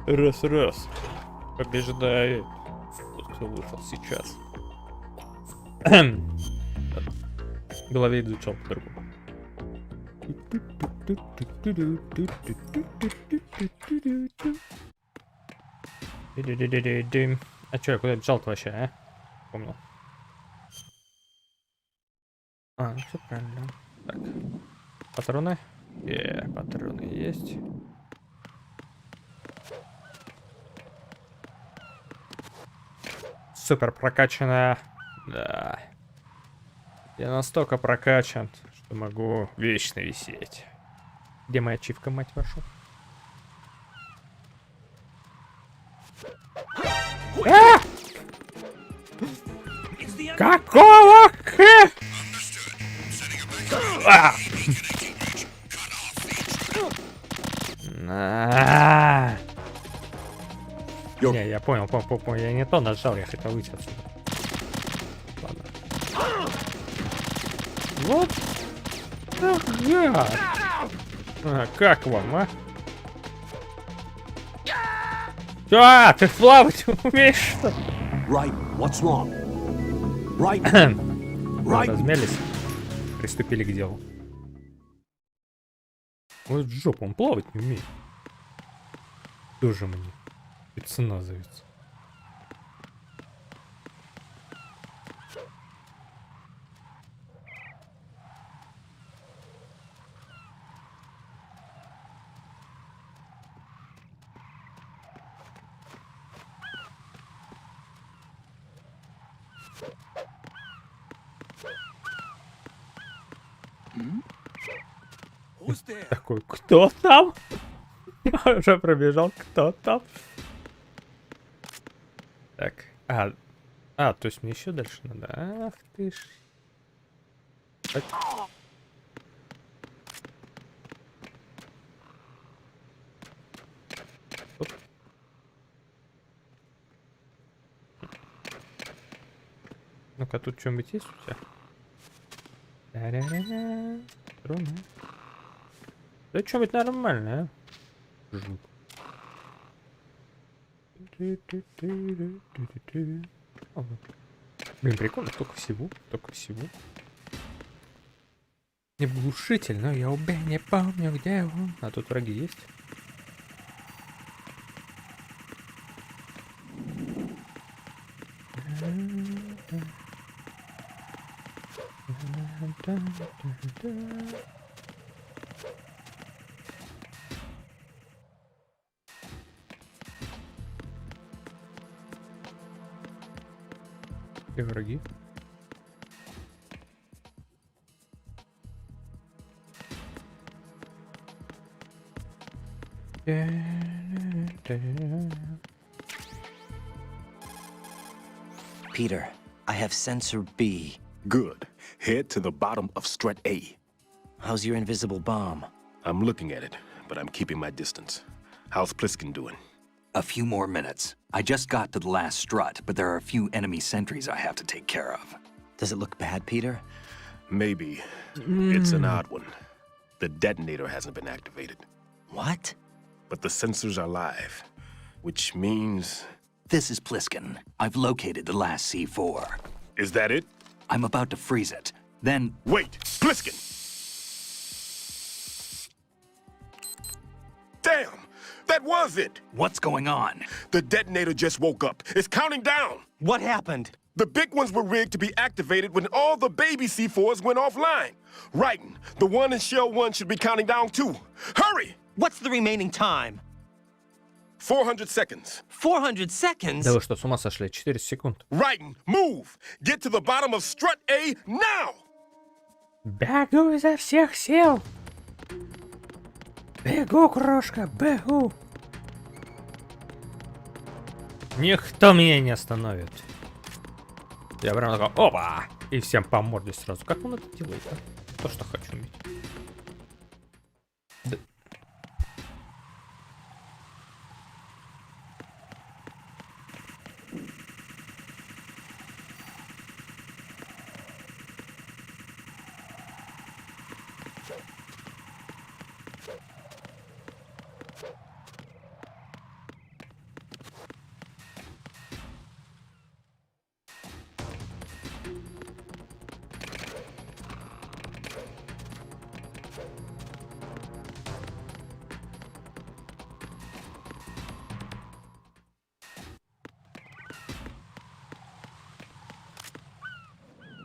Раз. Побеждает. Тот, кто вышел сейчас. В голове изучал по-другому. А чё, я куда бежал-то вообще, а? Помнил. А, ну все правильно. Так. Патроны? Патроны есть. Супер прокачанная. Да. Я настолько прокачан, что могу вечно висеть. Где моя ачивка, мать вашу? А! Какого х? А! Не, я понял, я не то нажал, я хотел выйти отсюда. Ладно. Вот так я. Как вам, а? Ты плавать умеешь, что? Размялись, приступили к делу. Вот жопу, он плавать не умеет. Тоже мне спецназовец. Такой, кто там? Уже пробежал, кто там? Так, то есть мне еще дальше надо. Ах ты ж. Так. Оп. Ну-ка, тут что-нибудь есть у тебя? Патроны. Да что-нибудь нормальное, а? Жук. Блин, прикольно, столько всего. Не глушитель, но я убей, не помню, где он. А тут враги есть? Где враги? Peter, I have sensor B. Good. Head to the bottom of strut A. How's your invisible bomb? I'm looking at it, but I'm keeping my distance. How's Pliskin doing? A few more minutes. I just got to the last strut, but there are a few enemy sentries I have to take care of. Does it look bad, Peter? Maybe. It's an odd one. The detonator hasn't been activated. What? But the sensors are live, which means... This is Pliskin. I've located the last C4. Is that it? I'm about to freeze it. Then... Wait! Pliskin! Damn! That was it! What's going on? The detonator just woke up. It's counting down! What happened? The big ones were rigged to be activated when all the baby C4s went offline. Writing, the one in Shell 1 should be counting down too. Hurry! What's the remaining time? 400 seconds. 400 seconds? Да вы что, с ума сошли? 4 секунд. Writing, move! Get to the bottom of strut A now! Бегу изо всех сил. Бегу, крошка, бегу. Никто меня не остановит. Я прям такой, опа! И всем по морде сразу. Как он это делает, а? То, что хочу уметь. Да.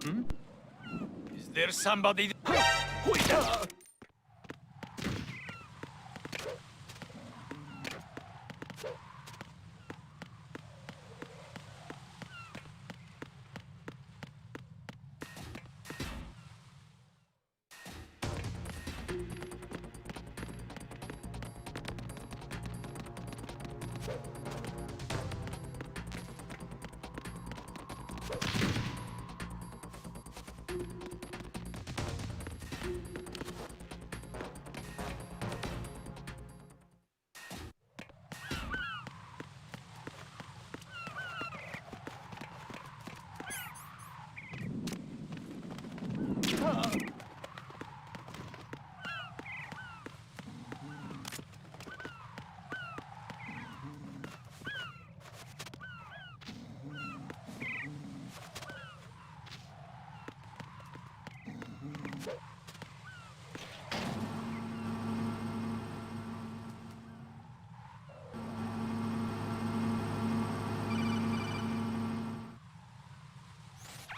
Is there somebody?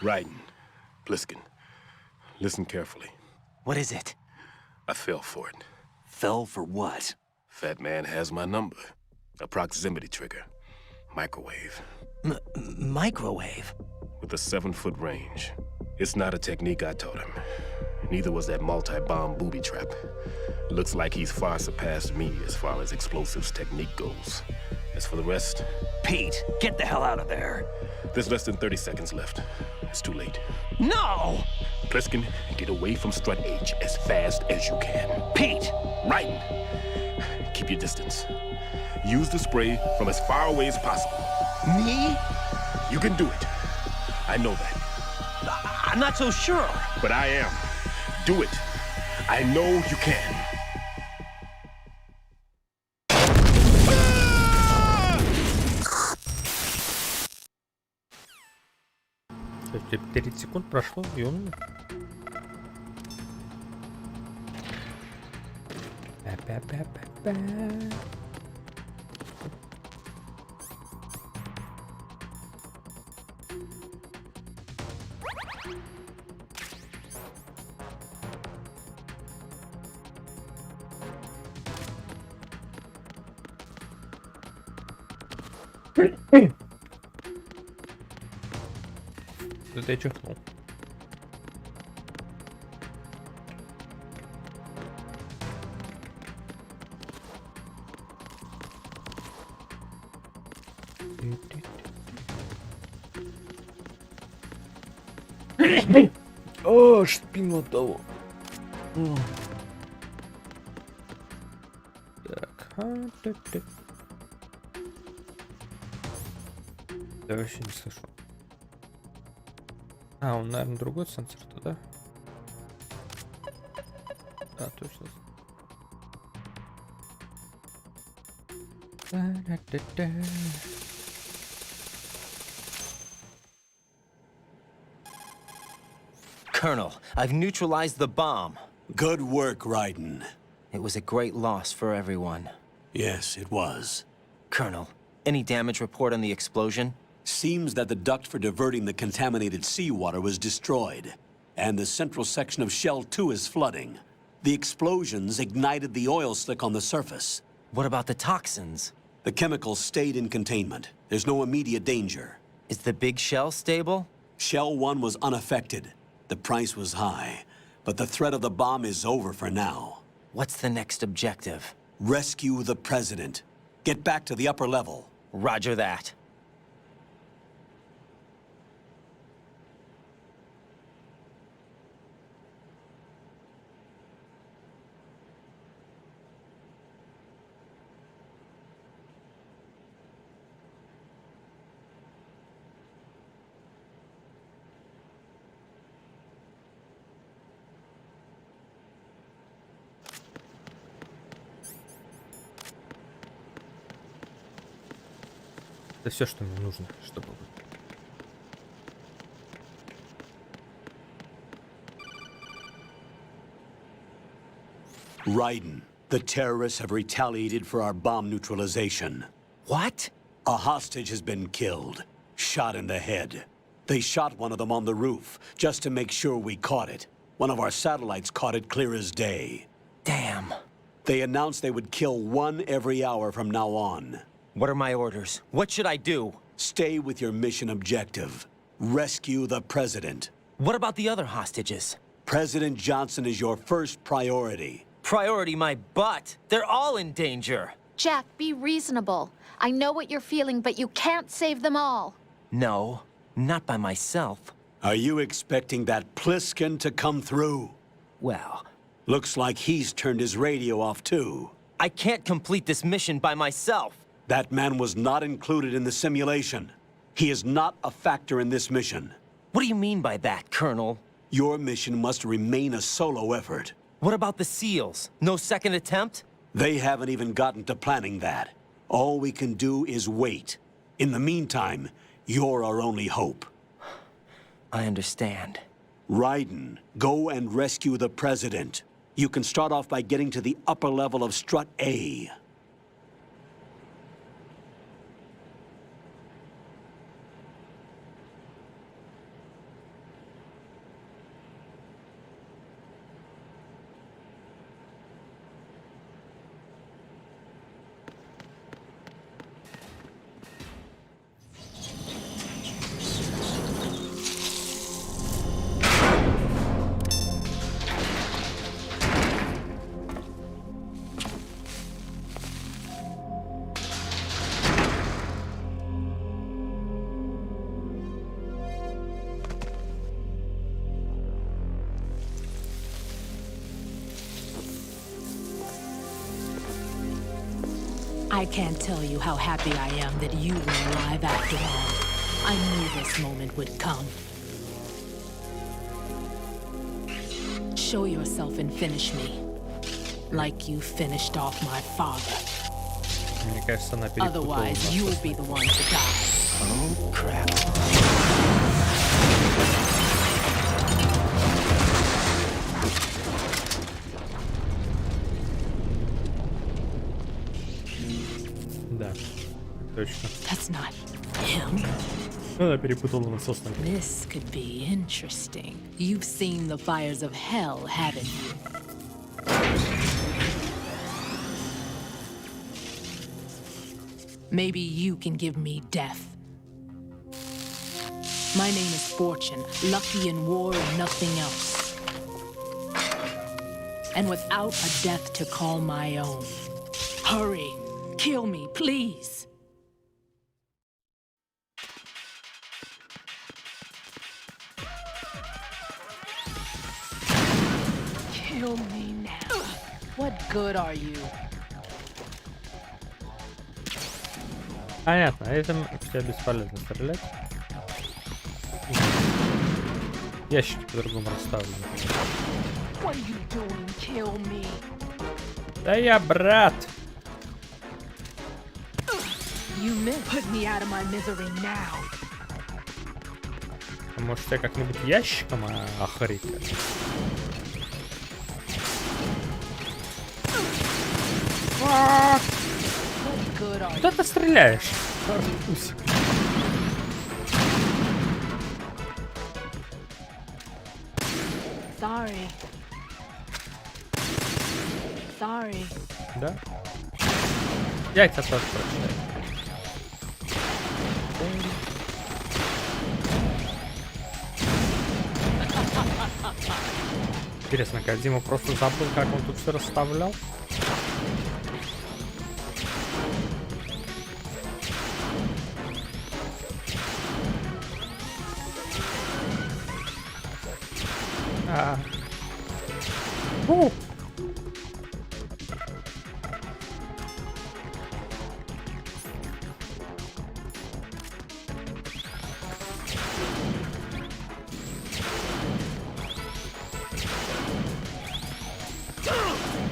Raiden, Bliskin, listen carefully. What is it? I fell for it. Fell for what? Fat man has my number. A proximity trigger. Microwave. Microwave? With a 7-foot range. It's not a technique I taught him. Neither was that multi-bomb booby trap. Looks like he's far surpassed me as far as explosives technique goes. As for the rest... Pete, get the hell out of there. There's less than 30 seconds left. It's too late. No! Pliskin, get away from Strut H as fast as you can. Pete! Raiden, keep your distance. Use the spray from as far away as possible. Me? You can do it. I know that. I'm not so sure. But I am. Do it. I know you can. Кстати, 30 секунд прошло, и он умер. Па-па-па-па-па. Это я чихнул. О, шпион того. Так. Я вообще не слышу. А, он, наверное, другой сенсор-то, да? А, точно. Colonel, I've neutralized the bomb. Good work, Raiden. It was a great loss for everyone. Yes, it was. Colonel, any damage report on the explosion? Seems that the duct for diverting the contaminated seawater was destroyed, and the central section of Shell 2 is flooding. The explosions ignited the oil slick on the surface. What about the toxins? The chemicals stayed in containment. There's no immediate danger. Is the big shell stable? Shell 1 was unaffected. The price was high, but the threat of the bomb is over for now. What's the next objective? Rescue the President. Get back to the upper level. Roger that. Это все, что мне нужно, чтобы... Raiden, the terrorists have retaliated for our bomb neutralization. What? A hostage has been killed, shot in the head. They shot one of them on the roof, just to make sure we caught it. One of our satellites caught it clear as day. Damn. They announced they would kill one every hour from now on. What are my orders? What should I do? Stay with your mission objective. Rescue the president. What about the other hostages? President Johnson is your first priority. Priority my butt. They're all in danger. Jack, be reasonable. I know what you're feeling, but you can't save them all. No, not by myself. Are you expecting that Pliskin to come through? Well, Looks like he's turned his radio off too. I can't complete this mission by myself. That man was not included in the simulation. He is not a factor in this mission. What do you mean by that, Colonel? Your mission must remain a solo effort. What about the SEALs? No second attempt? They haven't even gotten to planning that. All we can do is wait. In the meantime, you're our only hope. I understand. Raiden, go and rescue the president. You can start off by getting to the upper level of Strut A. I can't tell you how happy I am that you were alive after all. I knew this moment would come. Show yourself and finish me. Like you finished off my father. Мне кажется, она перепутала. Otherwise, you will be the one to die. Oh, crap. Да, точно. That's not him. Она перепутала насосным. This could be interesting. You've seen the fires of hell, haven't you? Maybe you can give me death. My name is Fortune, lucky in war and nothing else. And without a death to call my own. Hurry, kill me, please. Kill me now. What good are you? Понятно, этим все бесполезно стрелять. Ящики по-другому расставлены. What are you doing? Kill me. Да я брат! You meant put me out of my misery now. А может я как-нибудь ящиком охрить? What good are Куда you? ты стреляешь? Sorry. Sorry. Да? Я тебя тоже прощаю. Интересно, Кодзима просто забыл, как он тут все расставлял?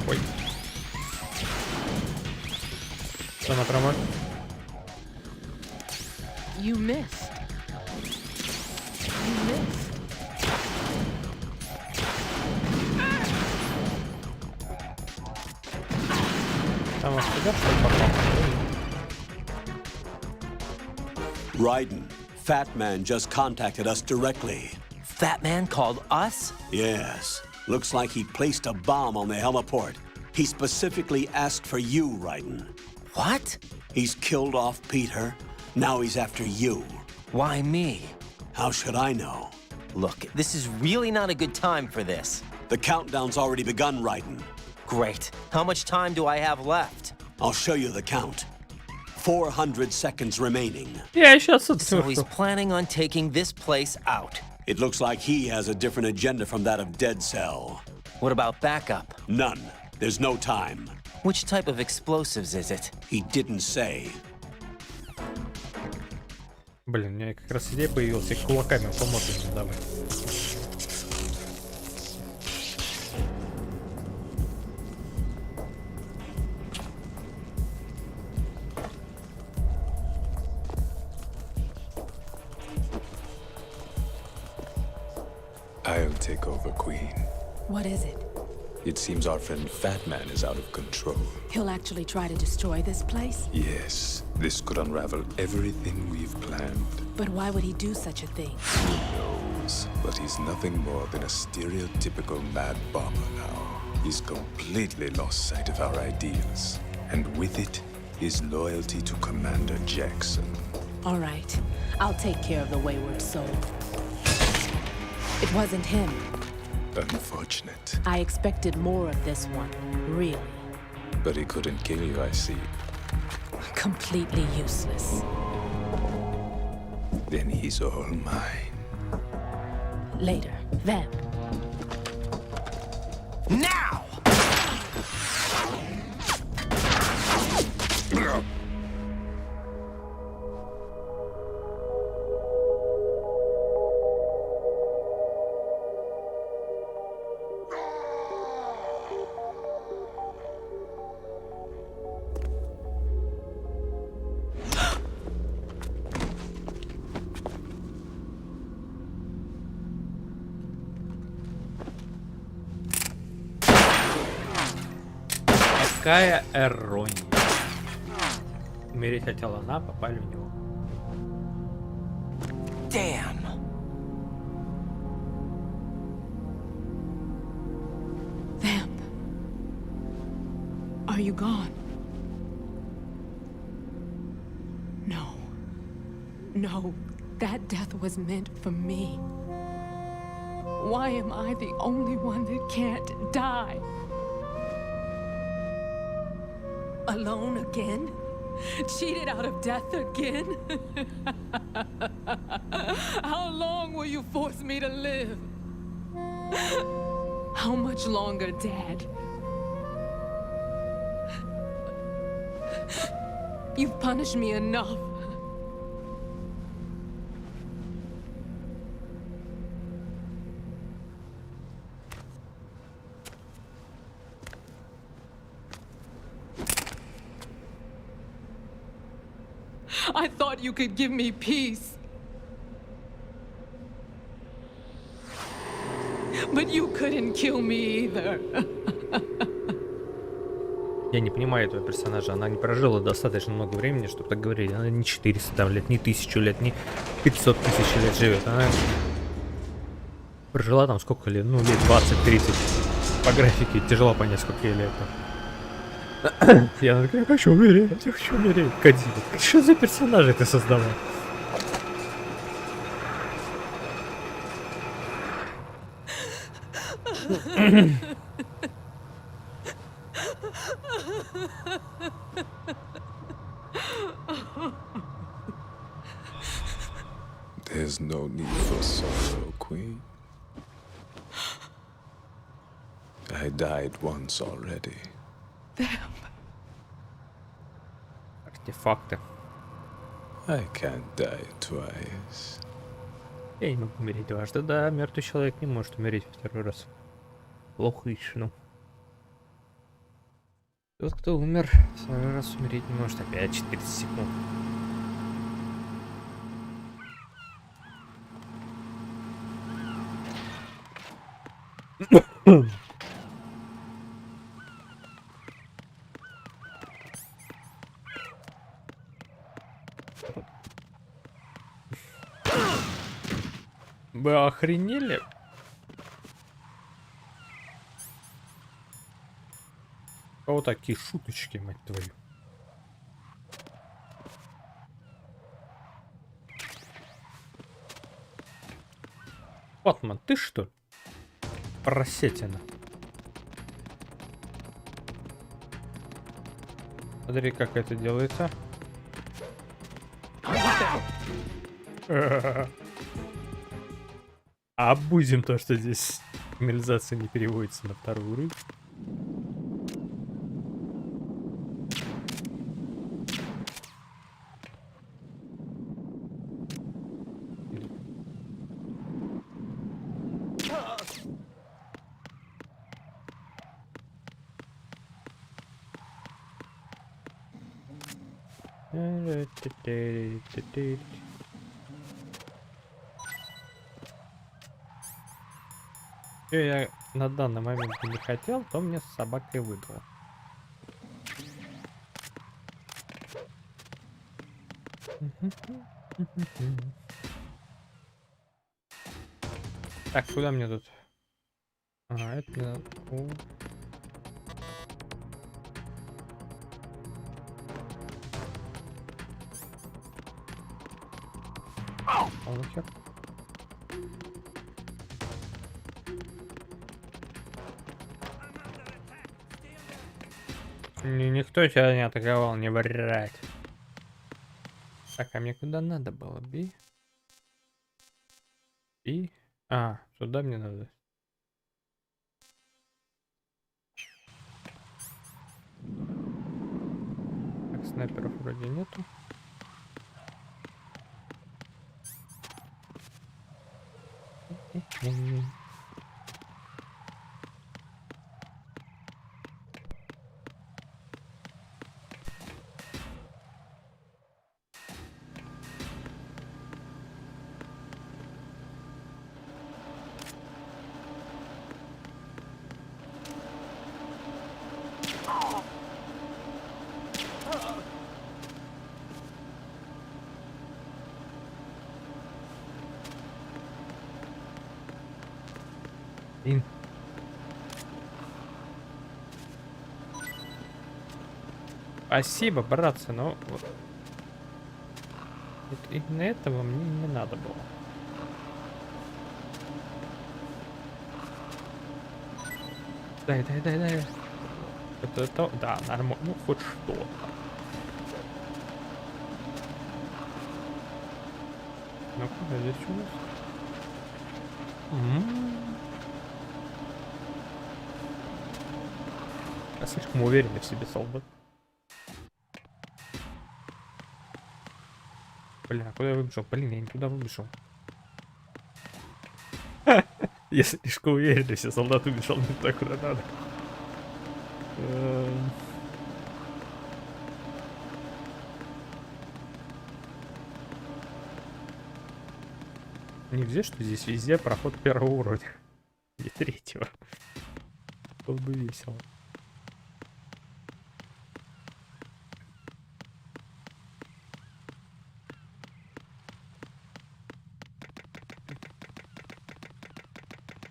Ой. Что на прямой? You missed. You missed. Там аж тебя что ли попал? Raiden, Fat Man just contacted us directly. Fat Man called us? Yes. Looks like he placed a bomb on the heliport. He specifically asked for you, Raiden. What? He's killed off Peter. Now he's after you. Why me? How should I know? Look, this is really not a good time for this. The countdown's already begun, Raiden. Great. How much time do I have left? I'll show you the count. 400 seconds remaining. Я сейчас So he's отцепил. planning on taking this place out. It looks like he has a different agenda from that of Dead Cell. What about backup? None. There's no time. Which type of explosives is it? He didn't say. Блин, у меня как раз идея появилась, и кулаками по морде не давай. I'll take over, Queen. What is it? It seems our friend Fat Man is out of control. He'll actually try to destroy this place? Yes, this could unravel everything we've planned. But why would he do such a thing? Who knows? But he's nothing more than a stereotypical mad bomber now. He's completely lost sight of our ideals. And with it, his loyalty to Commander Jackson. All right. I'll take care of the wayward soul. It wasn't him. Unfortunate. I expected more of this one. Really. But he couldn't kill you, I see. Completely useless. Then he's all mine. Later. Then. Now! Какая ирония. Умереть хотела она, попали в него. Damn! Vamp. Are you gone? No. No. That death was meant for me. Why am I the only one that can't die? Alone again? Cheated out of death again? How long will you force me to live? How much longer, Dad? You've punished me enough. I thought you could give me peace. But you couldn't kill me either. Я не понимаю этого персонажа. Она не прожила достаточно много времени, чтобы так говорить. Она не 400 там, лет, не 1000 лет, не 500 тысяч лет живет. Она прожила там сколько лет? Ну, лет 20-30. По графике тяжело понять, сколько ей лет. Я такая, я хочу умереть, я хочу умереть. Кадзима, что за персонажи ты создавал? There's no need for sorrow, Queen. I died once already. Артефакты. I can't die twice. Я не могу умереть дважды. Да, мертвый человек не может умереть второй раз. Плохо еще. Тот, кто умер, второй раз умереть не может. Опять 40 секунд. охренели? У кого такие шуточки, мать твою? Патман, ты что? Поросятина. Смотри, как это делается. А будем то, что здесь канализация не переводится на второй уровень. Что я на данный момент не хотел, то мне с собакой выдало. Так, куда мне тут? Ага, это мне надо. Ну хер. Никто тебя не атаковал, не врать. Так, а мне куда надо было? И... А, сюда мне надо. Так, снайперов вроде нету. Спасибо, братцы, но вот именно этого мне не надо было. Дай. Это, да, нормально, ну хоть что-то. Ну-ка, здесь что у нас? Я слишком уверенный в себе солдат. Блин, а куда я выбежал? Блин, я не туда выбежал. Я слишком уверен, если солдат убежал не так, куда надо. Нельзя, что здесь везде проход первого уровня. И третьего. Было бы весело.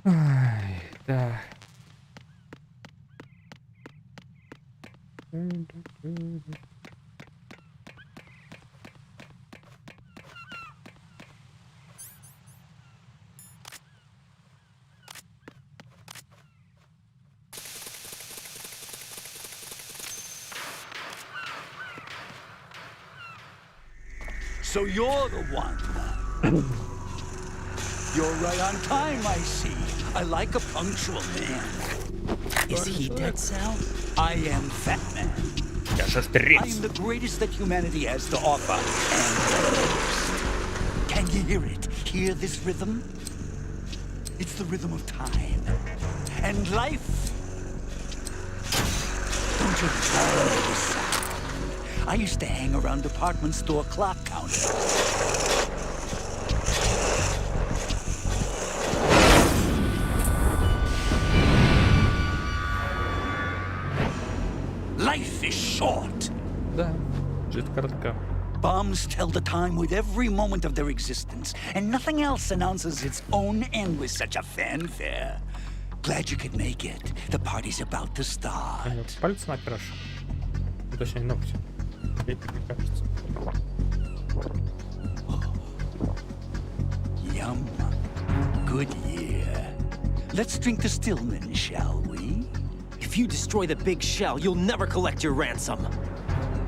Ай, да. So you're the one. You're right on time, I see. I like a punctual man. Is he dead, Sal? I am Fat Man. Я шестерец. I am the greatest that humanity has to offer, and the most. Can you hear it? Hear this rhythm? It's the rhythm of time and life. Don't you love this sound? I used to hang around department store clock counters. Life is short. Да, жизнь коротка. Bombs tell the time with every moment of their existence, and nothing else announces its own end with such a fanfare. Glad you could make it. The party's about to start. Пальцы накрашу. Точнее, ногти. Мне кажется. Yum. Good year. Let's drink the Stillman, shall we? If you destroy the big shell, you'll never collect your ransom.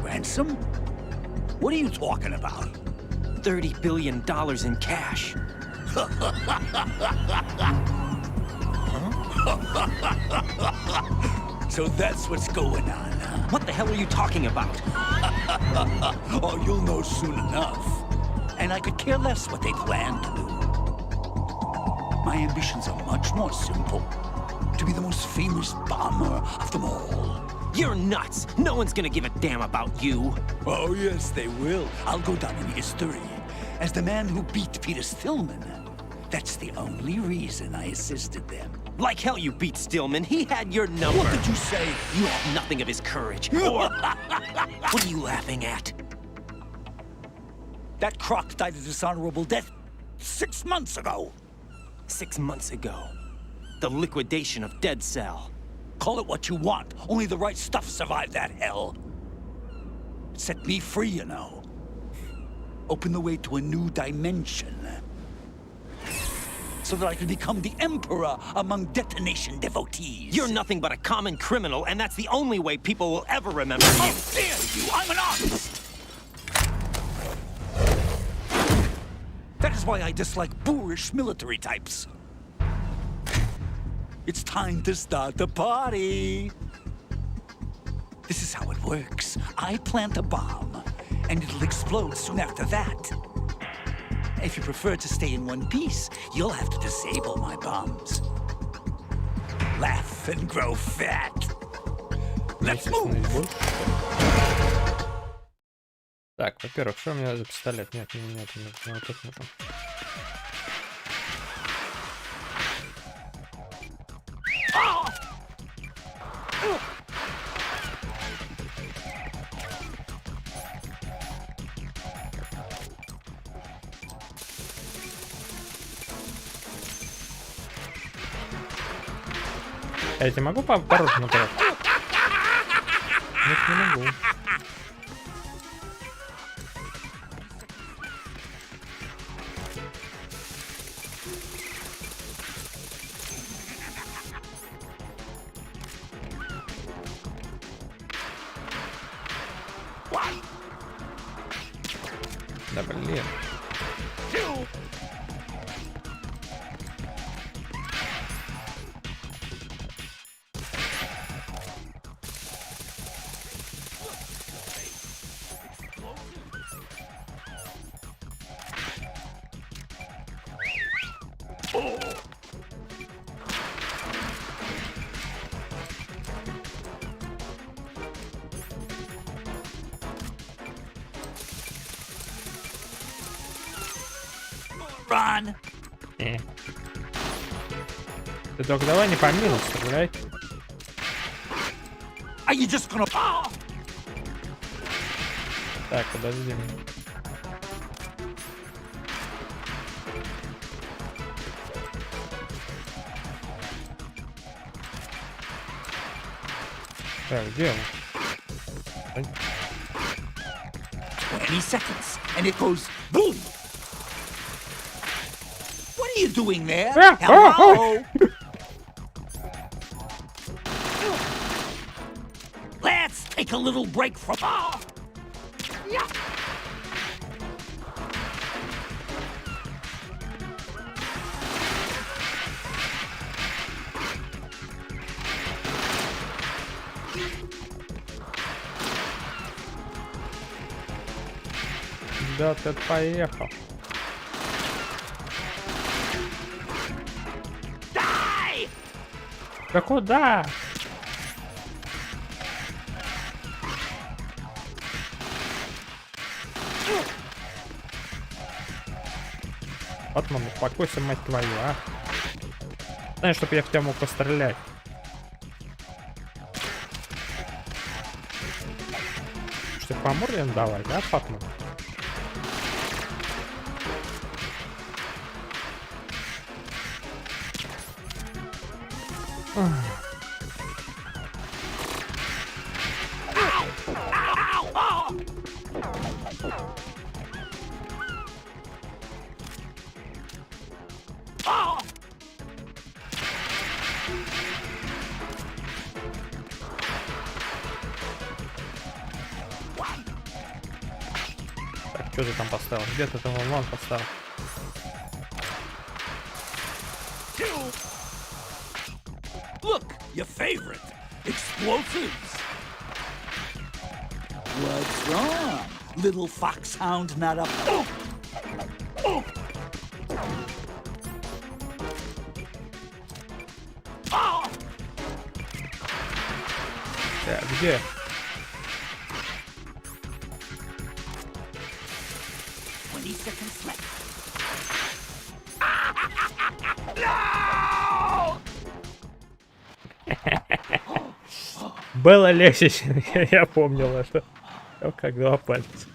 Ransom? What are you talking about? $30 billion in cash. So that's what's going on, huh? What the hell are you talking about? Oh, you'll know soon enough. And I could care less what they plan to do. My ambitions are much more simple. To be the most famous bomber of them all. You're nuts! No one's gonna give a damn about you. Oh, yes, they will. I'll go down in history as the man who beat Peter Stillman. That's the only reason I assisted them. Like hell you beat Stillman. He had your number. What did you say? You have nothing of his courage. Or... What are you laughing at? That croc died a dishonorable death 6 months ago. 6 months ago. The liquidation of Dead Cell. Call it what you want. Only the right stuff survived that hell. It set me free, you know. Opened the way to a new dimension. So that I could become the emperor among detonation devotees. You're nothing but a common criminal, and that's the only way people will ever remember you. How dare you! I'm an artist! That is why I dislike boorish military types. It's time to start the party. This is how it works. I plant a bomb, and it'll explode soon after that. If you prefer to stay in one piece, you'll have to disable my bombs. Laugh and grow fat. Let's move! Так, во-первых, что у меня за пистолет? Нет, нет, мне вот тут нужен. Я тебе могу пару смотреть? Нет, не могу. Да блин. Run! Ты только давай не по минус стреляй. Are you just gonna... Так, подожди. Так, где он? 20 seconds, and it goes boom! What are you doing there? Hello? Let's take a little break from... Yeah. Да ты поехал. Да куда? Батман, успокойся, мать твою, а. Знаешь, чтобы я в тебя мог пострелять. Что, по морде давай, да, Батман? Так, что ты там поставил? Где ты там вон поставил? Look, your favorite. Explosives. What's wrong? Little foxhound not up. Так, где? Было легче, чем я помнил это. Как два пальца.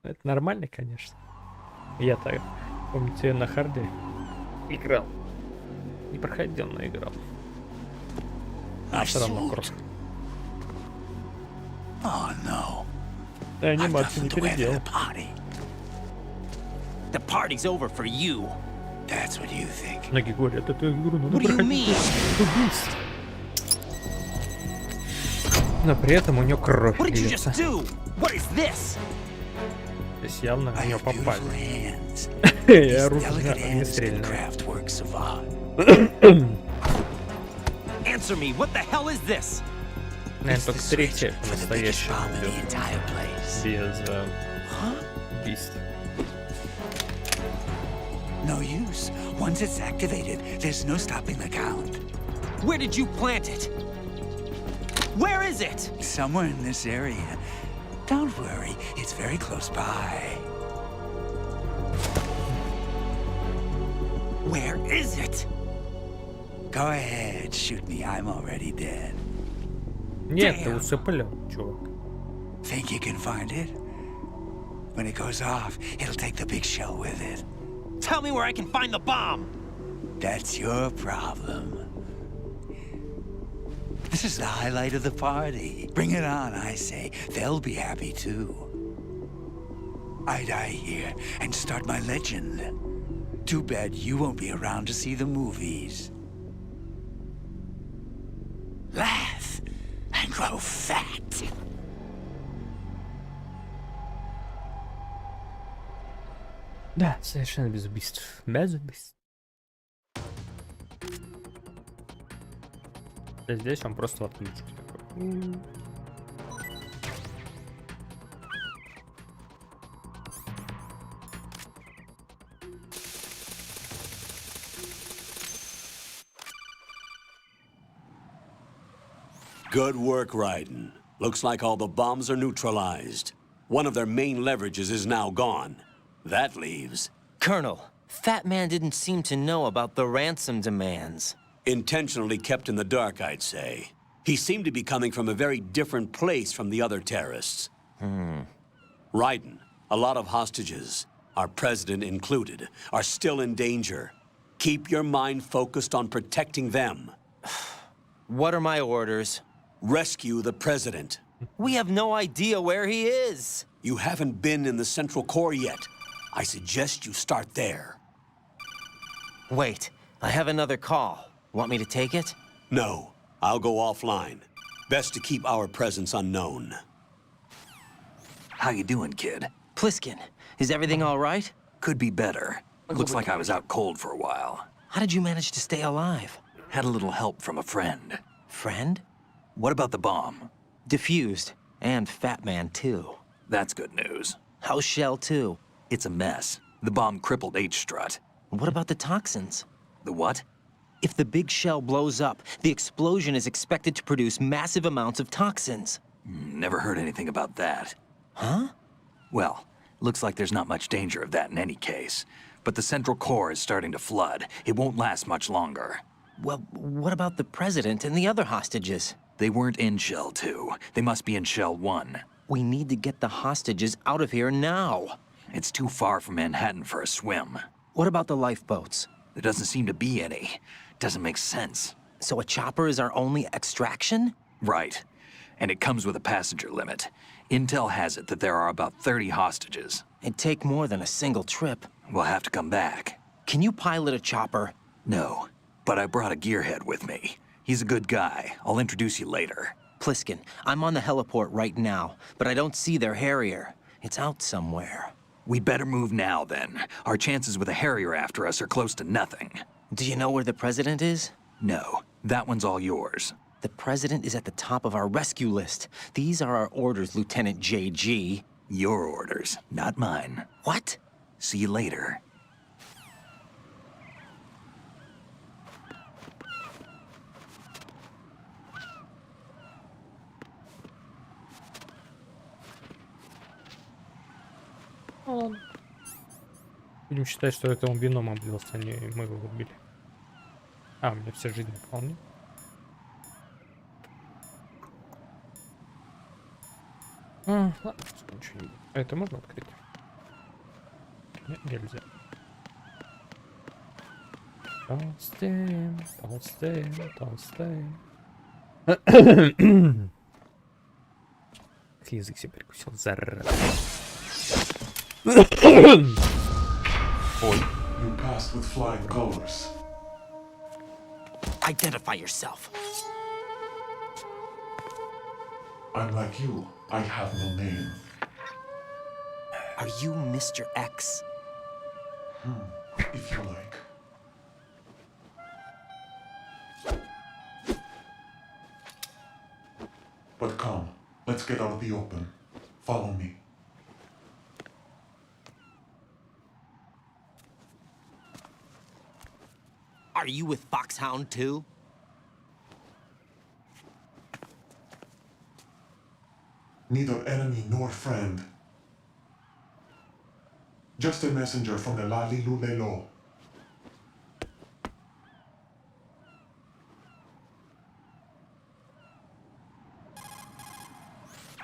Это нормально, конечно. Я так, помните, на харде играл. Не проходил, но играл. А все равно круто. Oh no. Анимацию не переделал. The party's over for you. That's what you think. Многие говорят, эту игру надо What do you проходить mean? без убийств. Но при этом у нее кровь What did you льется. just do? What is this? Здесь явно в нее попали. Hands. И These оружие delicate hands did огнестрельное. craft works of art. Answer me. What the hell is this? Наверное, только третье For the biggest по-настоящему bomb in the идет entire place. без убийств. No use. Once it's activated, there's no stopping the count. Where did you plant it? Where is it? Somewhere in this area. Don't worry, it's very close by. Where is it? Go ahead, shoot me. I'm already dead. Нет, ты усыплял, чувак. Think you can find it? When it goes off, it'll take the big shell with it. Tell me where I can find the bomb. That's your problem. This is the highlight of the party. Bring it on, I say. They'll be happy too. I die here and start my legend. Too bad you won't be around to see the movies. Laugh and grow fat. Да, совершенно без убийств. Без убийств. А здесь он просто в отключке такой. Good work, Raiden. Looks like all the bombs are neutralized. One of their main leverages is now gone. That leaves... Colonel, Fat Man didn't seem to know about the ransom demands. Intentionally kept in the dark, I'd say. He seemed to be coming from a very different place from the other terrorists. Raiden, a lot of hostages, our president included, are still in danger. Keep your mind focused on protecting them. What are my orders? Rescue the president. We have no idea where he is. You haven't been in the Central Core yet. I suggest you start there. Wait, I have another call. Want me to take it? No, I'll go offline. Best to keep our presence unknown. How you doing, kid? Pliskin, is everything all right? Could be better. Looks like I was out cold for a while. How did you manage to stay alive? Had a little help from a friend. Friend? What about the bomb? Diffused. And Fat Man, too. That's good news. How's Shell, too? It's a mess. The bomb crippled H-Strut. What about the toxins? The what? If the big shell blows up, the explosion is expected to produce massive amounts of toxins. Never heard anything about that. Huh? Well, looks like there's not much danger of that in any case. But the Central Core is starting to flood. It won't last much longer. Well, what about the president and the other hostages? They weren't in Shell 2. They must be in Shell 1. We need to get the hostages out of here now. It's too far from Manhattan for a swim. What about the lifeboats? There doesn't seem to be any. Doesn't make sense. So a chopper is our only extraction? Right. And it comes with a passenger limit. Intel has it that there are about 30 hostages. It'd take more than a single trip. We'll have to come back. Can you pilot a chopper? No, but I brought a gearhead with me. He's a good guy. I'll introduce you later. Pliskin, I'm on the heliport right now, but I don't see their Harrier. It's out somewhere. We better move now, then. Our chances with a Harrier after us are close to nothing. Do you know where the president is? No, that one's all yours. The president is at the top of our rescue list. These are our orders, Lieutenant JG. Your orders, not mine. What? See you later. Будем считать, что это он бином облился, а не мы его убили. А, у меня все жизни вполне. Ладно, ничего не будет. А это можно открыть? Нет, нельзя. Толстеем, толстеем, толстеем. Язык себе прикусил, зараза. You passed with flying colors. Identify yourself. I'm like you. I have no name. Are you Mr. X? If you like. But come, let's get out of the open. Follow me. Are you with Foxhound too? Neither enemy nor friend. Just a messenger from the Lali Lulelo.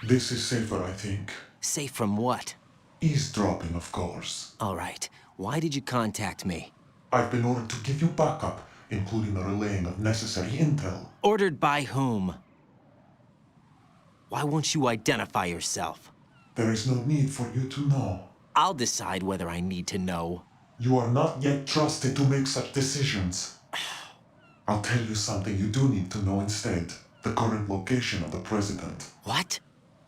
This is safer, I think. Safe from what? Eavesdropping, of course. All right. Why did you contact me? I've been ordered to give you backup, including the relaying of necessary intel. Ordered by whom? Why won't you identify yourself? There is no need for you to know. I'll decide whether I need to know. You are not yet trusted to make such decisions. I'll tell you something you do need to know instead. The current location of the president. What?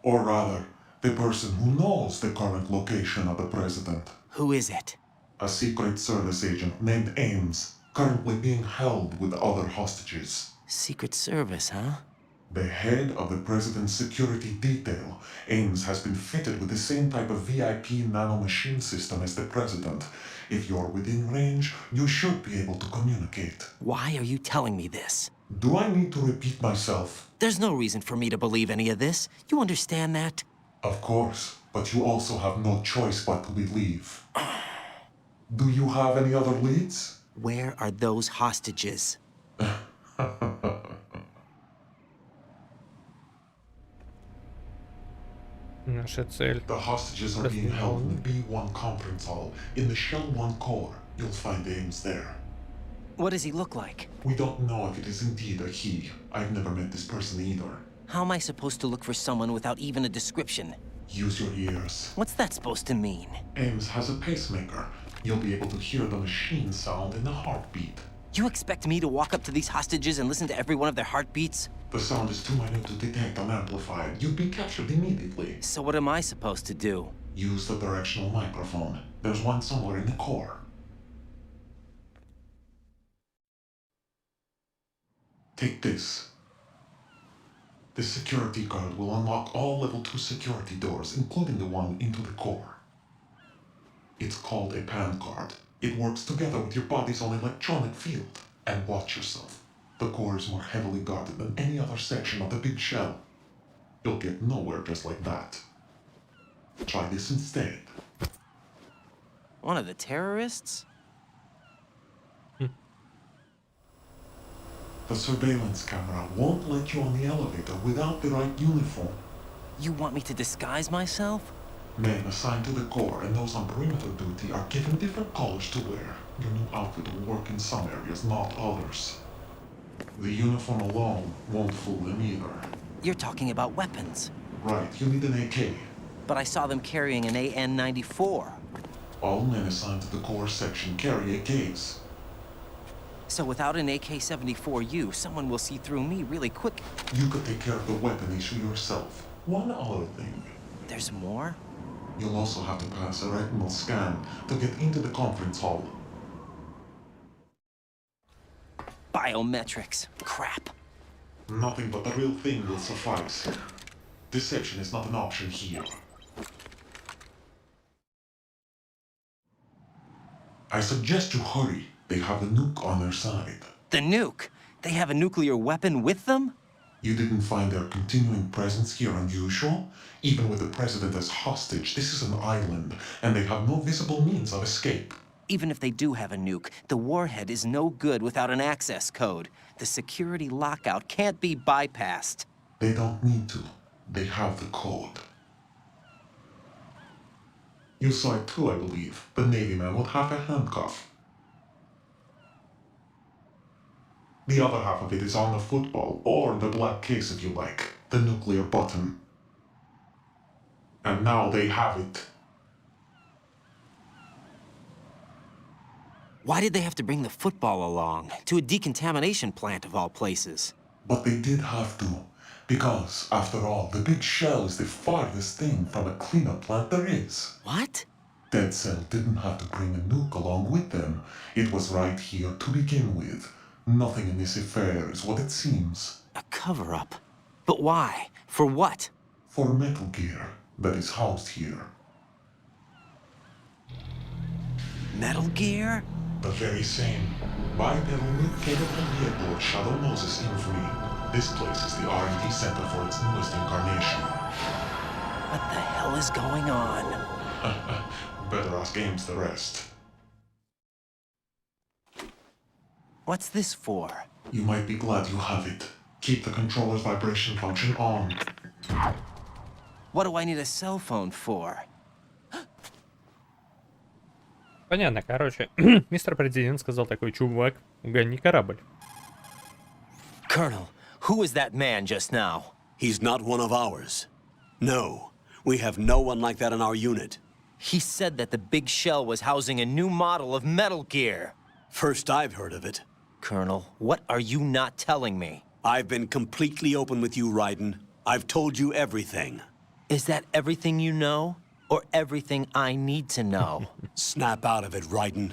Or rather, the person who knows the current location of the president. Who is it? A Secret Service agent named Ames, currently being held with other hostages. Secret Service, huh? The head of the president's security detail, Ames, has been fitted with the same type of VIP nanomachine system as the president. If you're within range, you should be able to communicate. Why are you telling me this? Do I need to repeat myself? There's no reason for me to believe any of this. You understand that? Of course, but you also have no choice but to believe. Do you have any other leads? Where are those hostages? Наша цель. The hostages are being held in the B1 conference hall. In the Shell 1 core, you'll find Ames there. What does he look like? We don't know if it is indeed a he. I've never met this person either. How am I supposed to look for someone without even a description? Use your ears. What's that supposed to mean? Ames has a pacemaker. You'll be able to hear the machine sound in the heartbeat. You expect me to walk up to these hostages and listen to every one of their heartbeats? The sound is too minute to detect unamplified. You'd be captured immediately. So what am I supposed to do? Use the directional microphone. There's one somewhere in the core. Take this. The security card will unlock all level 2 security doors, including the one into the core. It's called a PAN card. It works together with your body's own electronic field. And watch yourself. The core is more heavily guarded than any other section of the big shell. You'll get nowhere just like that. Try this instead. One of the terrorists? The surveillance camera won't let you on the elevator without the right uniform. You want me to disguise myself? Men assigned to the core and those on perimeter duty are given different colors to wear. Your new outfit will work in some areas, not others. The uniform alone won't fool them either. You're talking about weapons. Right, you need an AK. But I saw them carrying an AN-94. All men assigned to the core section carry AKs. So without an AK-74U, someone will see through me really quick. You could take care of the weapon issue yourself. One other thing. There's more? You'll also have to pass a retinal scan to get into the conference hall. Biometrics. Crap. Nothing but the real thing will suffice. Deception is not an option here. I suggest you hurry. They have the nuke on their side. The nuke? They have a nuclear weapon with them? You didn't find their continuing presence here unusual? Even with the president as hostage, this is an island, and they have no visible means of escape. Even if they do have a nuke, the warhead is no good without an access code. The security lockout can't be bypassed. They don't need to. They have the code. You saw it too, I believe. The Navy man would have a handcuff. The other half of it is on the football, or the black case if you like. The nuclear button. And now they have it. Why did they have to bring the football along? To a decontamination plant of all places. But they did have to. Because, after all, the big shell is the farthest thing from a cleanup plant there is. What? Dead Cell didn't have to bring a nuke along with them. It was right here to begin with. Nothing in this affair is what it seems. A cover-up? But why? For what? For Metal Gear that is housed here. Metal Gear? The very same. Bipedal nuke came from the airport Shadow Moses infamy. This place is the R&D center for its newest incarnation. What the hell is going on? Better ask Ames the rest. What's this for? You might be glad you have it. Keep the controller's vibration function on. What do I need a cell phone for? Понятно, короче, мистер Президент сказал такой: чувак, угони корабль. Colonel, who was that man just now? He's not one of ours. No, we have no one like that in our unit. He said that the big shell was housing a new model of Metal Gear. First I've heard of it. Colonel, what are you not telling me? I've been completely open with you, Raiden. I've told you everything. Is that everything you know? Or everything I need to know? Snap out of it, Raiden.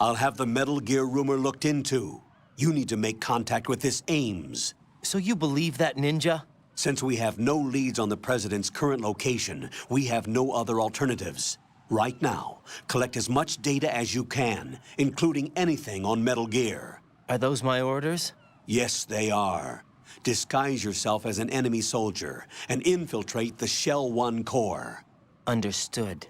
I'll have the Metal Gear rumor looked into. You need to make contact with this Ames. So you believe that ninja? Since we have no leads on the President's current location, we have no other alternatives. Right now, collect as much data as you can, including anything on Metal Gear. Are those my orders? Yes, they are. Disguise yourself as an enemy soldier and infiltrate the Shell 1 core. Understood.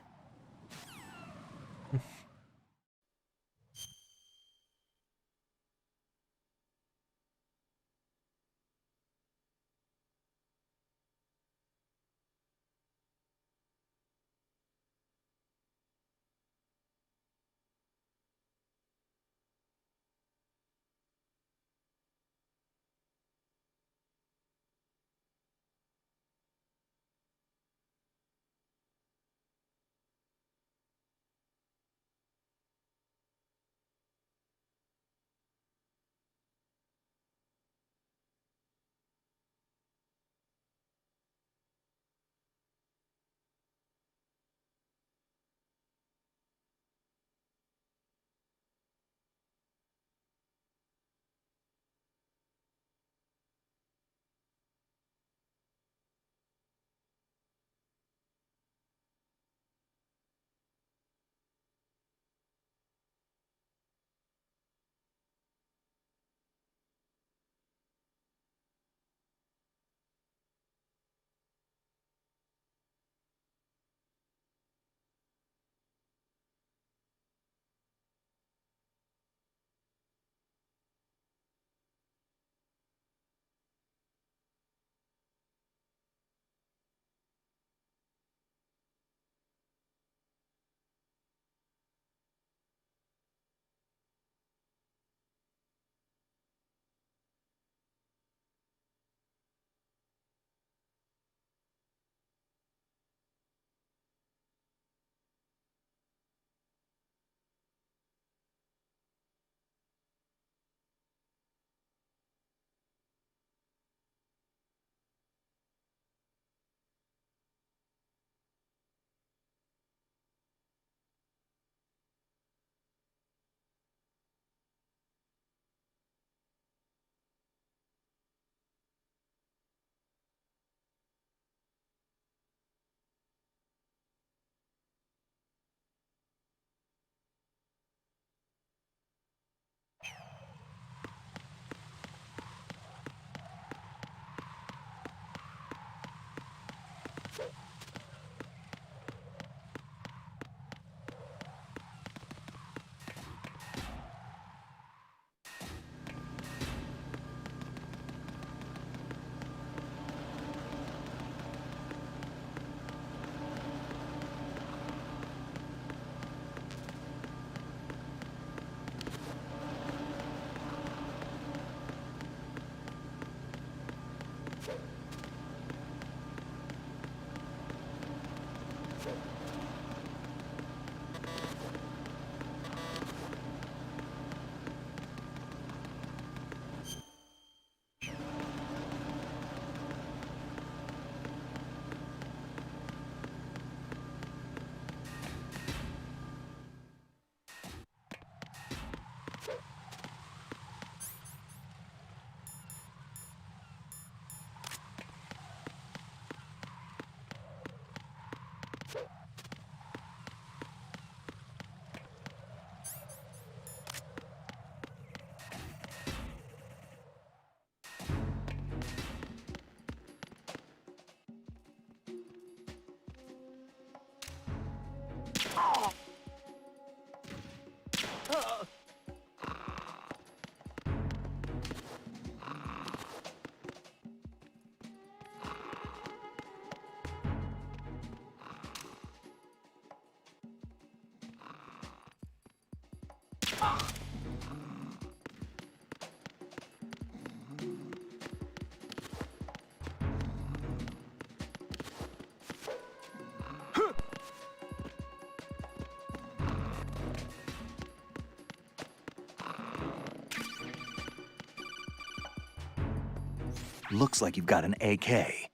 Looks like you've got an AK.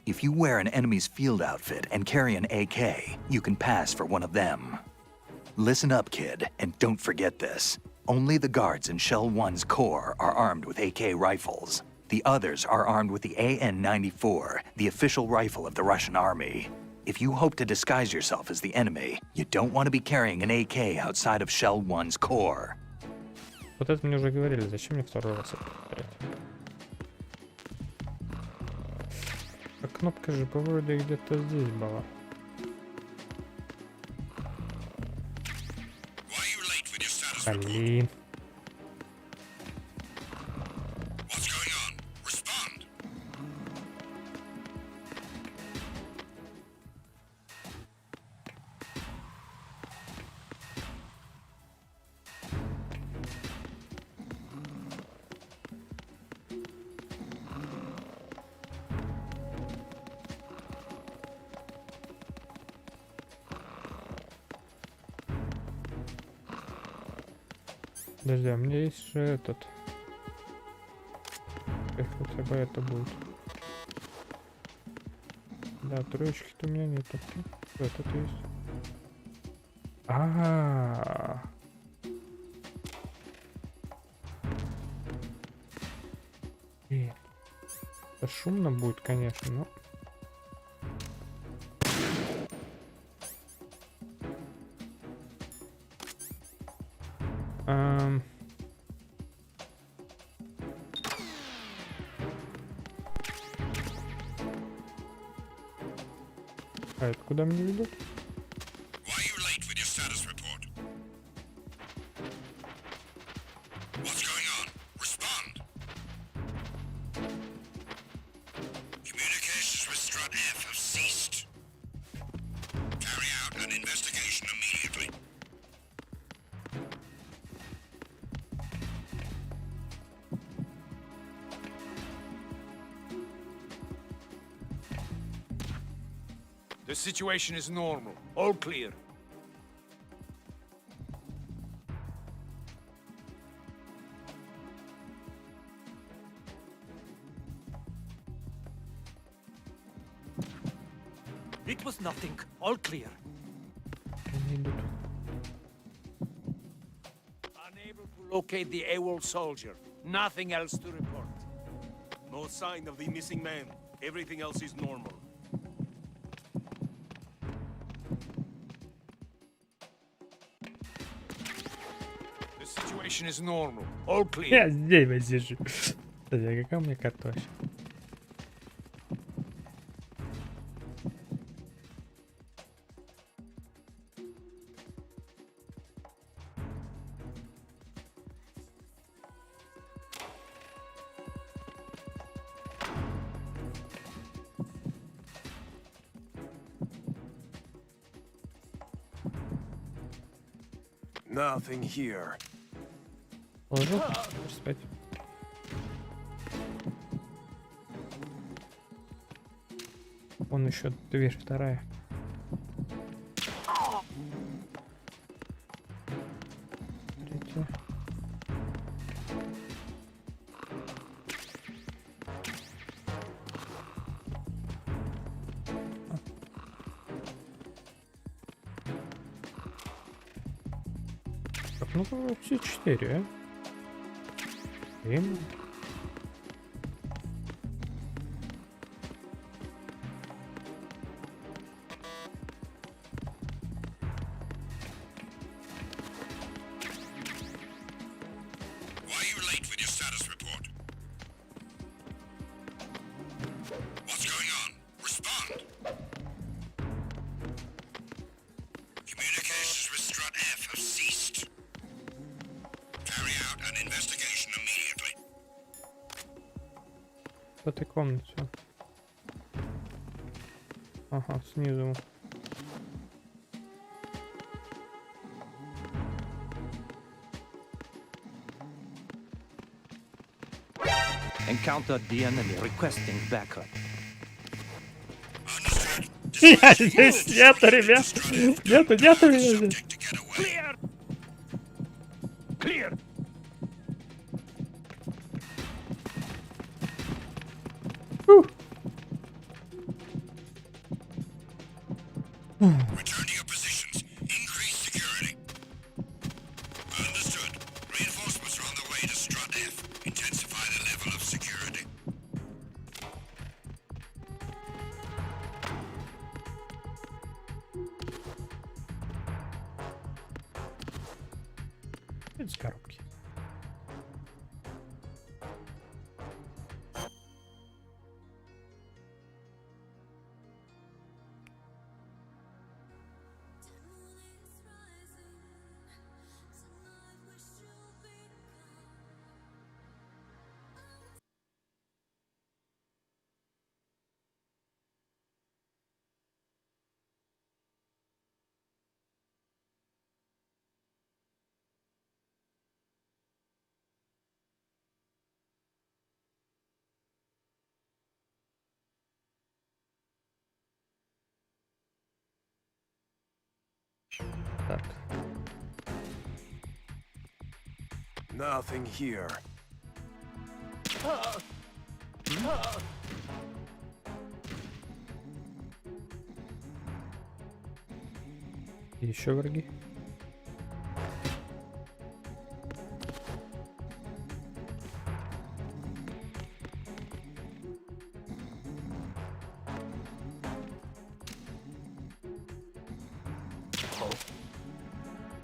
If you wear an enemy's field outfit and carry an AK, you can pass for one of them. Listen up, kid, and don't forget this. Only the guards in Shell 1's core are armed with AK rifles. The others are armed with the AN-94, the official rifle of the Russian army. If you hope to disguise yourself as the enemy, you don't want to be carrying an AK outside of Shell 1's core. Вот это мне уже говорили, зачем мне второй раз это повторять? А кнопка же по вроде где-то здесь была. Блин. Подожди, а у меня есть же этот. Как хотя бы это будет. Да, троечки-то у меня нету. Этот есть. Это шумно будет, конечно, но. А это куда мне ведут? The situation is normal. All clear. It was nothing. All clear. Unable to locate the AWOL soldier. Nothing else to report. No sign of the missing man. Everything else is normal. The situation is normal. All clear. Я здесь сижу. Кстати, а какая у меня карта вообще? Nothing here. Положил? Спать. Вон еще дверь вторая. Третья. Так, ну все 4, а? Время. В этой комнате. Ага, снизу. Encountered the enemy requesting backup. Я здесь нету, ребят. Нету меня здесь. Clear. Clear. Nothing here. Еще враги.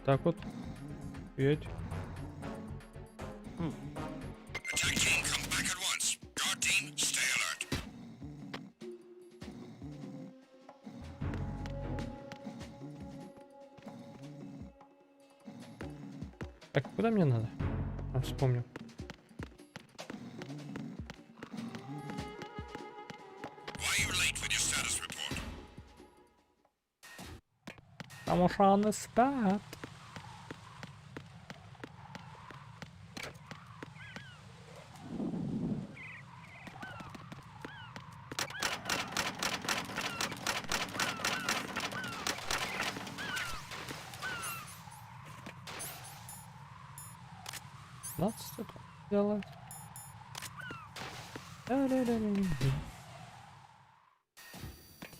Так вот. 5. Так, куда мне надо? А, вспомнил. Потому что он спят. Надо что-то делать.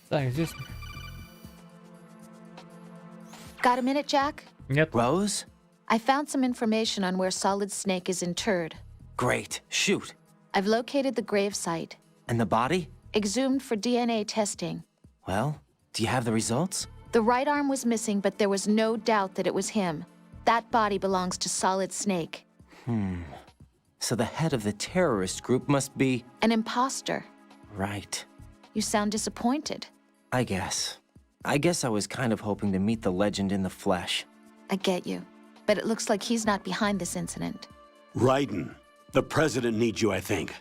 Так, здесь... Got a minute, Jack? Нет. Rose? I found some information on where Solid Snake is interred. Great. Shoot. I've located the grave site, And the body? exhumed for DNA testing. Well, do you have the results? The right arm was missing, but there was no doubt that it was him. That body belongs to Solid Snake. So the head of the terrorist group must be... An imposter. Right. You sound disappointed. I guess. I guess I was kind of hoping to meet the legend in the flesh. I get you. But it looks like he's not behind this incident. Raiden, the president needs you, I think.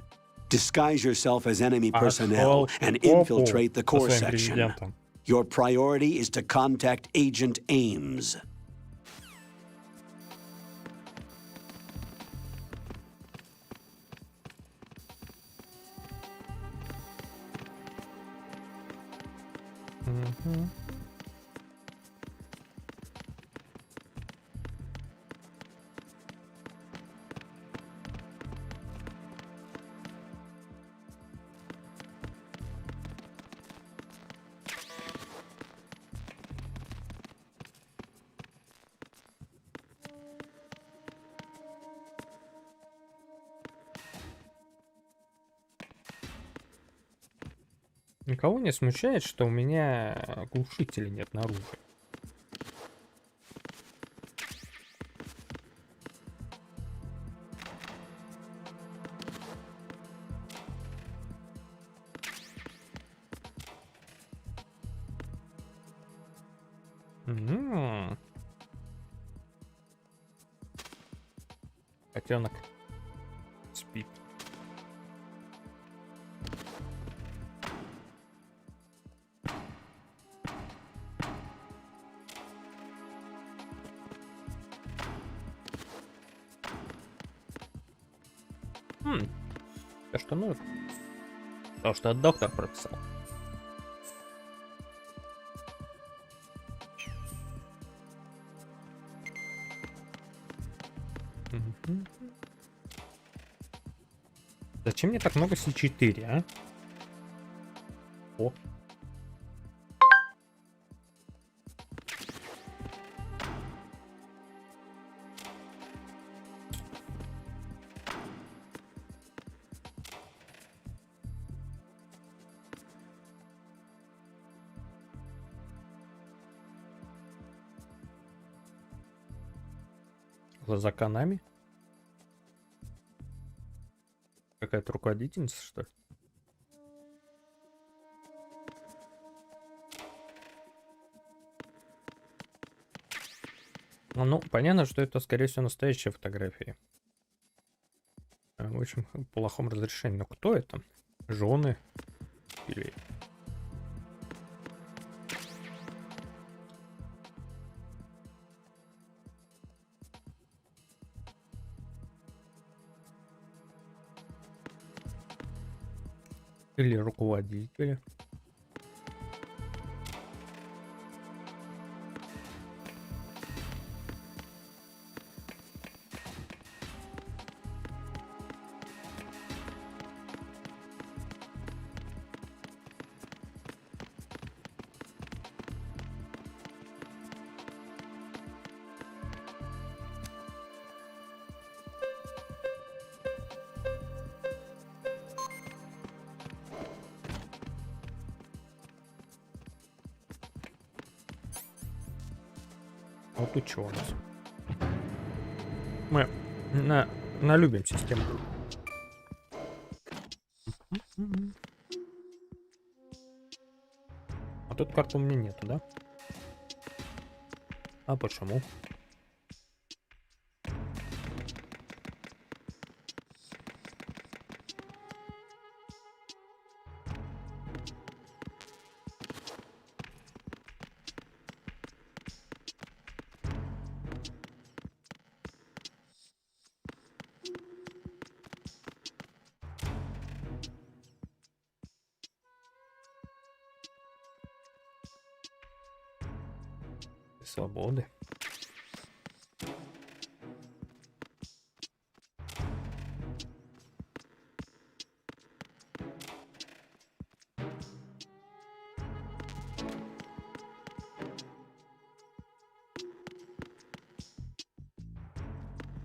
Disguise yourself as enemy Пошел personnel and в попу infiltrate the со core своим section. президентом. Your priority is to contact Agent Ames. Никого не смущает, что у меня глушителя нет на оружии. Котенок спит. То, что нужно. То, что доктор прописал. Зачем мне так много С4, а? О. За канами? Какая-то руководительница, что ли? Ну, понятно, что это, скорее всего, настоящие фотографии. В очень плохом разрешении. Но кто это? Жены? Или... Или руководители. Вот тут чего у нас? Мы налюбим систему. А тут карты у меня нету, да? А почему? Свободы.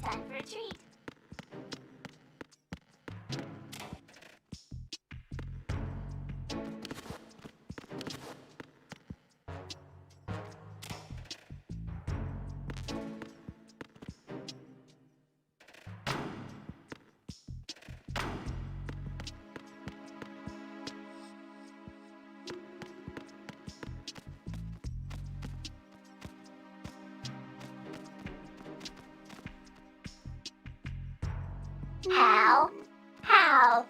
Time for a treat. How?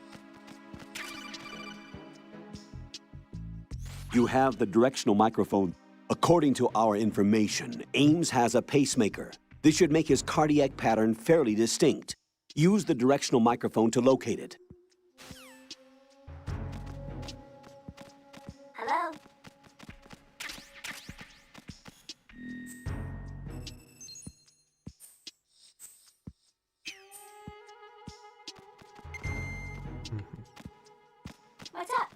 You have the directional microphone. According to our information, Ames has a pacemaker. This should make his cardiac pattern fairly distinct. Use the directional microphone to locate it. Hello? What's up?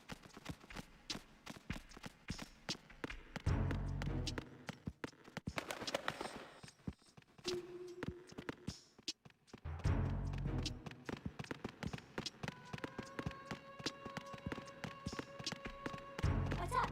What's up?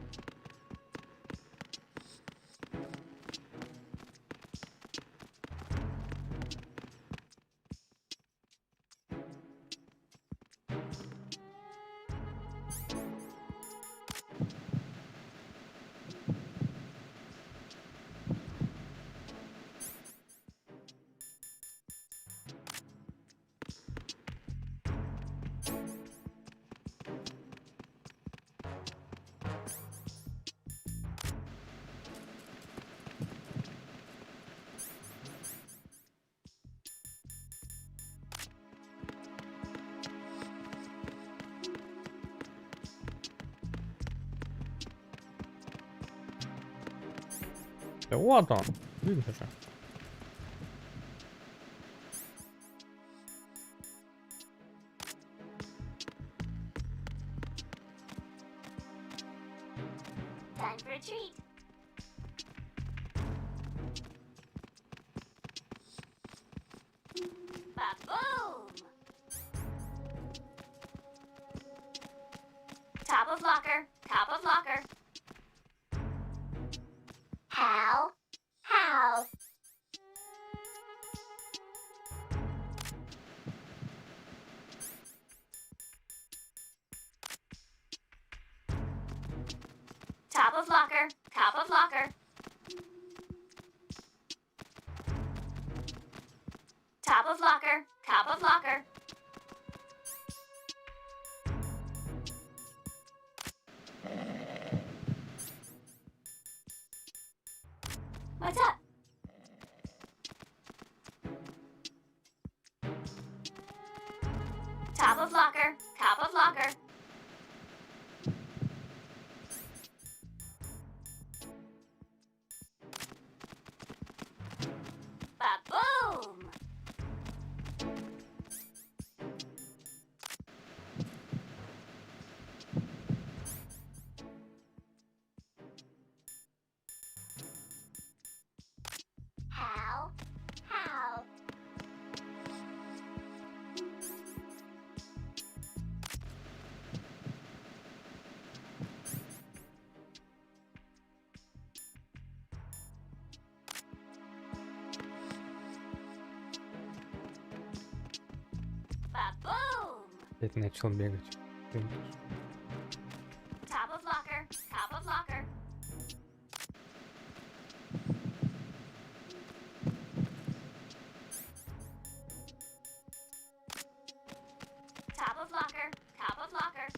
Да вот он. Видно же. Time for a treat. Ba-boom! Top of locker. Top of locker. How? Top of locker. Top of locker. Top of locker. Top of locker. What's up? Top of locker. Top of locker. Ba-boom! How? Опять начал бегать. Top of locker. Top of locker. Top of locker. Top of locker.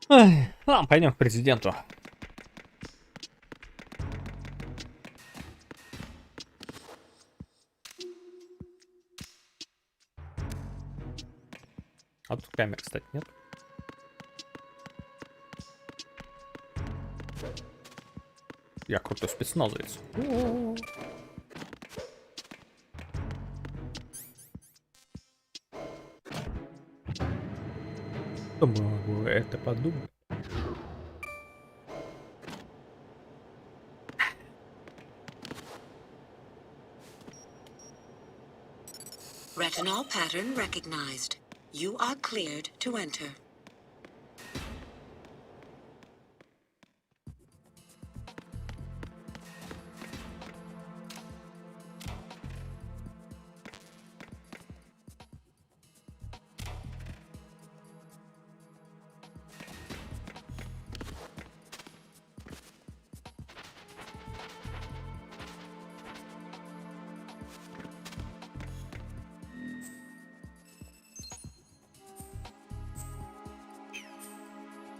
Ай, ладно, пойдем к президенту. А тут камер, кстати, нет? Я крутой спецназовец. Кто могу это подумать? Retinol pattern recognized. You are cleared to enter.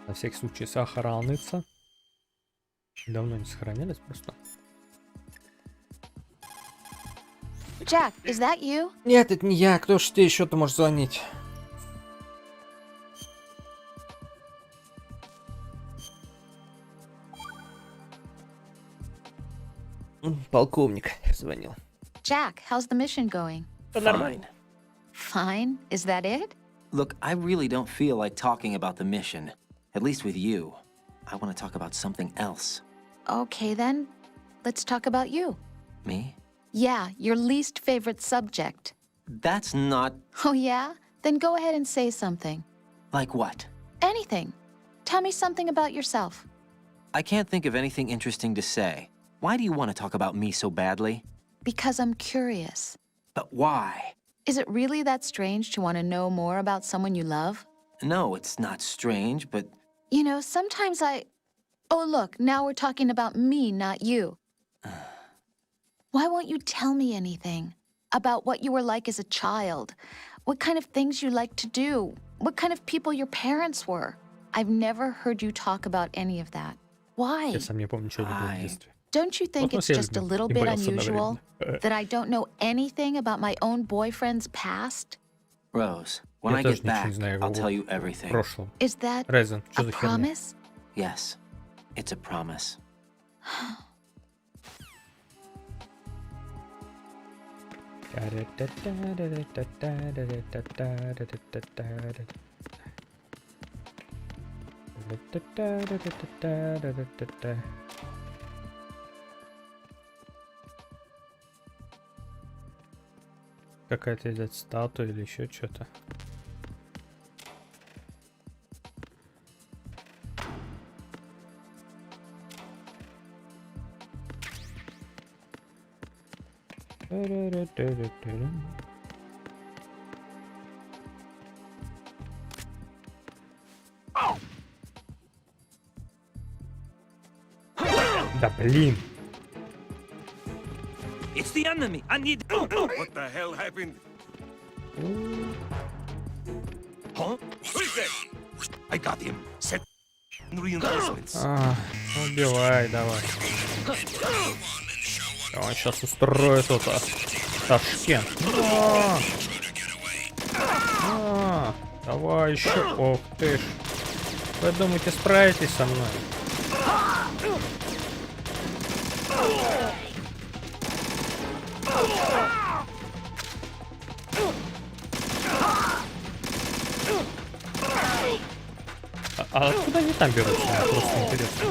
На всякий случай сохранится. Давно не сохранялись просто. Jack, is that you? Нет, это не я. Кто ж ты еще-то можешь звонить? Полковник звонил. Jack, how's the mission going? Fine. Fine. Is that it? Look, I really don't feel like talking about the mission. At least with you. I want to talk about something else. Okay, then. Let's talk about you. Me? Yeah, your least favorite subject. That's not... Oh, yeah? Then go ahead and say something. Like what? Anything. Tell me something about yourself. I can't think of anything interesting to say. Why do you want to talk about me so badly? Because I'm curious. But why? Is it really that strange to want to know more about someone you love? No, it's not strange, but... You know, sometimes Oh, look, now we're talking about me, not you. Why won't you tell me anything? About what you were like as a child? What kind of things you like to do? What kind of people your parents were? I've never heard you talk about any of that. Why? Я сам не помню, что это было в детстве. Don't you think Вот, ну, it's just a серьезно, little не bit боялся unusual одновременно. that I don't know anything about my own boyfriend's past? Rose, when Я I тоже get ничего back, не знаю I'll его tell you everything. прошлом. Is that Резен, что a за херня? promise? Yes, it's a promise. Какая-то идет статуя или еще что-то. Да блин. It's the enemy. I need. What the hell happened? Huh? Who's that? I got him. Set reinforcements. Убивай, давай. Он сейчас устроит это. Ташкент. Давай еще. Ох ты ж. Вы думаете, справитесь со мной? А откуда они там берутся? Мне просто интересно.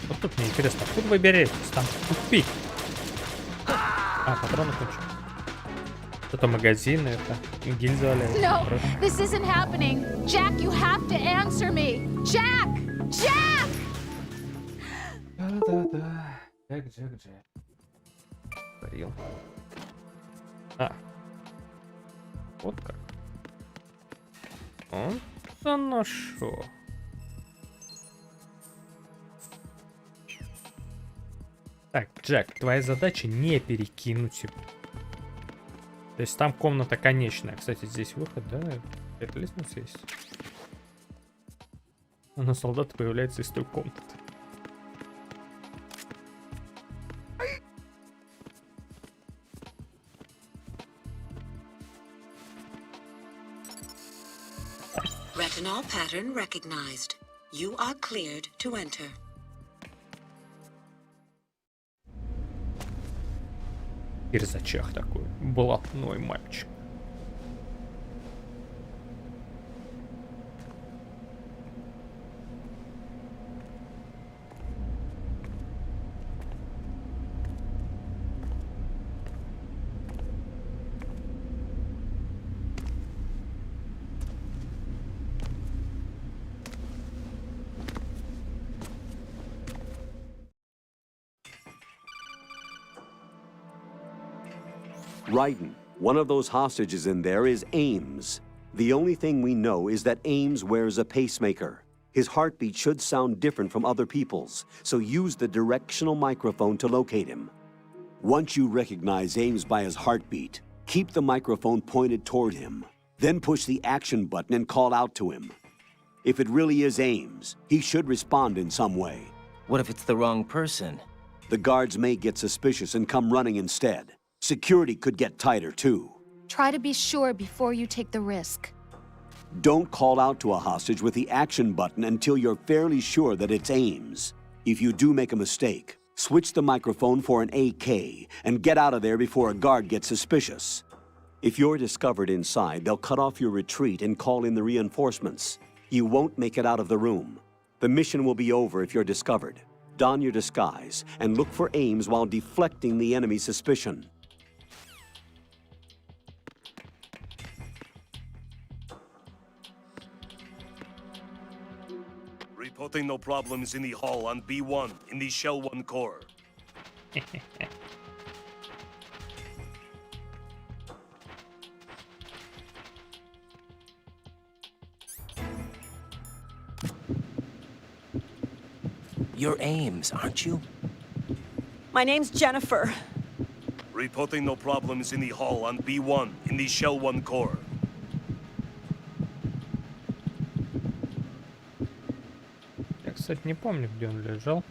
Вот тут мне интересно, откуда вы беретесь? Там тупик. А, патроны кончились. Это Автомагазины, это гильзы валяются. No, Просто. this isn't happening. Jack, you have to answer me. Jack! Jack! Да-да-да. Джек. Парил. Вот как. Да ну шо. Так, Джек, твоя задача не перекинуть его. То есть там комната конечная. Кстати, здесь выход, да? Это лестница есть. Но солдат появляется из той комнаты. Retinol pattern recognized. You are cleared to enter. Ирзачах такой. Блатной мальчик. Ryden, one of those hostages in there is Ames. The only thing we know is that Ames wears a pacemaker. His heartbeat should sound different from other people's, so use the directional microphone to locate him. Once you recognize Ames by his heartbeat, keep the microphone pointed toward him. Then push the action button and call out to him. If it really is Ames, he should respond in some way. What if it's the wrong person? The guards may get suspicious and come running instead. Security could get tighter, too. Try to be sure before you take the risk. Don't call out to a hostage with the action button until you're fairly sure that it's Ames. If you do make a mistake, switch the microphone for an AK and get out of there before a guard gets suspicious. If you're discovered inside, they'll cut off your retreat and call in the reinforcements. You won't make it out of the room. The mission will be over if you're discovered. Don your disguise and look for Ames while deflecting the enemy's suspicion. Reporting no problems in the hall on B1 in the Shell 1 core. You're Ames, aren't you? My name's Jennifer. Reporting no problems in the hall on B1 in the Shell 1 core. Я, кстати, не помню, где он лежал.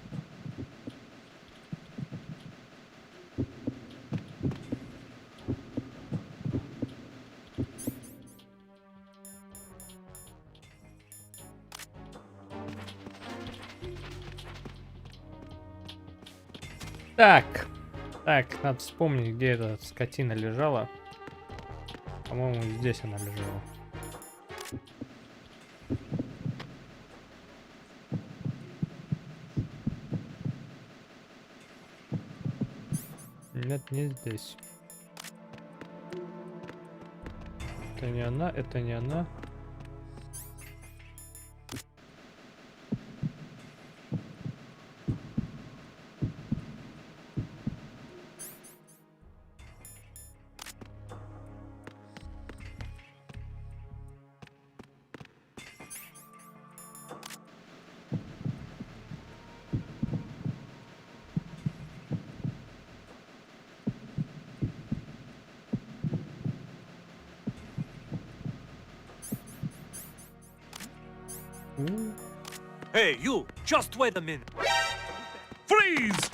Так, надо вспомнить, где эта скотина лежала. По-моему, здесь она лежала. Нет, не здесь. Это не она, это не она. Hey, you! Just wait a minute. Freeze!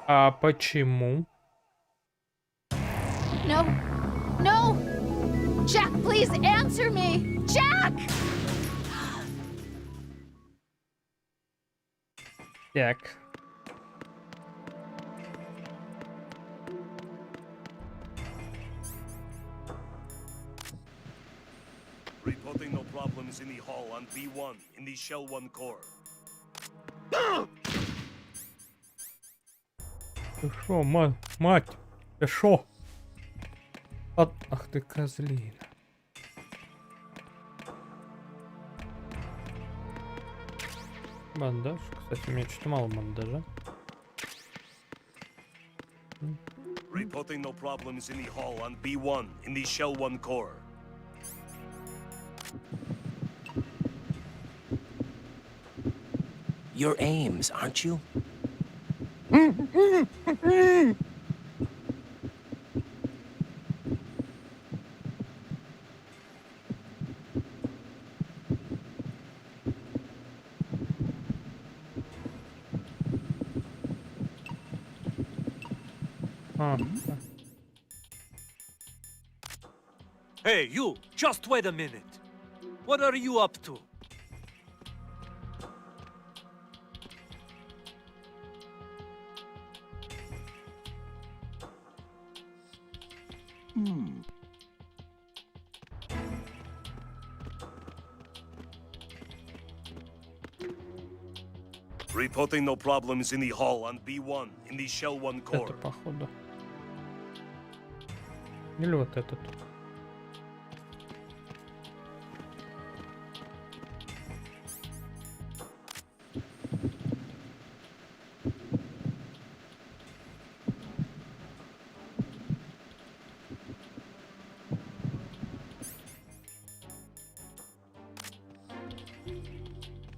А почему? No. No! Jack, please answer me! Jack! Так. Reporting no problems in the hall on B1 in the Shell 1 core. Ты шо, мать? Ты шо? Ах ты козлина. Бандаж. Кстати, у меня что-то мало бандажа. Reporting no problems in the hall on B1 in the Shell 1 core. You're Ames, aren't you? Hey, you! Just wait a minute. What are you up to? Reporting no problems in the hall on B1 in the Shell 1 Это core. походу. Или вот этот.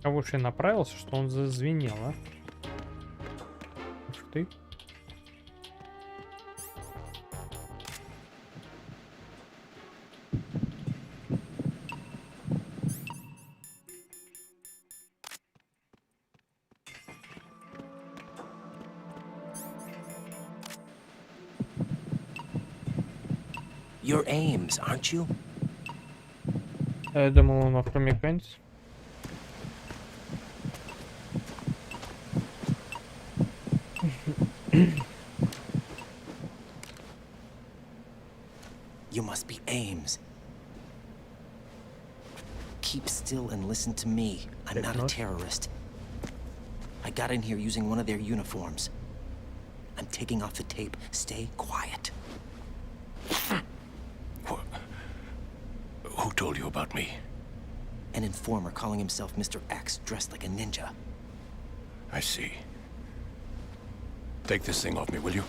А уж и направился, что он зазвенел, а? Ух ты. You're Ames, aren't you? Я думал, он афроамериканец. You must be Ames. Keep still and listen to me. I'm not a terrorist. I got in here using one of their uniforms. I'm taking off the tape. Stay quiet. Who told you about me? An informer calling himself Mr. X, dressed like a ninja. I see. Take this thing off me, will you?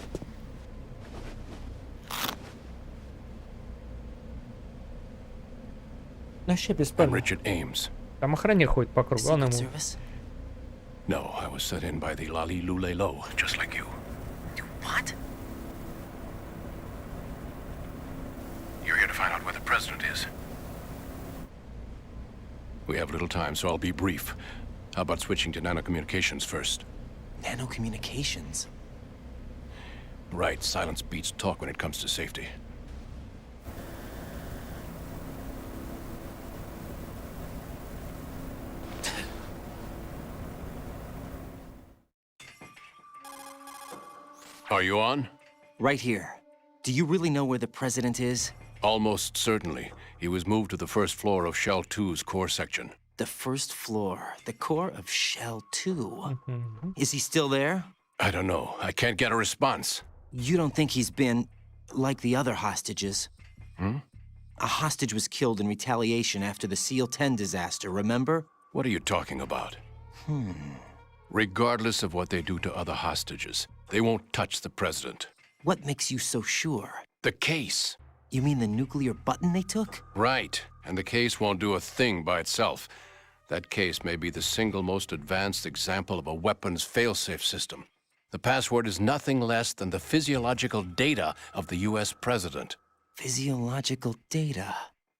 Вообще I'm бесполезно. Richard Ames. Там охранник ходит по кругу, он Secret ему... Service? No, I was sent in by the Lali Lule Lo, just like you. What? You're here to find out where the president is. We have little time, so I'll be brief. How about switching to nanocommunications first? Nanocommunications? Right, silence beats talk when it comes to safety. Are you on? Right here. Do you really know where the president is? Almost certainly. He was moved to the first floor of Shell 2's core section. The first floor. The core of Shell 2. Is he still there? I don't know. I can't get a response. You don't think he's been like the other hostages? A hostage was killed in retaliation after the SEAL 10 disaster, remember? What are you talking about? Regardless of what they do to other hostages, they won't touch the president. What makes you so sure? The case. You mean the nuclear button they took? Right. And the case won't do a thing by itself. That case may be the single most advanced example of a weapons failsafe system. The password is nothing less than the physiological data of the US president. Physiological data?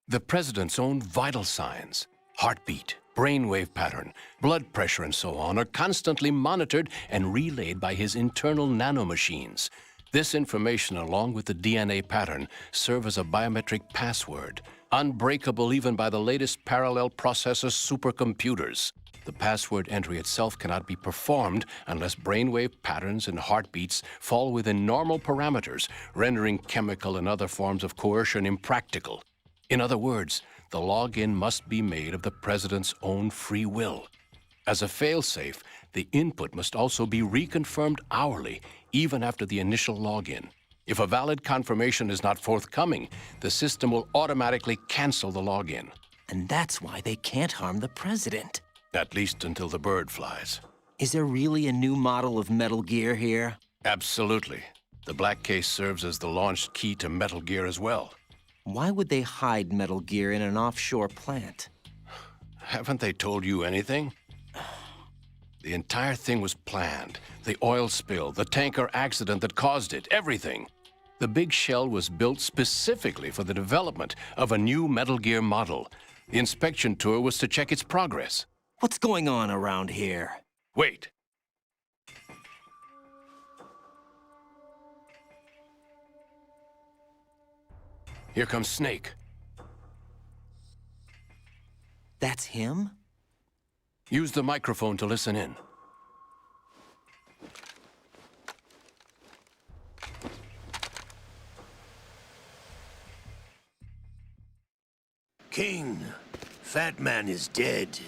The president's own vital signs, heartbeat, brainwave pattern, blood pressure, and so on, are constantly monitored and relayed by his internal nanomachines. This information, along with the DNA pattern, serve as a biometric password, unbreakable even by the latest parallel processor supercomputers. The password entry itself cannot be performed unless brainwave patterns and heartbeats fall within normal parameters, rendering chemical and other forms of coercion impractical. In other words, the login must be made of the president's own free will. As a failsafe, the input must also be reconfirmed hourly, even after the initial login. If a valid confirmation is not forthcoming, the system will automatically cancel the login. And that's why they can't harm the president. At least until the bird flies. Is there really a new model of Metal Gear here? Absolutely. The black case serves as the launch key to Metal Gear as well. Why would they hide Metal Gear in an offshore plant? Haven't they told you anything? The entire thing was planned. The oil spill, the tanker accident that caused it, everything. The big shell was built specifically for the development of a new Metal Gear model. The inspection tour was to check its progress. What's going on around here? Wait. Here comes Snake. That's him? Use the microphone to listen in. King, Fat Man is dead.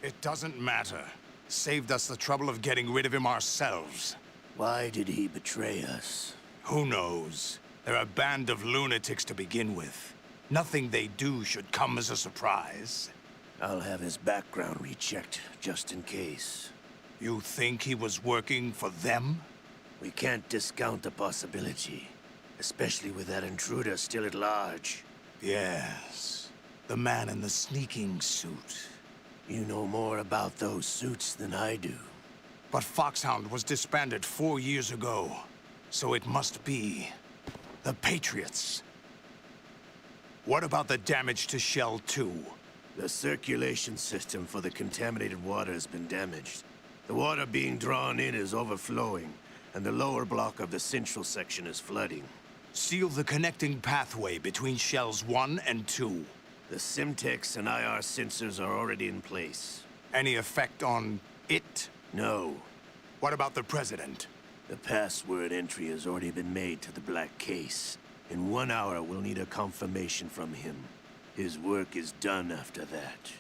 It doesn't matter. Saved us the trouble of getting rid of him ourselves. Why did he betray us? Who knows? They're a band of lunatics to begin with. Nothing they do should come as a surprise. I'll have his background rechecked, just in case. You think he was working for them? We can't discount the possibility, especially with that intruder still at large. Yes. The man in the sneaking suit. You know more about those suits than I do. But Foxhound was disbanded 4 years ago, so it must be the Patriots. What about the damage to Shell 2? The circulation system for the contaminated water has been damaged. The water being drawn in is overflowing, and the lower block of the central section is flooding. Seal the connecting pathway between Shells 1 and 2. The Simtex and IR sensors are already in place. Any effect on it? No. What about the President? The password entry has already been made to the black case. In 1 hour, we'll need a confirmation from him. His work is done after that.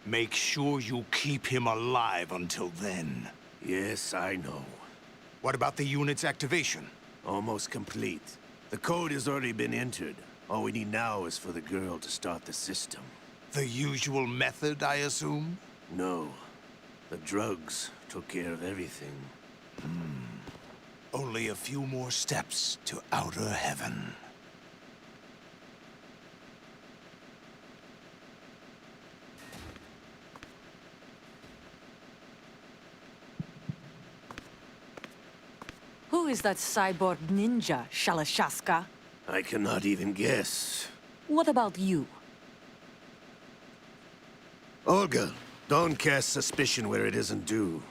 Make sure you keep him alive until then. Yes, I know. What about the unit's activation? Almost complete. The code has already been entered. All we need now is for the girl to start the system. The usual method, I assume? No. The drugs took care of everything. Only a few more steps to outer heaven. Who is that cyborg ninja, Shalashaska? I cannot even guess. What about you? Olga, don't cast suspicion where it isn't due.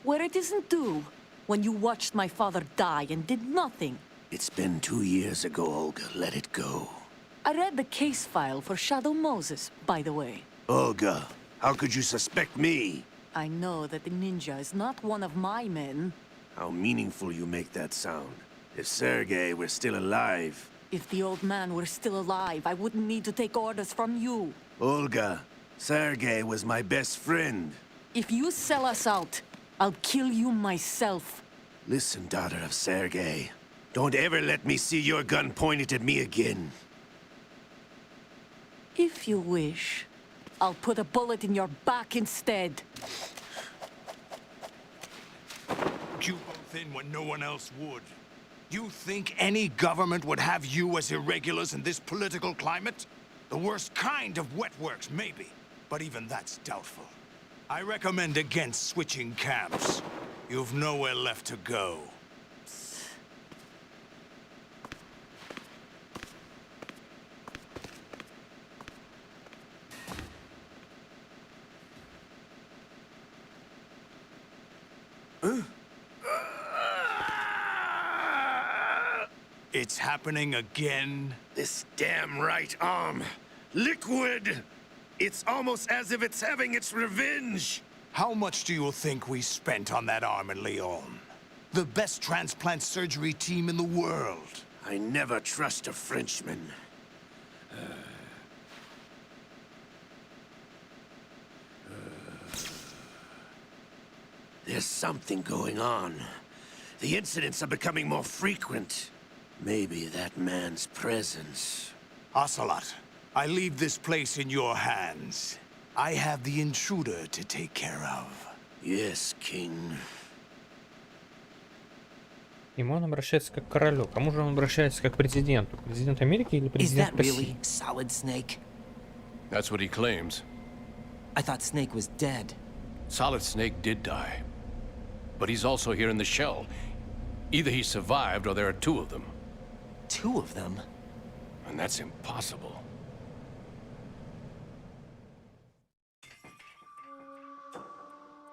Where it isn't due, when you watched my father die and did nothing. It's been 2 years ago, Olga. Let it go. I read the case file for Shadow Moses, by the way. Olga, how could you suspect me? I know that the ninja is not one of my men. How meaningful you make that sound. If Sergei were still alive... If the old man were still alive, I wouldn't need to take orders from you. Olga, Sergei was my best friend. If you sell us out, I'll kill you myself. Listen, daughter of Sergei. Don't ever let me see your gun pointed at me again. If you wish, I'll put a bullet in your back instead. You both in when no one else would. You think any government would have you as irregulars in this political climate? The worst kind of wet works, maybe. But even that's doubtful. I recommend against switching camps. You've nowhere left to go. It's happening again? This damn right arm. Liquid! It's almost as if it's having its revenge. How much do you think we spent on that arm in Lyon? The best transplant surgery team in the world. I never trust a Frenchman. There's something going on. The incidents are becoming more frequent. Maybe that man's presence. Ocelot, I leave this place in your hands. I have the intruder to take care of. Yes, King. Ему он обращается как к королю. Кому же он обращается как к президенту? Президент Америки или Is президент that России? really Solid Snake? That's what he claims. I thought Snake was dead. Solid Snake did die. But he's also here in the shell. Either he survived or there are two of them. Two of them? And that's impossible.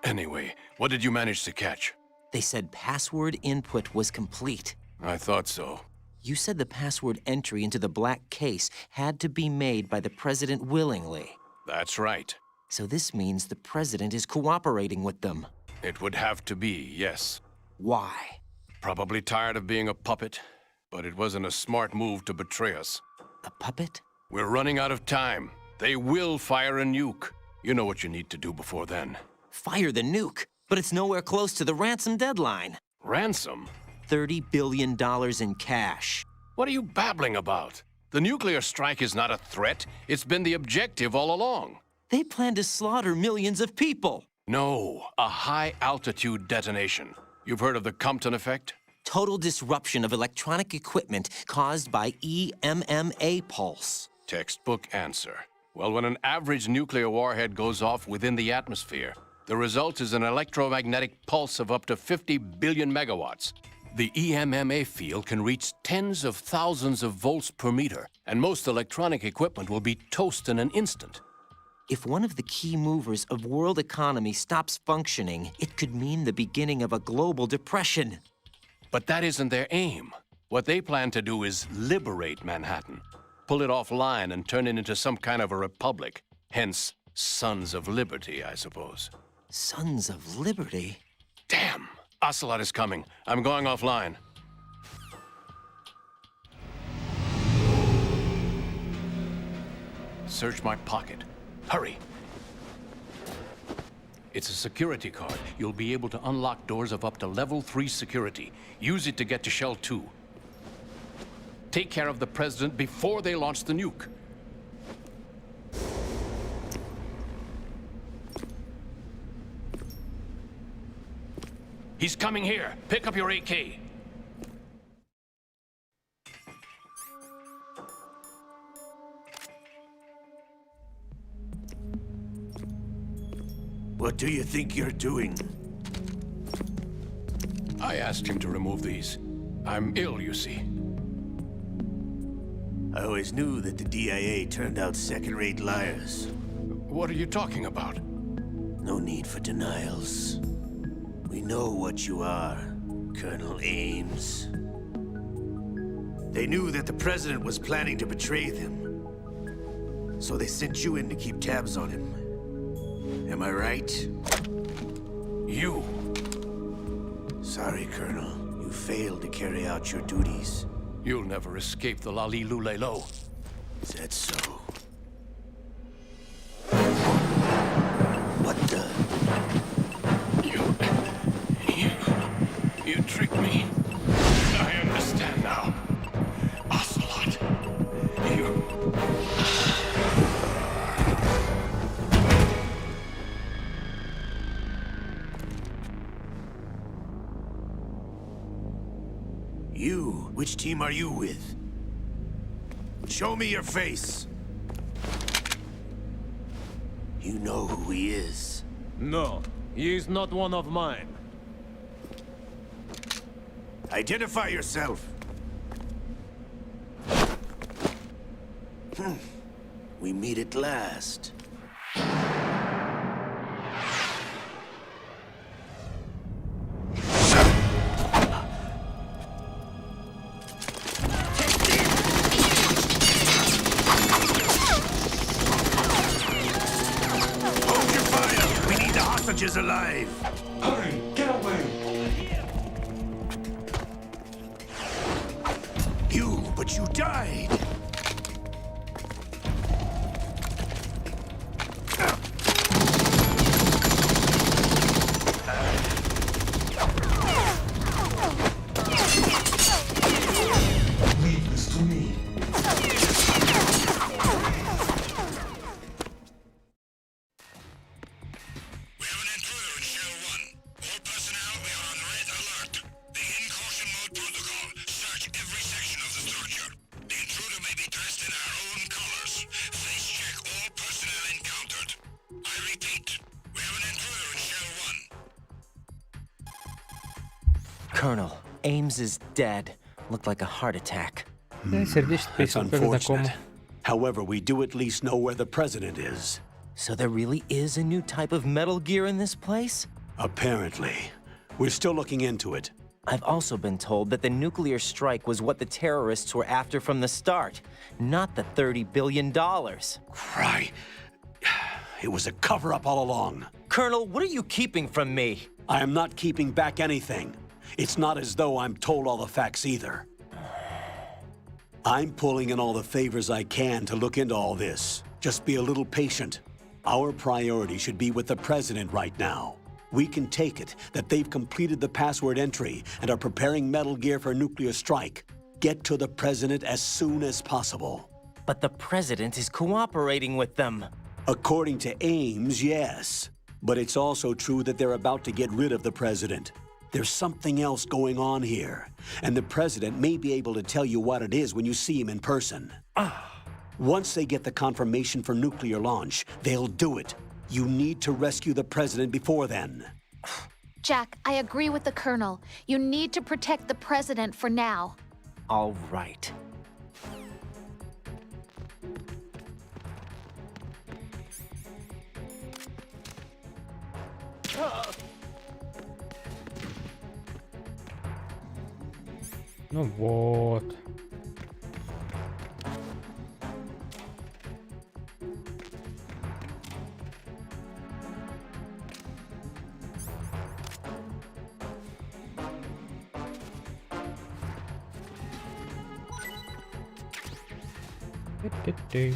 Anyway, what did you manage to catch? They said password input was complete. I thought so. You said the password entry into the black case had to be made by the president willingly. That's right. So this means the president is cooperating with them. It would have to be, yes. Why? Probably tired of being a puppet, but it wasn't a smart move to betray us. A puppet? We're running out of time. They will fire a nuke. You know what you need to do before then. Fire the nuke, but it's nowhere close to the ransom deadline. Ransom? $30 billion in cash. What are you babbling about? The nuclear strike is not a threat. It's been the objective all along. They plan to slaughter millions of people. No, a high-altitude detonation. You've heard of the Compton effect? Total disruption of electronic equipment caused by EMMA pulse. Textbook answer. Well, when an average nuclear warhead goes off within the atmosphere, the result is an electromagnetic pulse of up to 50 billion megawatts. The EMMA field can reach tens of thousands of volts per meter, and most electronic equipment will be toast in an instant. If one of the key movers of world economy stops functioning, it could mean the beginning of a global depression. But that isn't their aim. What they plan to do is liberate Manhattan, pull it offline and turn it into some kind of a republic. Hence, Sons of Liberty, I suppose. Sons of Liberty? Damn! Ocelot is coming. I'm going offline. Search my pocket. Hurry! It's a security card. You'll be able to unlock doors of up to level 3 security. Use it to get to Shell 2. Take care of the president before they launch the nuke. He's coming here. Pick up your AK. What do you think you're doing? I asked him to remove these. I'm ill, you see. I always knew that the DIA turned out second-rate liars. What are you talking about? No need for denials. We know what you are, Colonel Ames. They knew that the president was planning to betray them. So they sent you in to keep tabs on him. Am I right? You. Sorry, Colonel. You failed to carry out your duties. You'll never escape the Lali Lulelo. Is that so? What the? You tricked me. I understand now. Ocelot. You... You? Which team are you with? Show me your face. You know who he is. No, he is not one of mine. Identify yourself. We meet at last. Hold your fire! We need the hostages alive! Hurry, get away! But you died! Colonel, Ames is dead. Looked like a heart attack. Сердечный That's приступ, как знакомо. unfortunate. However, we do at least know where the president is. So there really is a new type of Metal Gear in this place? Apparently. We're still looking into it. I've also been told that the nuclear strike was what the terrorists were after from the start, not the $30 billion. Right. It was a cover-up all along. Colonel, what are you keeping from me? I am not keeping back anything. It's not as though I'm told all the facts either. I'm pulling in all the favors I can to look into all this. Just be a little patient. Our priority should be with the president right now. We can take it that they've completed the password entry and are preparing Metal Gear for nuclear strike. Get to the president as soon as possible. But the president is cooperating with them. According to Ames, yes. But it's also true that they're about to get rid of the president. There's something else going on here, and the president may be able to tell you what it is when you see him in person. Once they get the confirmation for nuclear launch, they'll do it. You need to rescue the president before then. Jack, I agree with the Colonel. You need to protect the president for now. All right. Ну вот. Ты-ты-ты.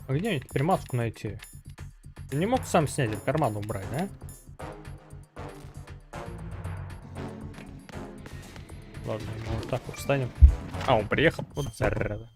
А где мне теперь маску найти? Ты не мог сам снять и в карман убрать, да? Ладно, мы вот так вот встанем. А, он приехал. Вот зараза.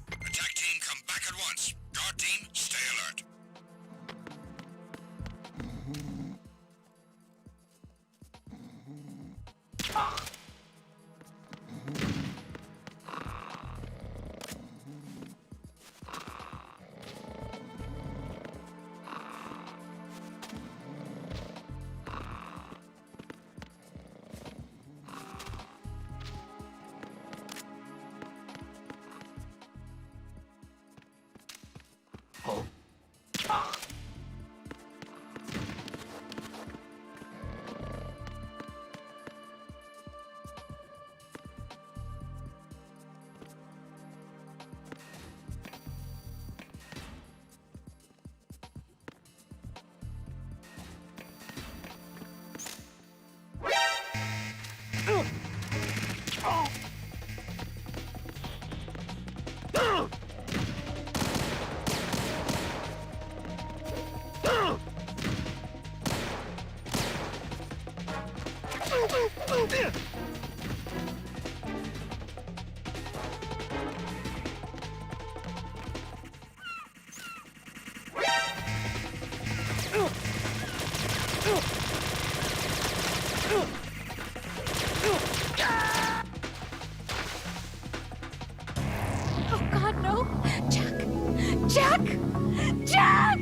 Attack team, come back at once. Guard team, stay alert. Oh God, no! Jack! Jack! Jack!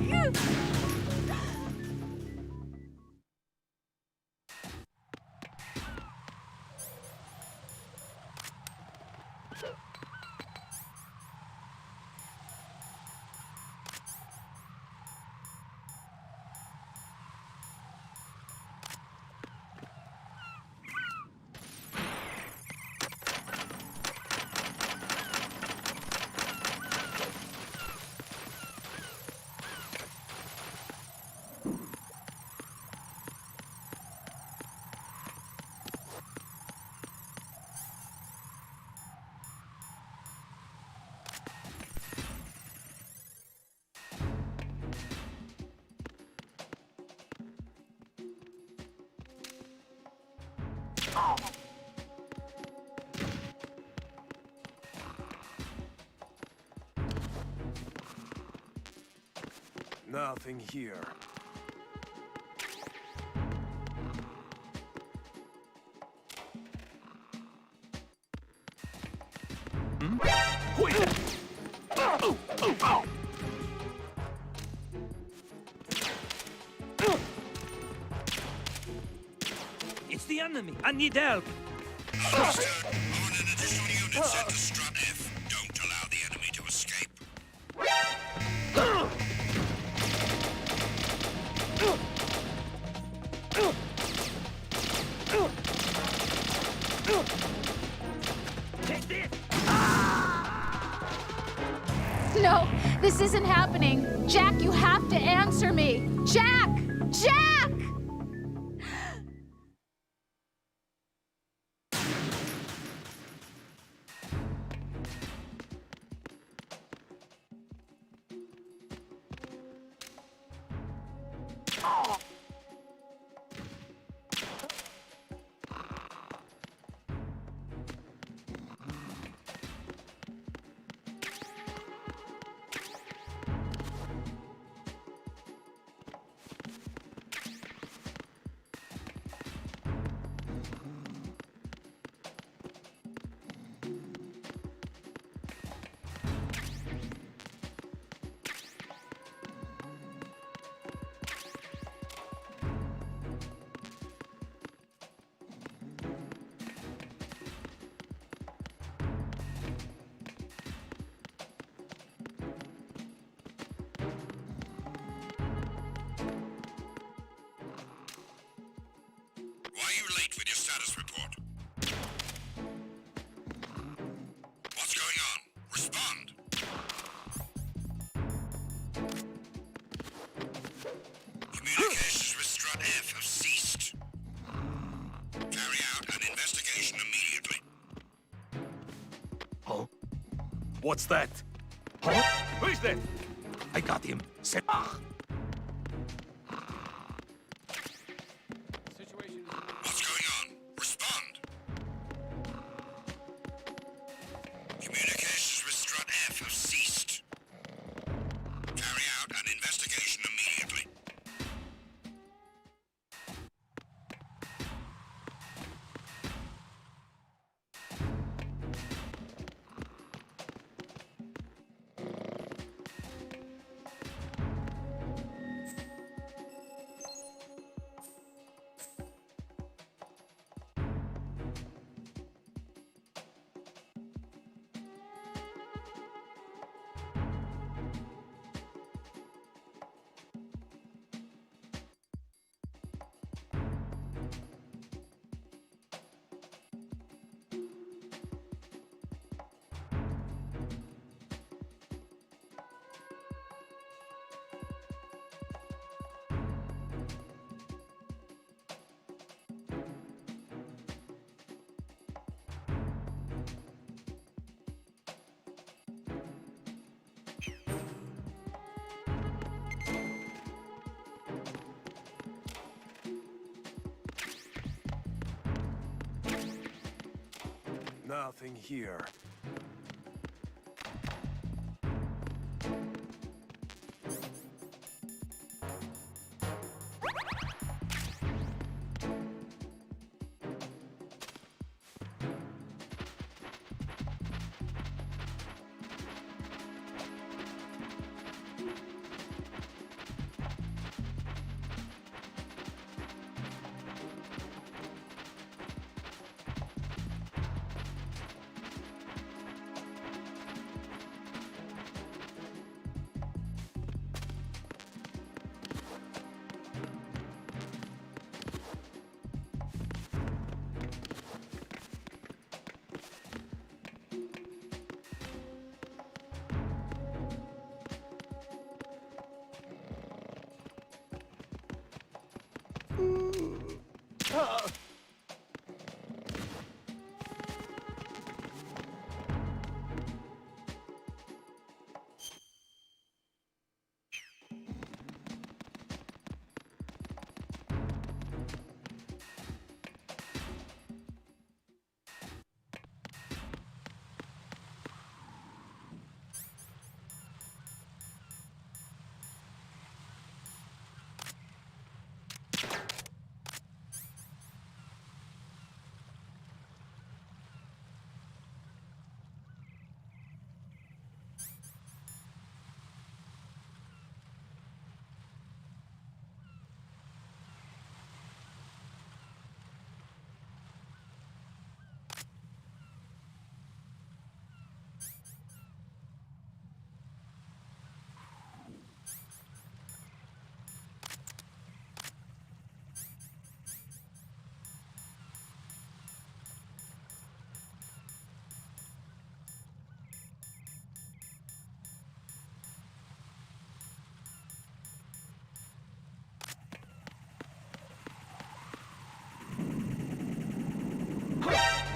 Nothing here. It's the enemy. I need help. Understood. On an additional unit sent to Strut F. Don't allow the enemy to escape. Take this. No, this isn't happening. Jack, you have to answer me. Jack! Jack! What's that? Huh? Who is that? I got him. Ah. What's going on? Respond. Communications with Strut F have ceased. Carry out an investigation immediately. Nothing here.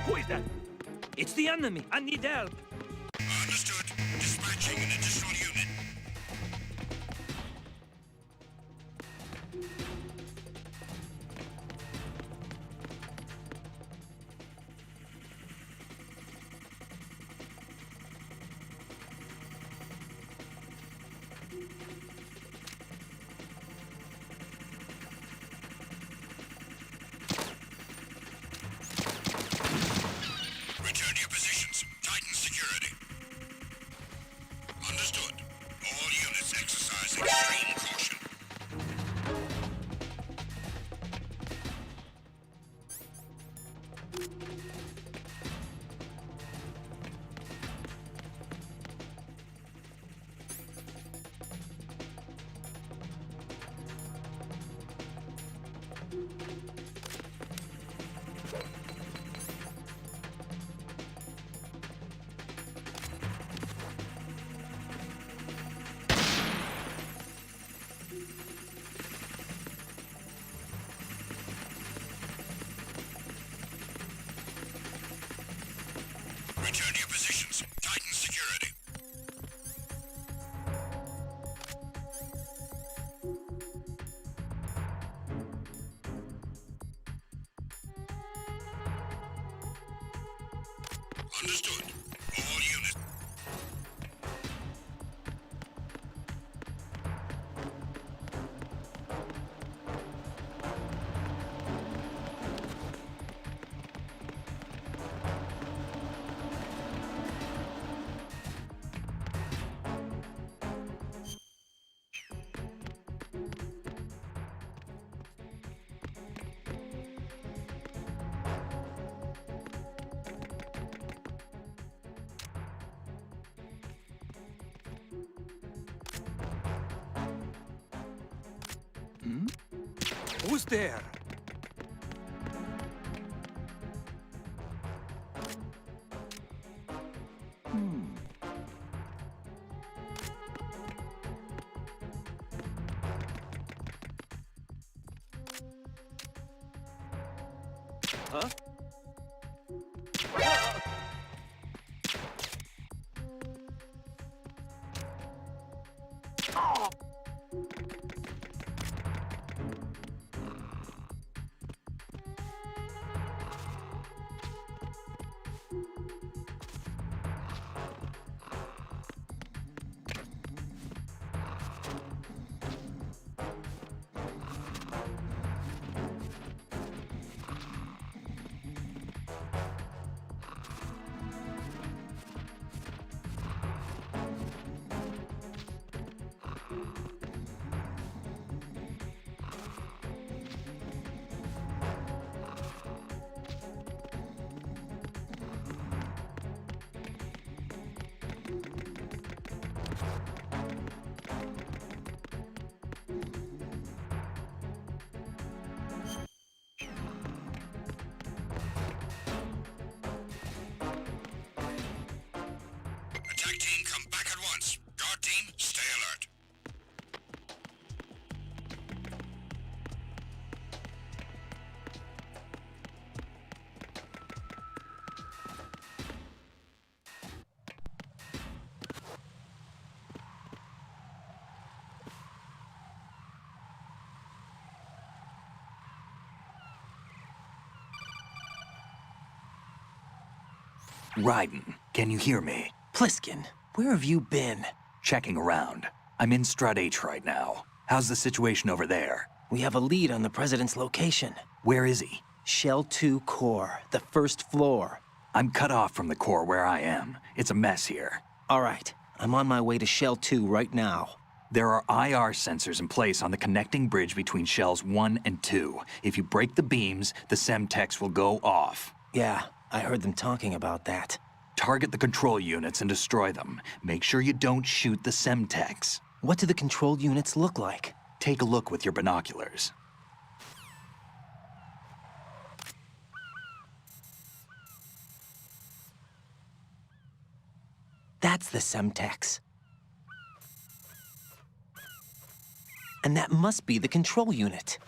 Who is that? It's the enemy. I need help. Understood. Dispatching an additional unit. Return to your positions. Titan secure. Understood. All units. Who's there? Huh? Attack team, come back at once. Guard team, stay alert. Raiden, can you hear me? Pliskin, where have you been? Checking around. I'm in Strut H right now. How's the situation over there? We have a lead on the president's location. Where is he? Shell 2 core, the first floor. I'm cut off from the core where I am. It's a mess here. All right, I'm on my way to Shell 2 right now. There are IR sensors in place on the connecting bridge between Shells 1 and 2. If you break the beams, the Semtex will go off. Yeah, I heard them talking about that. Target the control units and destroy them. Make sure you don't shoot the Semtex. What do the control units look like? Take a look with your binoculars. That's the Semtex. And that must be the control unit.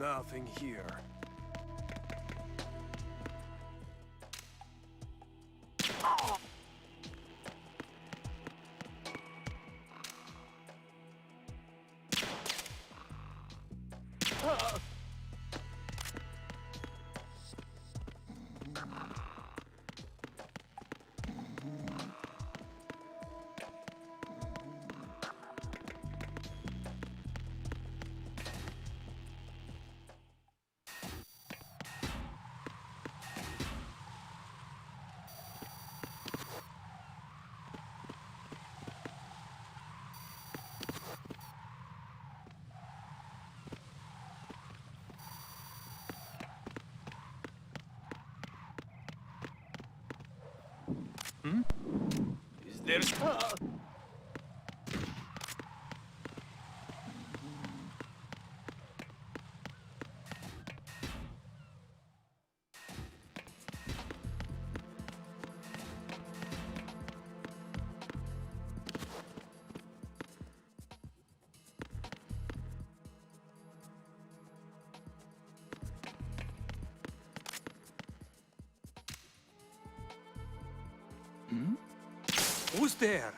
Nothing here. Is there... Who's there?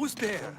Who's there?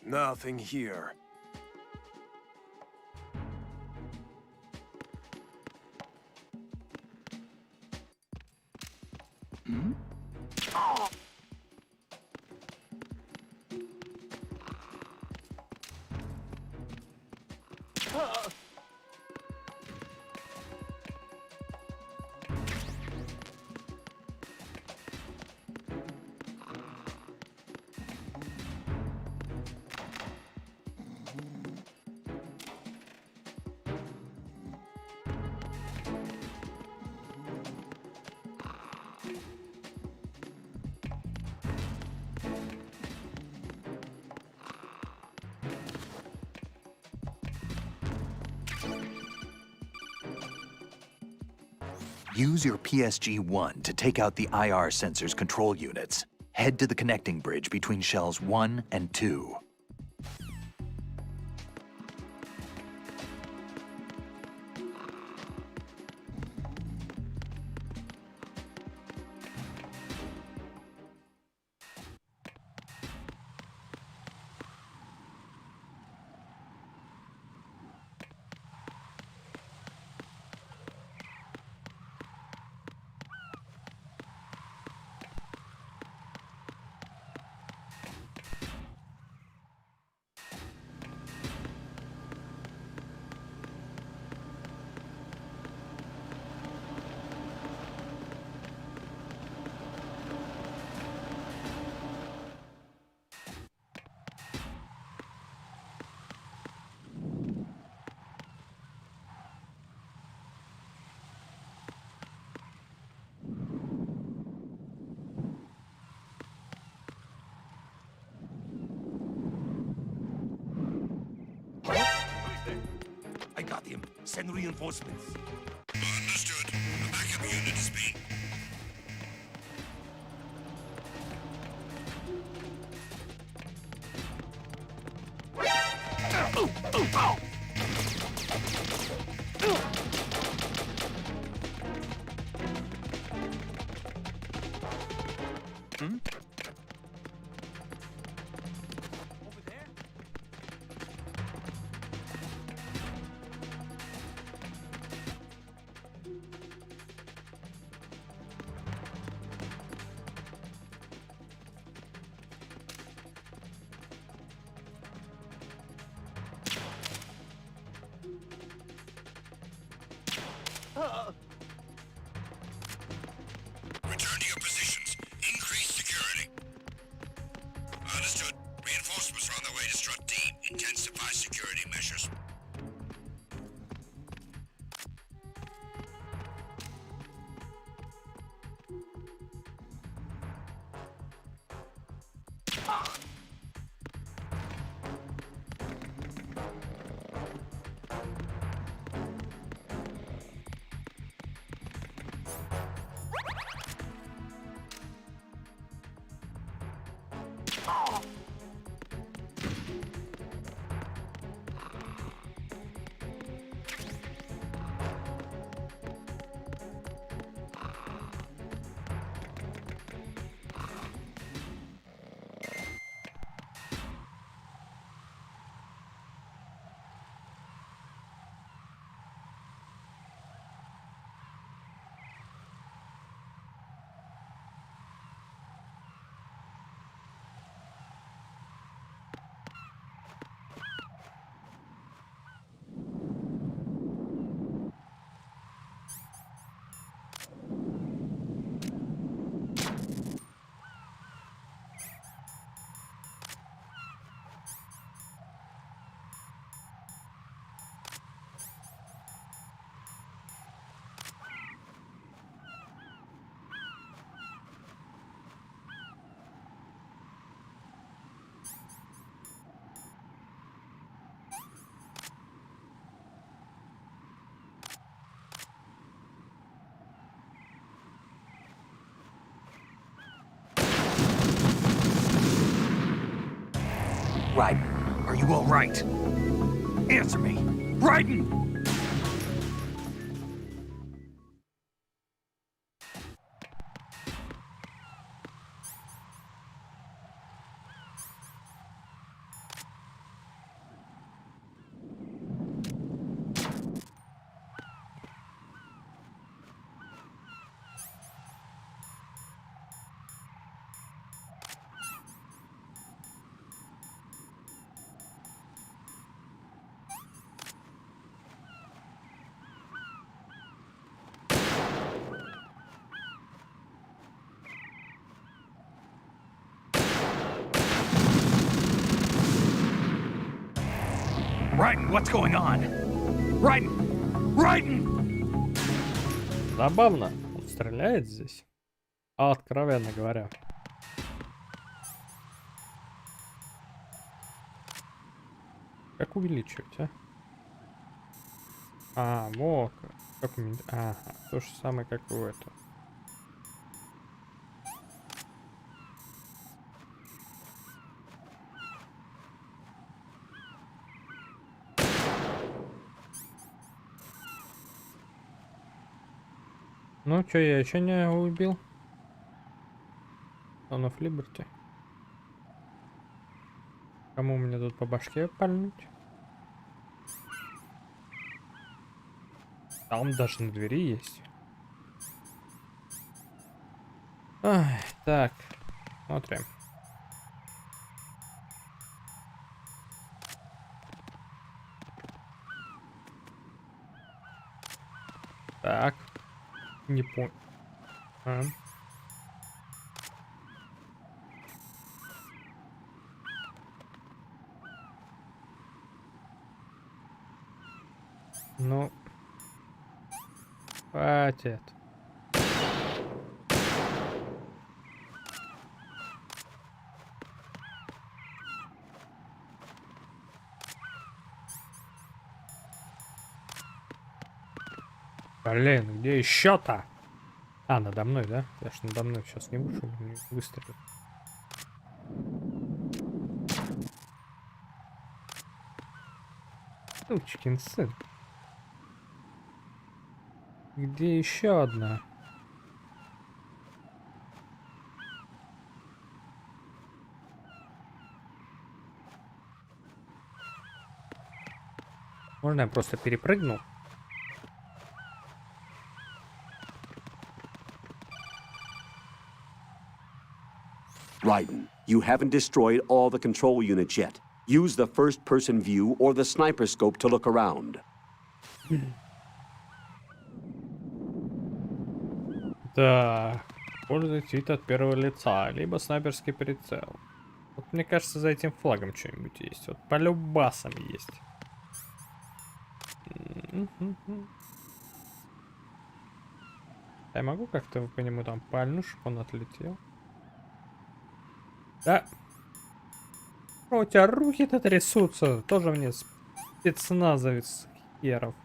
Nothing here. Use your PSG-1 to take out the IR sensor's control units. Head to the connecting bridge between shells 1 and 2. I got him. Send reinforcements. Understood. A backup unit is being... Return to your positions. Increase security. Understood. Reinforcements are on their way to Strut D. Intensify security measures. Raiden, are you all right? Answer me! Raiden! what's going on? Raiden! Raiden! Забавно. Он стреляет здесь. А, откровенно говоря. Как увеличивать, а? А, вот. Как ага, то же самое, как у этого. Ну, чё, я еще не убил? Он of Liberty. Кому мне тут по башке пальнуть? Там даже на двери есть. Ай, так, смотрим. Так, не понял. А. Ну, хватит. Блин, где еще-то? А, надо мной, да? Я ж надо мной сейчас не вышел, не выстрелю. Сучкин сын. Где еще одна? Можно я просто перепрыгну? Raiden, you haven't destroyed all the control units yet. Use the first-person view or the sniper scope to look around. Да. Пользуйтесь вид от первого лица, либо снайперский прицел. Вот мне кажется, за этим флагом что-нибудь есть. Вот по любасам есть. Я могу как-то по нему там пальну, чтобы он отлетел? Да. О, у тебя руки-то трясутся. Тоже мне спецназовец херов.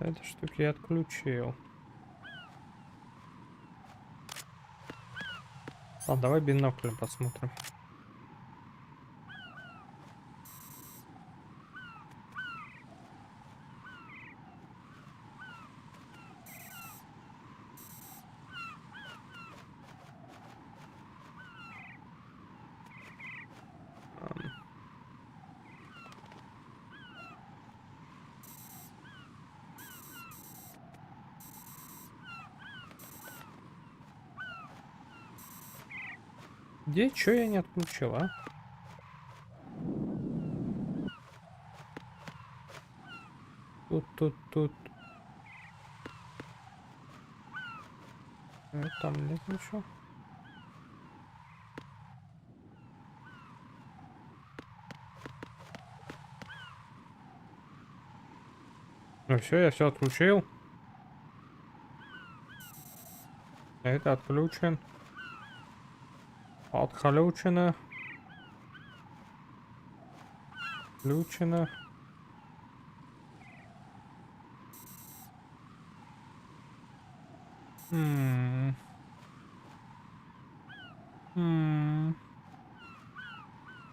Эти штуки я отключил. Ладно, давай биноклем посмотрим. Где? Чё я не отключил, а? Тут. Там нет ничего. Ну все, я все отключил. Это отключен. Отключено. Включено.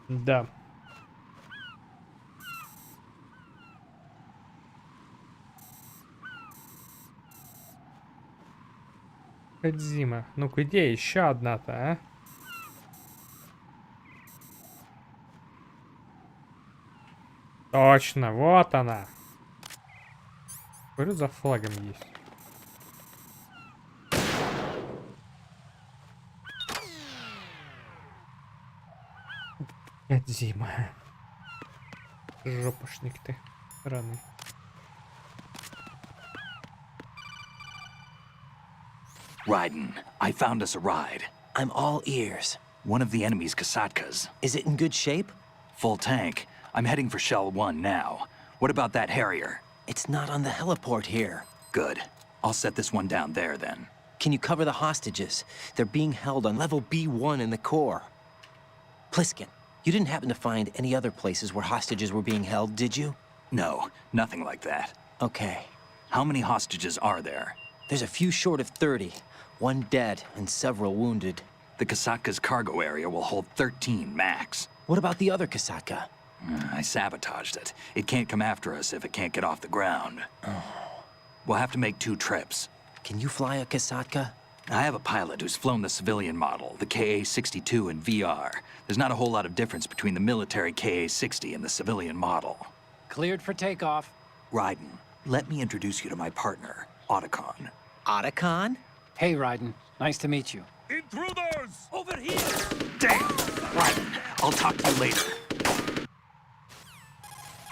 Да. Кодзима. Ну-ка, где еще одна-то, а? Точно, вот она. Что за флагом есть? Дима. Жопошник ты. Раны. Raiden, I found us a ride. I'm all ears. One of the enemy's Kasatkas. Is it in good shape? Full tank. I'm heading for Shell 1 now. What about that Harrier? It's not on the heliport here. Good. I'll set this one down there then. Can you cover the hostages? They're being held on level B1 in the core. Pliskin, you didn't happen to find any other places where hostages were being held, did you? No, nothing like that. Okay. How many hostages are there? There's a few short of 30. One dead and several wounded. The Kasatka's cargo area will hold 13 max. What about the other Kasatka? I sabotaged it. It can't come after us if it can't get off the ground. We'll have to make 2 trips. Can you fly a Kasatka? I have a pilot who's flown the civilian model, the KA-62 in VR. There's not a whole lot of difference between the military KA-60 and the civilian model. Cleared for takeoff. Raiden, let me introduce you to my partner, Otacon. Otacon? Hey, Raiden. Nice to meet you. Intruders! Over here! Damn! Raiden, I'll talk to you later.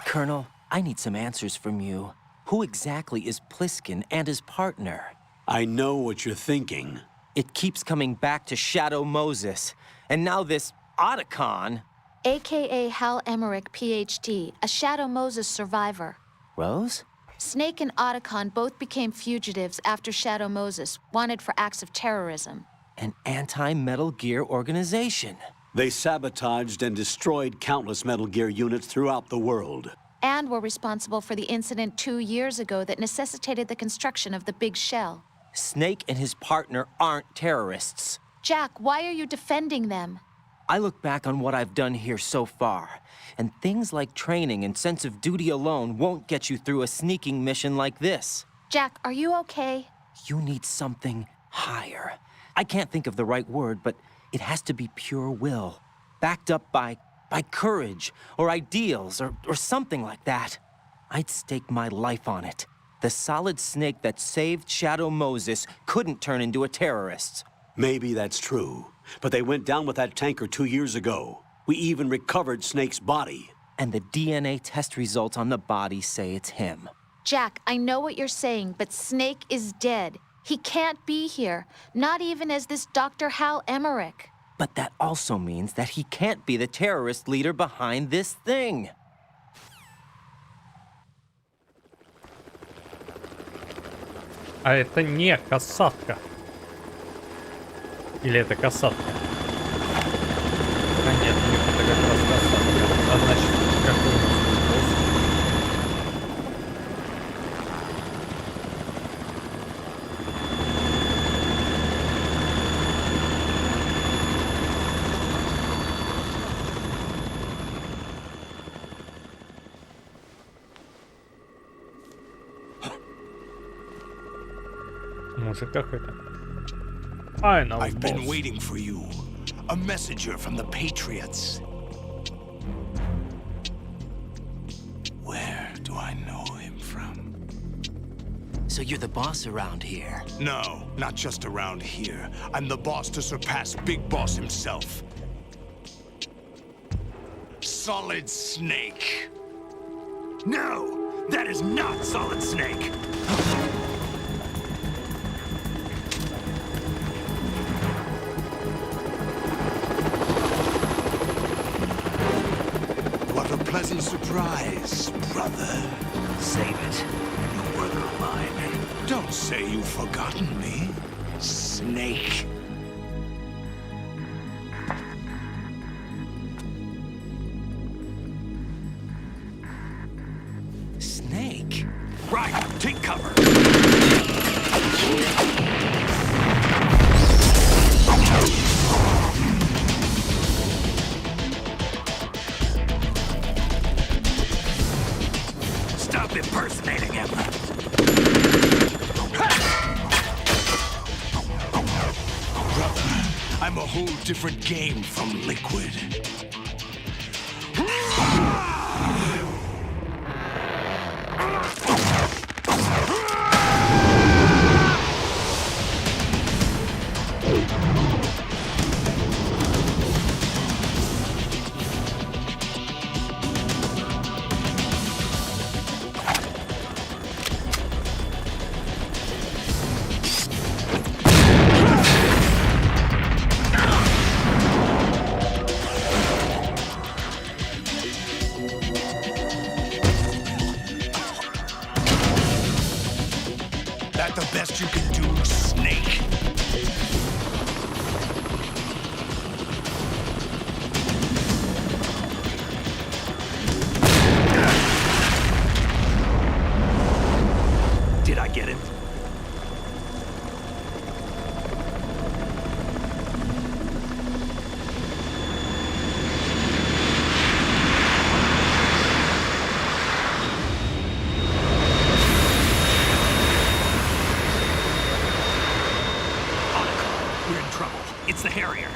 Colonel, I need some answers from you. Who exactly is Pliskin and his partner? I know what you're thinking. It keeps coming back to Shadow Moses. And now this Otacon. AKA Hal Emmerich, PhD, a Shadow Moses survivor. Rose? Snake and Otacon both became fugitives after Shadow Moses, wanted for acts of terrorism. An anti-Metal Gear organization. They sabotaged and destroyed countless Metal Gear units throughout the world. And were responsible for the incident 2 years ago that necessitated the construction of the Big Shell. Snake and his partner aren't terrorists. Jack, why are you defending them? I look back on what I've done here so far, and things like training and sense of duty alone won't get you through a sneaking mission like this. Jack, are you okay? You need something higher. I can't think of the right word, but it has to be pure will, backed up by courage, or ideals, or something like that. I'd stake my life on it. The solid Snake that saved Shadow Moses couldn't turn into a terrorist. Maybe that's true, but they went down with that tanker 2 years ago. We even recovered Snake's body. And the DNA test results on the body say it's him. Jack, I know what you're saying, but Snake is dead. He can't be here, not even as this Dr. Hal Emmerich. But that also means that he can't be the terrorist leader behind this thing. А это не касатка. Или это касатка? А нет, нет, это как раз касатка. А значит, какой у нас вопрос? Мужик какой-то. I've been waiting for you. A messenger from the Patriots. Where do I know him from? So you're the boss around here? No, not just around here. I'm the boss to surpass Big Boss himself. Solid Snake. No, that is not Solid Snake. What a pleasant surprise, brother. Save it. No brother of mine. Don't say you've forgotten me, Snake. Snake? Right, take cover. Stop impersonating him. Brother, I'm a whole different game from Liquid. that the best you can do, Snake? Did I get him? We're in trouble. It's the Harrier.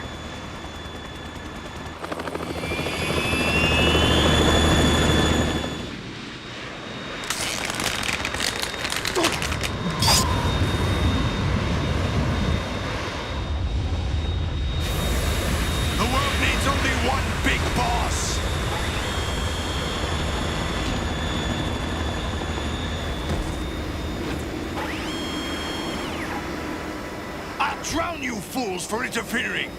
The world needs only one big boss. I'll drown you fools for interfering.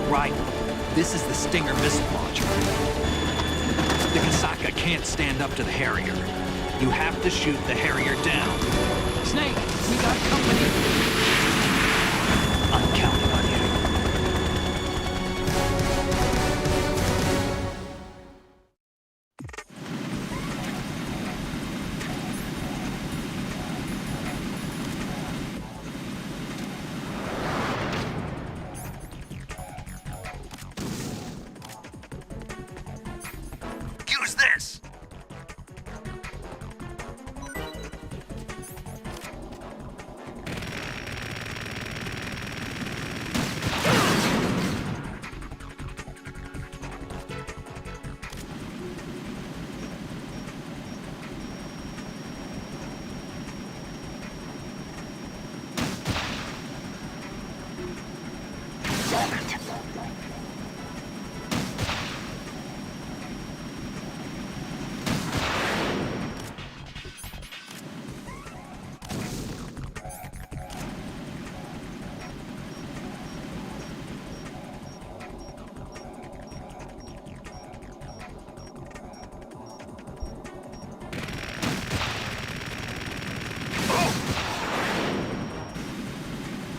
Right. This is the Stinger missile launcher. The Kasaka can't stand up to the Harrier. You have to shoot the Harrier down. Snake, we got company. I'm counting on you. Use this.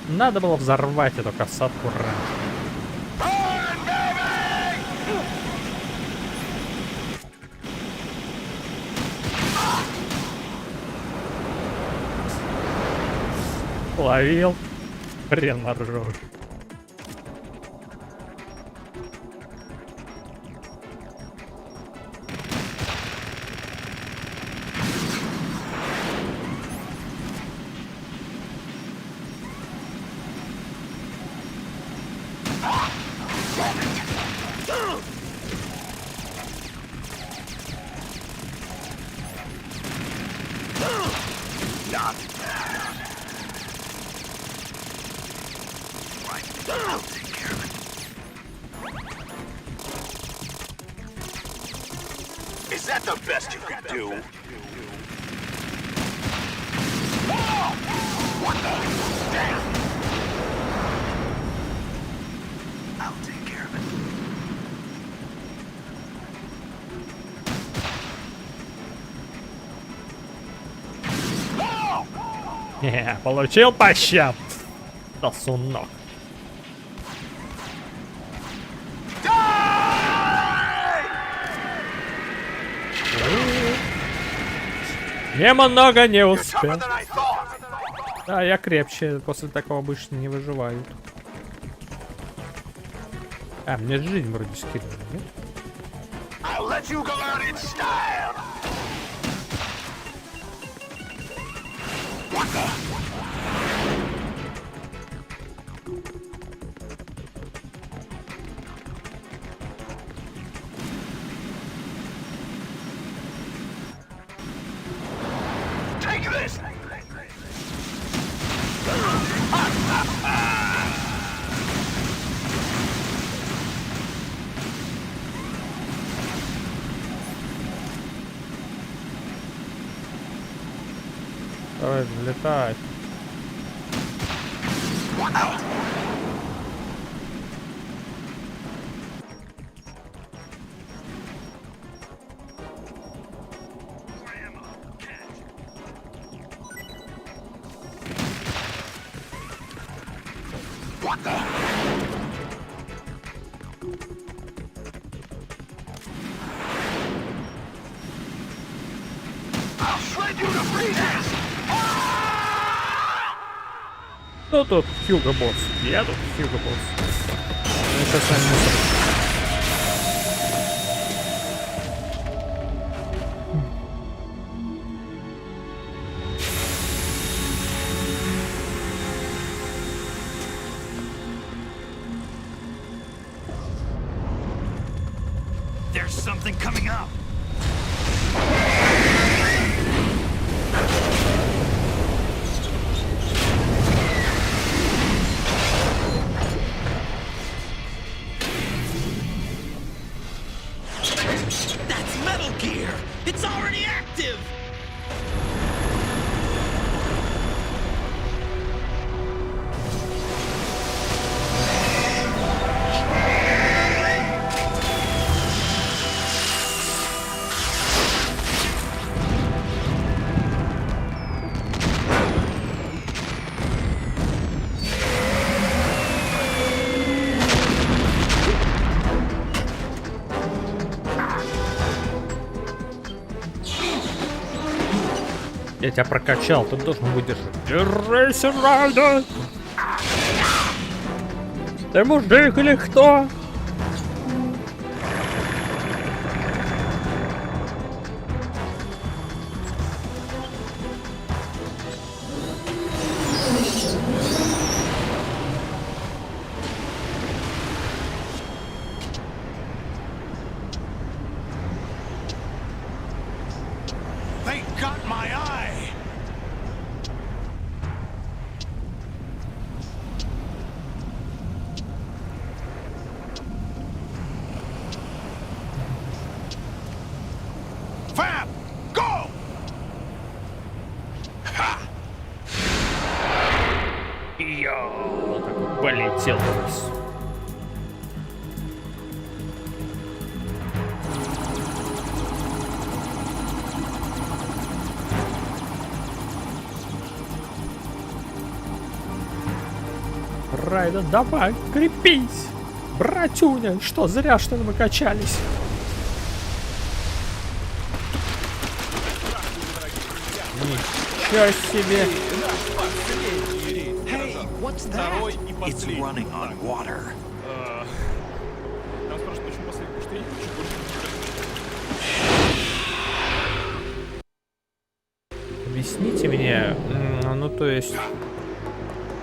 Надо было взорвать эту касатку раньше. Ловил. Хрен моржовый. Not bad. Right, I'll take care of it. Is that the best you can do? Whoa! What the? Damn! I'll take care of it. Получил по щам. Сосунок. Немного не успел. Да, я крепче. После такого обычно не выживают. А, мне жизнь вроде скинули, нет? I'll let you go out in style. What the? Take this. Давай, взлетай. Кто тут Хьюго Босс? Я тут Хьюго Босс. Ну, сейчас с нами There's something coming up. That's Metal Gear! It's already active! Я тебя прокачал, ты должен выдержать. Рейсер Райдер! Ты мужик или кто? They got my eye! Fab! Go! Ha! Йоу, так полетел вниз. Райден, давай, крепись! Братюня, что, зря что ли мы качались? Ничего себе! Hey, what's that? It's running on water. Там спрашивают, почему последний, потому что я не хочу больше. Объясните мне, ну то есть...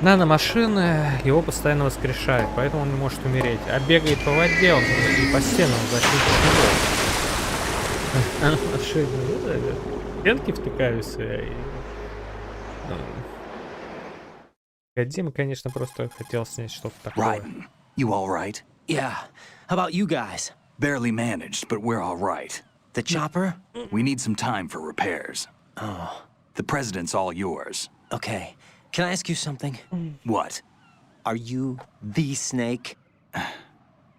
Наномашины его постоянно воскрешают, поэтому он не может умереть. А бегает по воде, он и по стенам защитит его. Наномашины, стенки втыкаются. И... Гадим, конечно, просто хотел снять что-то такое. Raiden, you all right? Yeah. How about you guys? Barely managed, but we're all right. The chopper? We need some time for repairs. Oh. The president's all yours. Okay. Can I ask you something? What? Are you the Snake?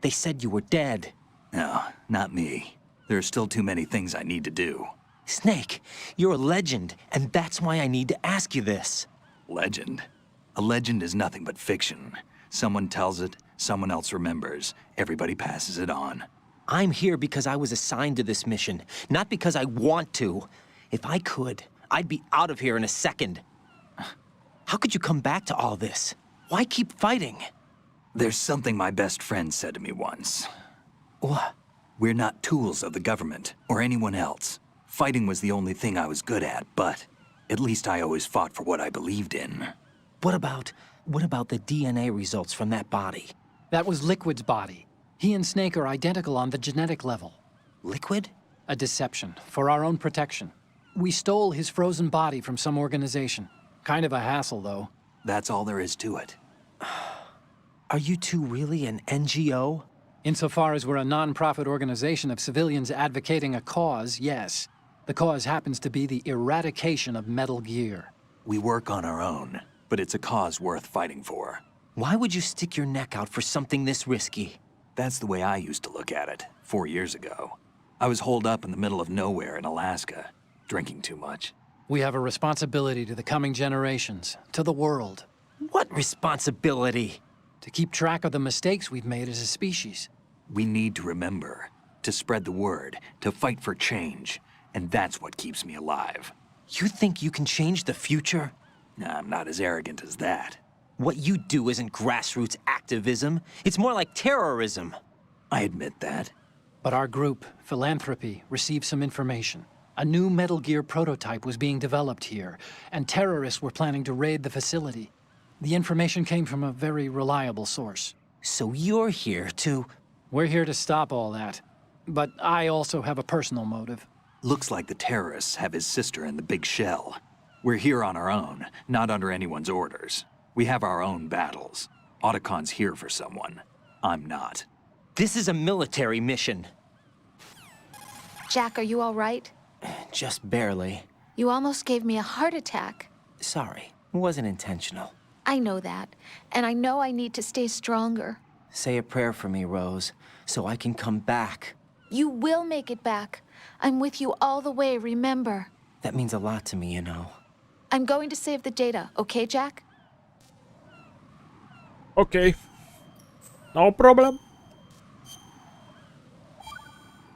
They said you were dead. No, not me. There are still too many things I need to do. Snake, you're a legend, and that's why I need to ask you this. Legend? A legend is nothing but fiction. Someone tells it, someone else remembers. Everybody passes it on. I'm here because I was assigned to this mission, not because I want to. If I could, I'd be out of here in a second. How could you come back to all this? Why keep fighting? There's something my best friend said to me once. What? We're not tools of the government, or anyone else. Fighting was the only thing I was good at, but at least I always fought for what I believed in. What about the DNA results from that body? That was Liquid's body. He and Snake are identical on the genetic level. Liquid? A deception, for our own protection. We stole his frozen body from some organization. Kind of a hassle, though. That's all there is to it. Are you two really an NGO? Insofar as we're a non-profit organization of civilians advocating a cause, yes. The cause happens to be the eradication of Metal Gear. We work on our own, but it's a cause worth fighting for. Why would you stick your neck out for something this risky? That's the way I used to look at it 4 years ago. I was holed up in the middle of nowhere in Alaska, drinking too much. We have a responsibility to the coming generations, to the world. What responsibility? To keep track of the mistakes we've made as a species. We need to remember, to spread the word, to fight for change, and that's what keeps me alive. You think you can change the future? Nah, I'm not as arrogant as that. What you do isn't grassroots activism. It's more like terrorism. I admit that. But our group, Philanthropy, received some information. A new Metal Gear prototype was being developed here, and terrorists were planning to raid the facility. The information came from a very reliable source. So you're here to... We're here to stop all that. But I also have a personal motive. Looks like the terrorists have his sister in the big shell. We're here on our own, not under anyone's orders. We have our own battles. Otacon's here for someone. I'm not. This is a military mission. Jack, are you all right? Just barely. You almost gave me a heart attack. Sorry, it wasn't intentional. I know that, and I know I need to stay stronger. Say a prayer for me, Rose, so I can come back. You will make it back. I'm with you all the way, remember. That means a lot to me, you know. I'm going to save the data, okay, Jack? Okay. No problem.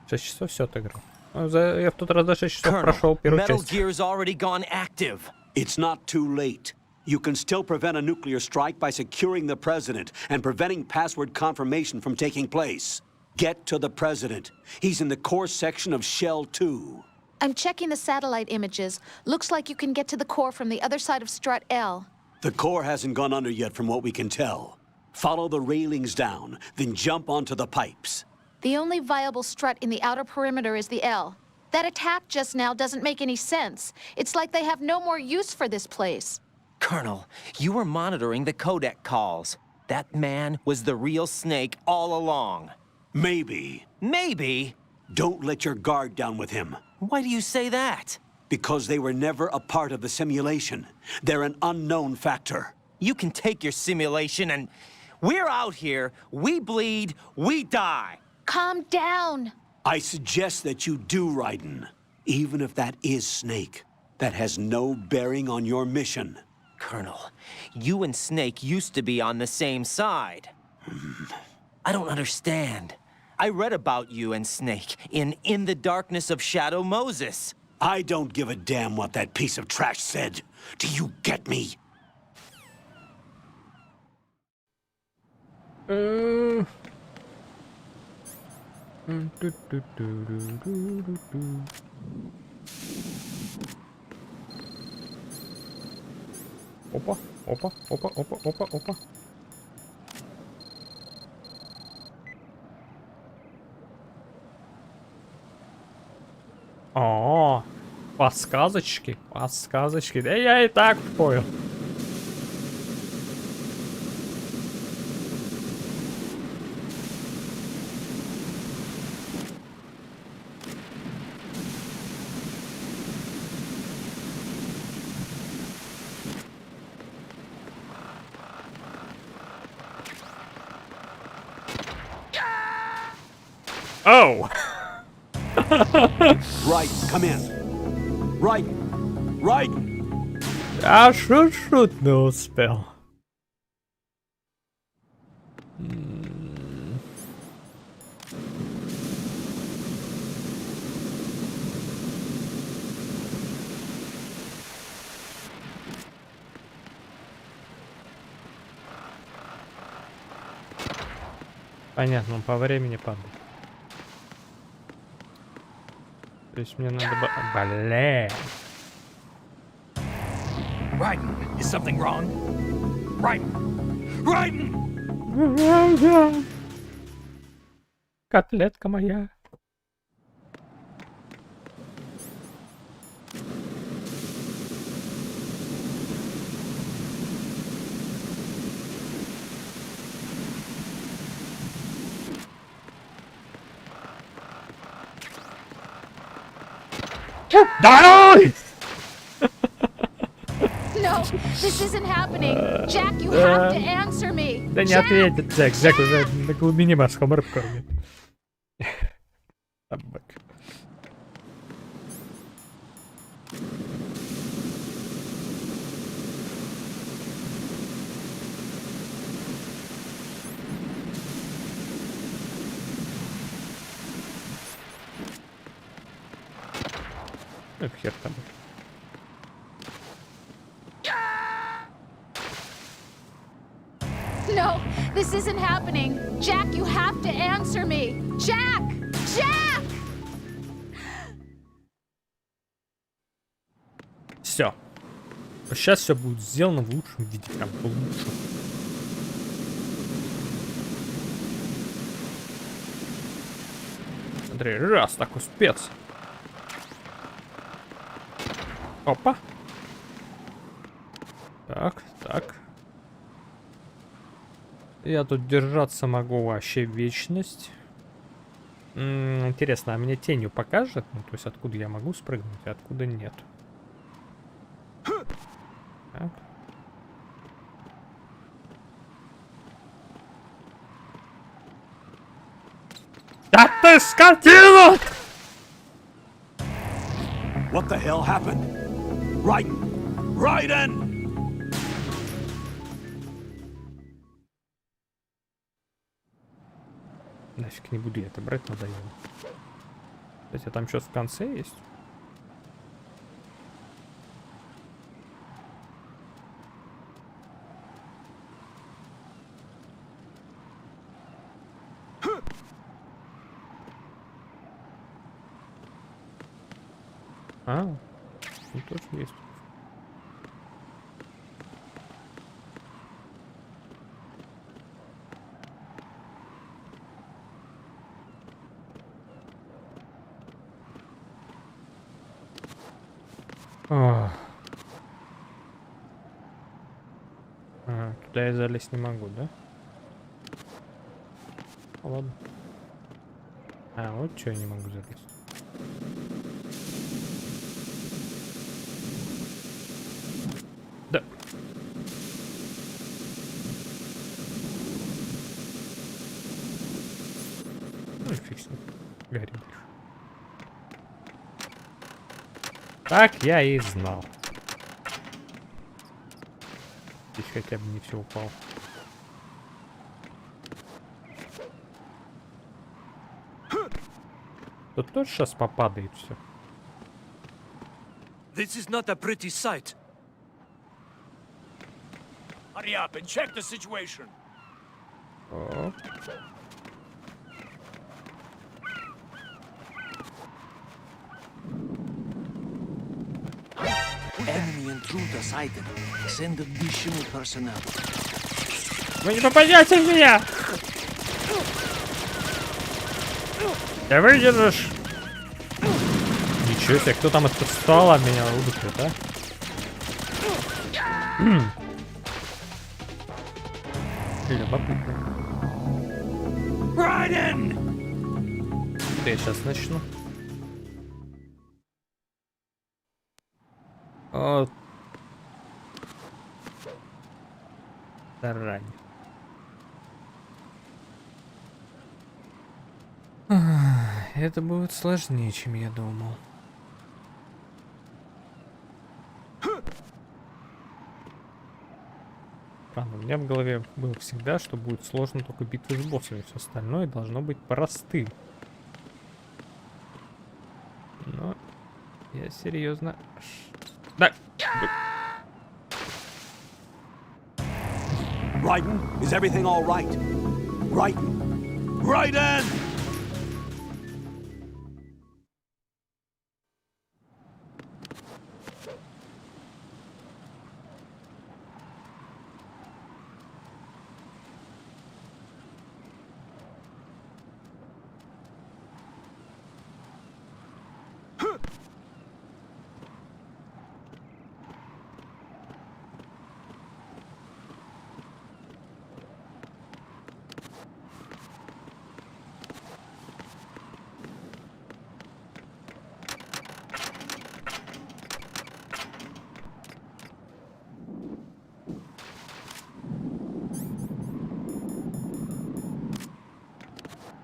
6 часов все отыграл. Я в тот раз за 6 часов прошел первую Metal часть. Gear's already gone active. It's not too late. You can still prevent a nuclear strike by securing the president and preventing password confirmation from taking place. Get to the president. He's in the core section of Shell 2. I'm checking the satellite images. Looks like you can get to the core from the other side of Strut L. The core hasn't gone under yet from what we can tell. Follow the railings down, then jump onto the pipes. The only viable strut in the outer perimeter is the L. That attack just now doesn't make any sense. It's like they have no more use for this place. Colonel, you were monitoring the codec calls. That man was the real Snake all along. Maybe. Maybe? Don't let your guard down with him. Why do you say that? Because they were never a part of the simulation. They're an unknown factor. You can take your simulation and... We're out here, we bleed, we die. Calm down. I suggest that you do, Raiden. Even if that is Snake. That has no bearing on your mission. Colonel, you and Snake used to be on the same side. I don't understand. I read about you and Snake in the Darkness of Shadow Moses. I don't give a damn what that piece of trash said. Do you get me? Опа, опа, опа, опа, опа, опа. О, подсказочки, подсказочки. Да я и так понял. Oh! Right, come in. Right. Right. А шут не успел. Понятно, он по времени падает. То есть мне надо... Блин. Raiden, is something wrong? Raiden! Raiden! Котлетка моя. Die! No, this isn't happening. Jack, you have to answer me. Да не ответит Джек. Джек уже на глубине морском рыб кормит. Собак. Как хер там. No, this isn't happening. Jack, you have to answer me. Jack! Jack! Все. Сейчас все будет сделано в лучшем виде, прям в лучшем. Смотри, раз, такой спец. Опа. Так, так. Я тут держаться могу вообще вечность. Интересно, а мне тенью покажет? Ну, то есть откуда я могу спрыгнуть, а откуда нет? Так. Да ты скотина! What the hell happened? Raiden! Raiden! Нафиг не буду я это брать, надоело. Кстати, там что-то в конце есть? А, тут тоже есть. Туда я залезть не могу, да? Ладно. А, вот что я не могу залезть. Да. Ну и фиг с ним. Горит. Так я и знал. Здесь хотя бы не все упало. Тут тоже сейчас попадает все. This is not a pretty sight. Hurry up and check the situation. О. Enemy intruder sighted. Send additional personnel. Вы не попадете в меня! Ты выдержишь! Ничего себе, кто там от стола меня ударит, а? Любопытно. Raiden! Я сейчас начну. Вот. Заранее. Это будет сложнее, чем я думал. Правда, у меня в голове было всегда, что будет сложно только битвы с боссами. Все остальное должно быть простым. Но я серьезно... Да! Raiden, is everything all right? Raiden! Raiden!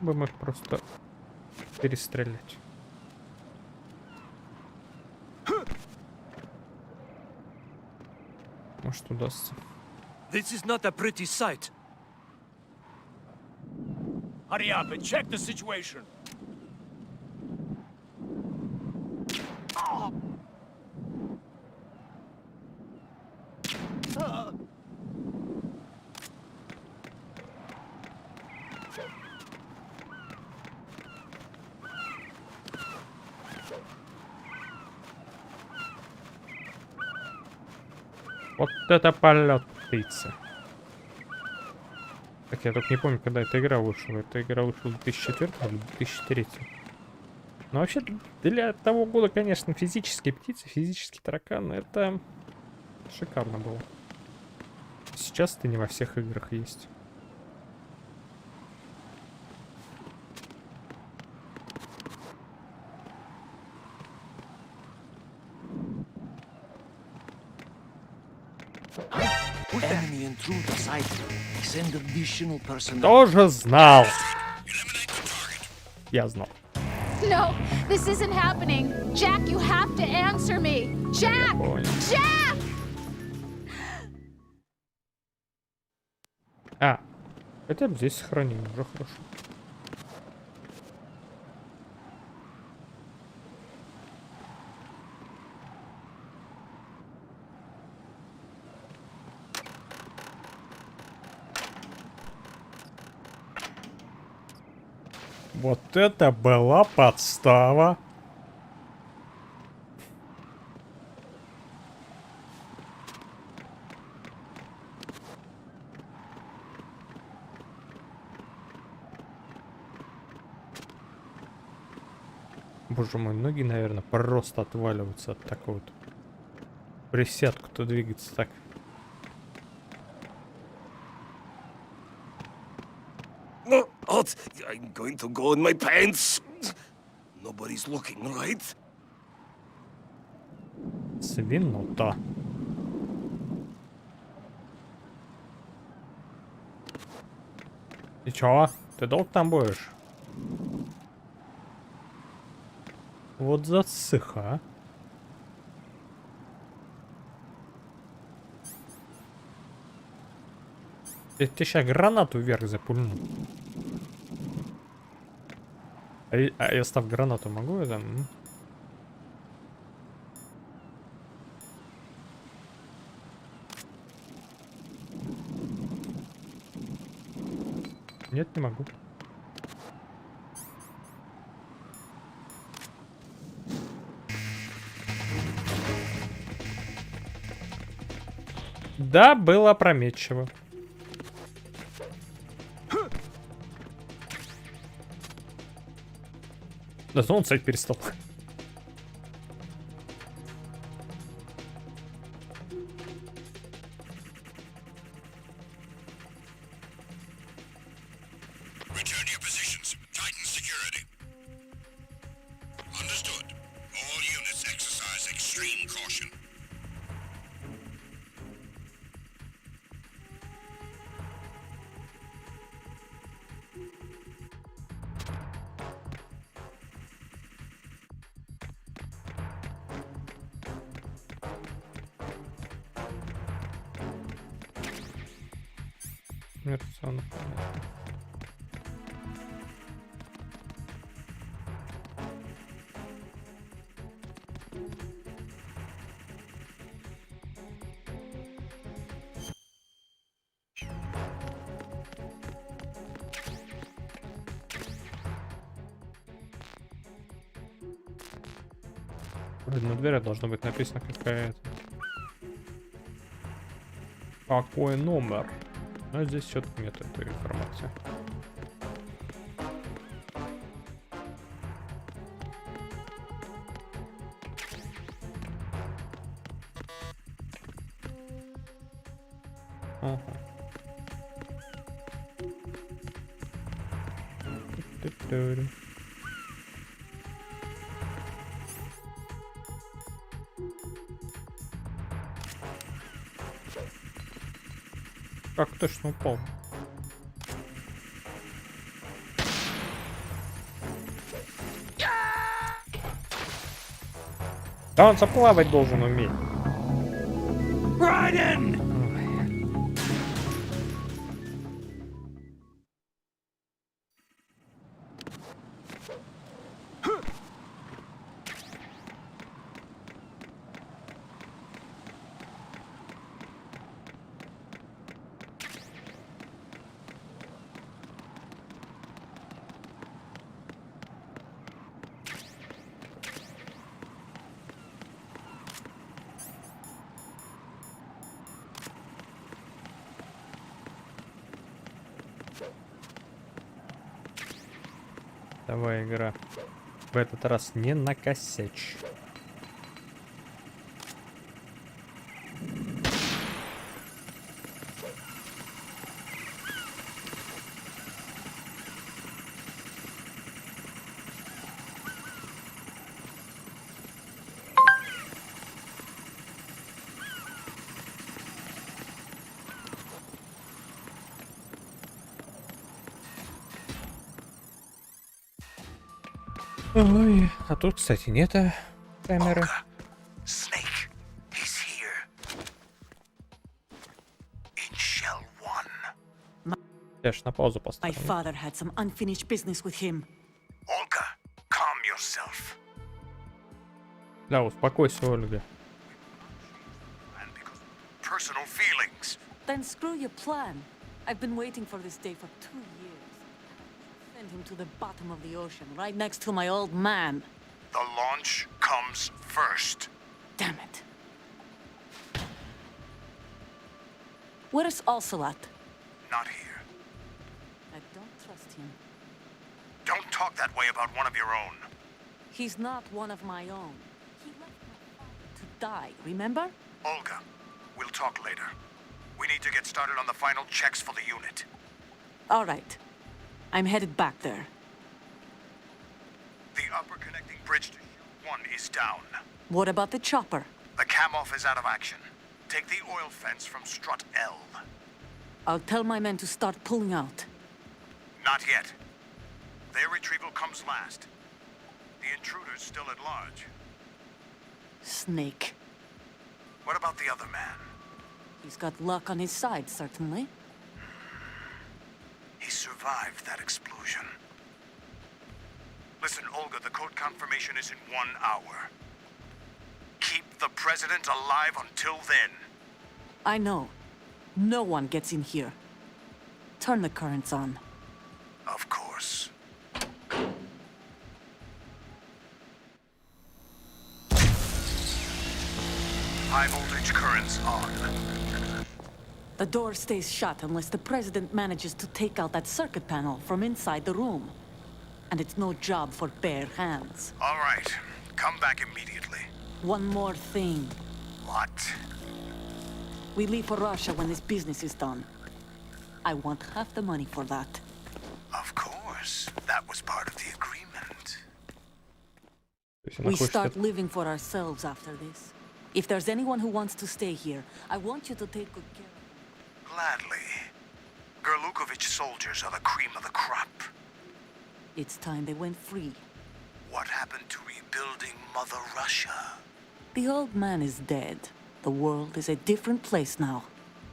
Будем их просто перестрелять. Может, удастся. This is not a pretty sight. Hurry up and check the situation. Вот это полет птицы. Так, я только не помню, когда эта игра вышла. Эта игра вышла в 2004 или 2003. Но вообще, для того года, конечно, физические птицы, физические тараканы, это шикарно было. Сейчас это не во всех играх есть. Enemy intruder sighted. Send additional personnel. Тоже знал. Я знал. No, this isn't happening. Jack, you have to answer me. Jack! Jack! А, хотя бы здесь сохраним, уже хорошо. Вот это была подстава. Боже мой, ноги, наверное, просто отваливаются от такой вот присядку-то двигаться так. What? I'm going to go in my pants. Nobody's looking, right? Свинота. И чё? Ты долго там будешь? Вот засыха. Я тебе сейчас гранату вверх запульну. А я став гранату могу это? Нет, не могу. Да, было опрометчиво. Да, он сайт перестал. Return to your positions. Titan security. Understood. All units exercise extreme caution. Мерцано, понятно. Вроде на двери должно быть написано какая-то. Какой номер? Но здесь что-то нет этой информации. Ага. Как точно упал? Да он заплавать должен уметь. Raiden! Давай, игра. В этот раз не накосячь. Ой, а тут, кстати, нет камеры. Snake, he's here. In shell 1. Я ж на паузу My поставлю. father had some unfinished business with him. Olga, calm yourself. Да, успокойся, Ольга. Personal feelings. Then screw your plan. I've been waiting for this day for 2 years. Send him to the bottom of the ocean, right next to my old man. The launch comes first. Damn it. Where's Ocelot? Not here. I don't trust him. Don't talk that way about one of your own. He's not one of my own. He left my father to die, remember? Olga, we'll talk later. We need to get started on the final checks for the unit. All right. I'm headed back there. The upper connecting bridge to Shield 1 is down. What about the chopper? The cam-off is out of action. Take the oil fence from strut L. I'll tell my men to start pulling out. Not yet. Their retrieval comes last. The intruder's still at large. Snake. What about the other man? He's got luck on his side, certainly. He survived that explosion. Listen, Olga, the code confirmation is in 1 hour. Keep the president alive until then. I know. No one gets in here. Turn the currents on. Of course. High voltage currents on. The door stays shut unless the president manages to take out that circuit panel from inside the room. And it's no job for bare hands. All right. Come back immediately. One more thing. What? We leave for Russia when this business is done. I want half the money for that. Of course. That was part of the agreement. We start living for ourselves after this. If there's anyone who wants to stay here, I want you to take good care of them. Gladly. Gerlukovich soldiers are the cream of the crop. It's time they went free. What happened to rebuilding Mother Russia? The old man is dead. The world is a different place now.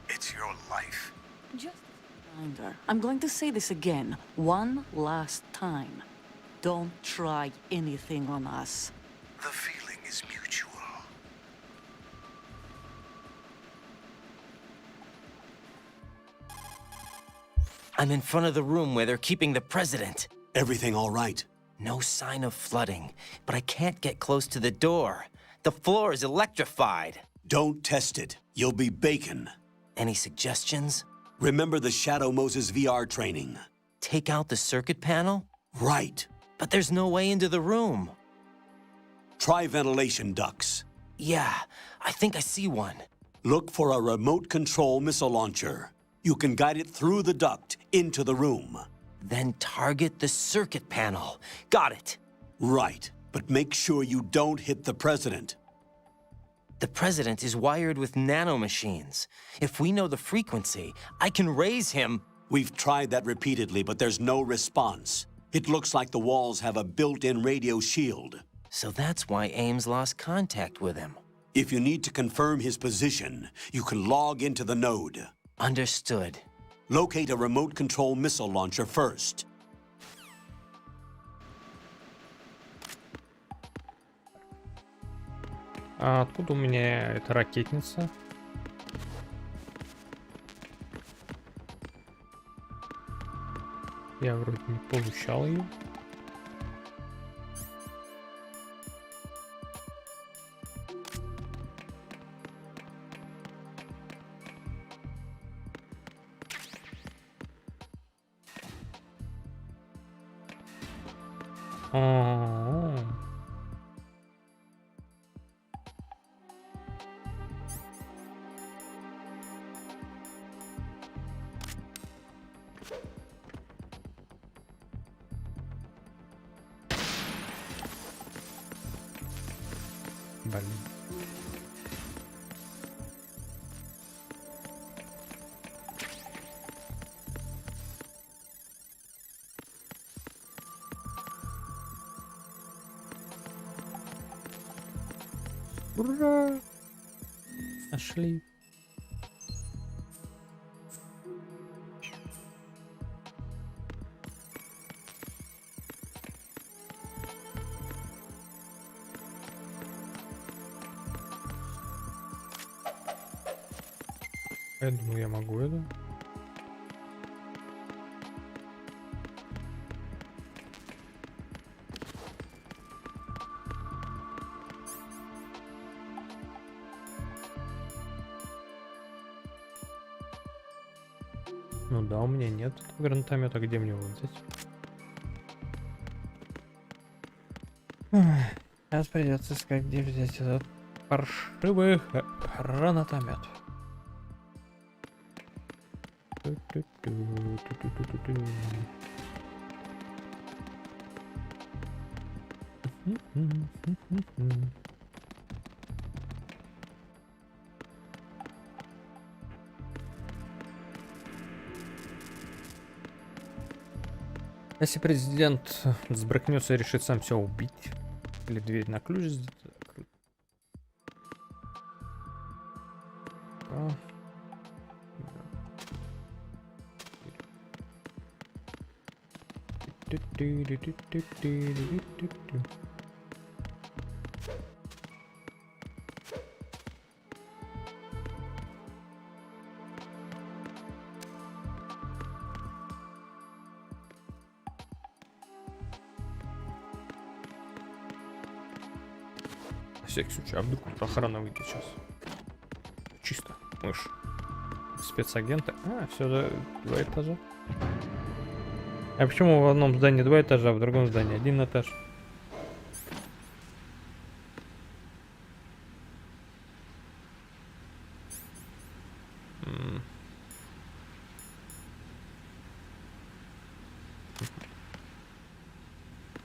It's your life. Just a reminder, I'm going to say this again, one last time. Don't try anything on us. The feeling is mutual. I'm in front of the room where they're keeping the president. Everything all right? No sign of flooding, but I can't get close to the door. The floor is electrified. Don't test it. You'll be bacon. Any suggestions? Remember the Shadow Moses VR training. Take out the circuit panel? Right. But there's no way into the room. Try ventilation ducts. Yeah, I think I see one. Look for a remote control missile launcher. You can guide it through the duct into the room. Then target the circuit panel. Got it. Right, but make sure you don't hit the president. The president is wired with nanomachines. If we know the frequency, I can raise him. We've tried that repeatedly, but there's no response. It looks like the walls have a built-in radio shield. So that's why Ames lost contact with him. If you need to confirm his position, you can log into the node. Understood. Locate a remote control missile launcher first. А откуда у меня эта ракетница? Я вроде не получал ее. А-а-а. Блин. Ура! Нашли. Я думаю, я могу это. Ну да, у меня нет этого гранатомета. Где мне его взять? Сейчас придется искать, где взять этот паршивый гранатомет. Если президент сбрыкнется и решит сам все убить, или дверь на ключ закрыть. На всякий случай, а вдруг охрана выйдет сейчас? Чисто, мышь. Спецагенты. А, все, два этажа. А почему в одном здании 2 этажа, а в другом здании 1 этаж?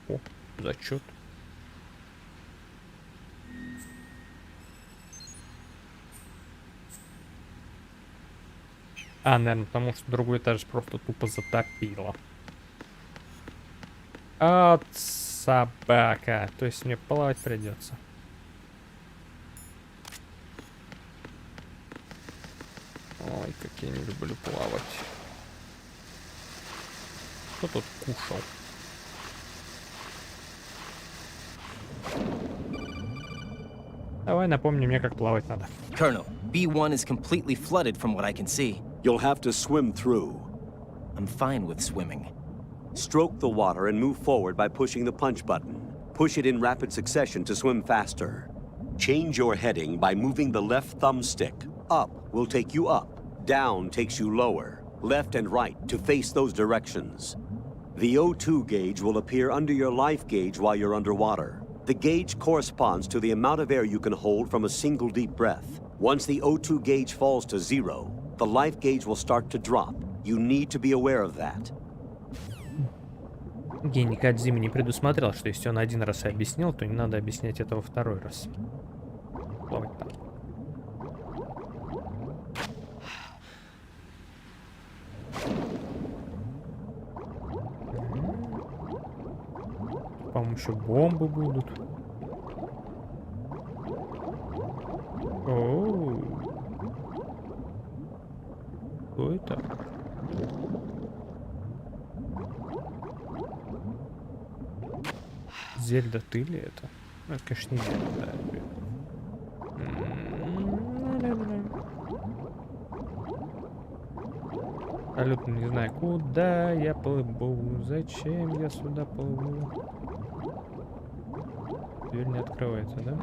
О, зачет. А, наверное, потому что другой этаж просто тупо затопило. От собака. То есть мне плавать придется. Ой, как я не люблю плавать. Кто тут кушал? Давай напомни мне, как плавать надо. Colonel, B1 is completely flooded from what I can see. You'll have to swim through. I'm fine with swimming. Stroke the water and move forward by pushing the punch button. Push it in rapid succession to swim faster. Change your heading by moving the left thumbstick. Up will take you up. Down takes you lower. Left and right to face those directions. The O2 gauge will appear under your life gauge while you're underwater. The gauge corresponds to the amount of air you can hold from a single deep breath. Once the O2 gauge falls to 0, the life gauge will start to drop. You need to be aware of that. Гений Кодзимы не предусмотрел, что если он один раз объяснил, то не надо объяснять этого второй раз. Плавать там. По-моему, еще бомбы будут. Зельда, ты ли это? Ну, это, конечно, не Зельда. Абсолютно не знаю, куда я плыву, зачем я сюда плыву. Дверь не открывается, да?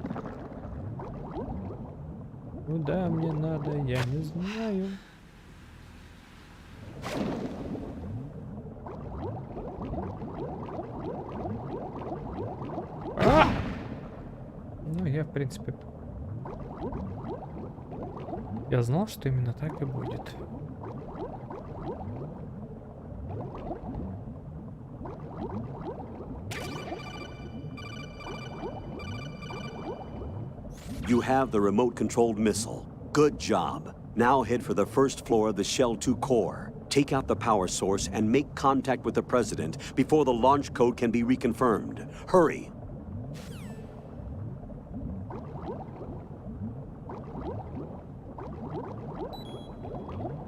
Куда мне надо, я не знаю. А! Ну, я, в принципе... Я знал, что именно так и будет. You have the remote-controlled missile. Good job. Now head for the first floor of the Shell 2 core. Take out the power source and make contact with the President before the launch code can be reconfirmed. Hurry.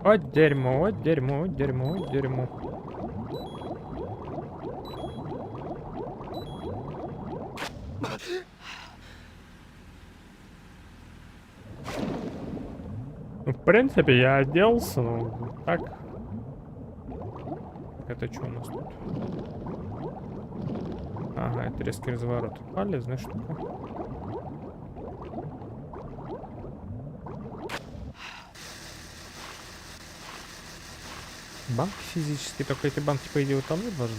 Вот дерьмо, вот дерьмо, вот дерьмо, вот дерьмо. Ну, в принципе, я оделся, ну, так. Это что у нас тут? Ага, это резкий разворот. Полезная штука. Банки физические, только эти банки, по идее, утонуть должны.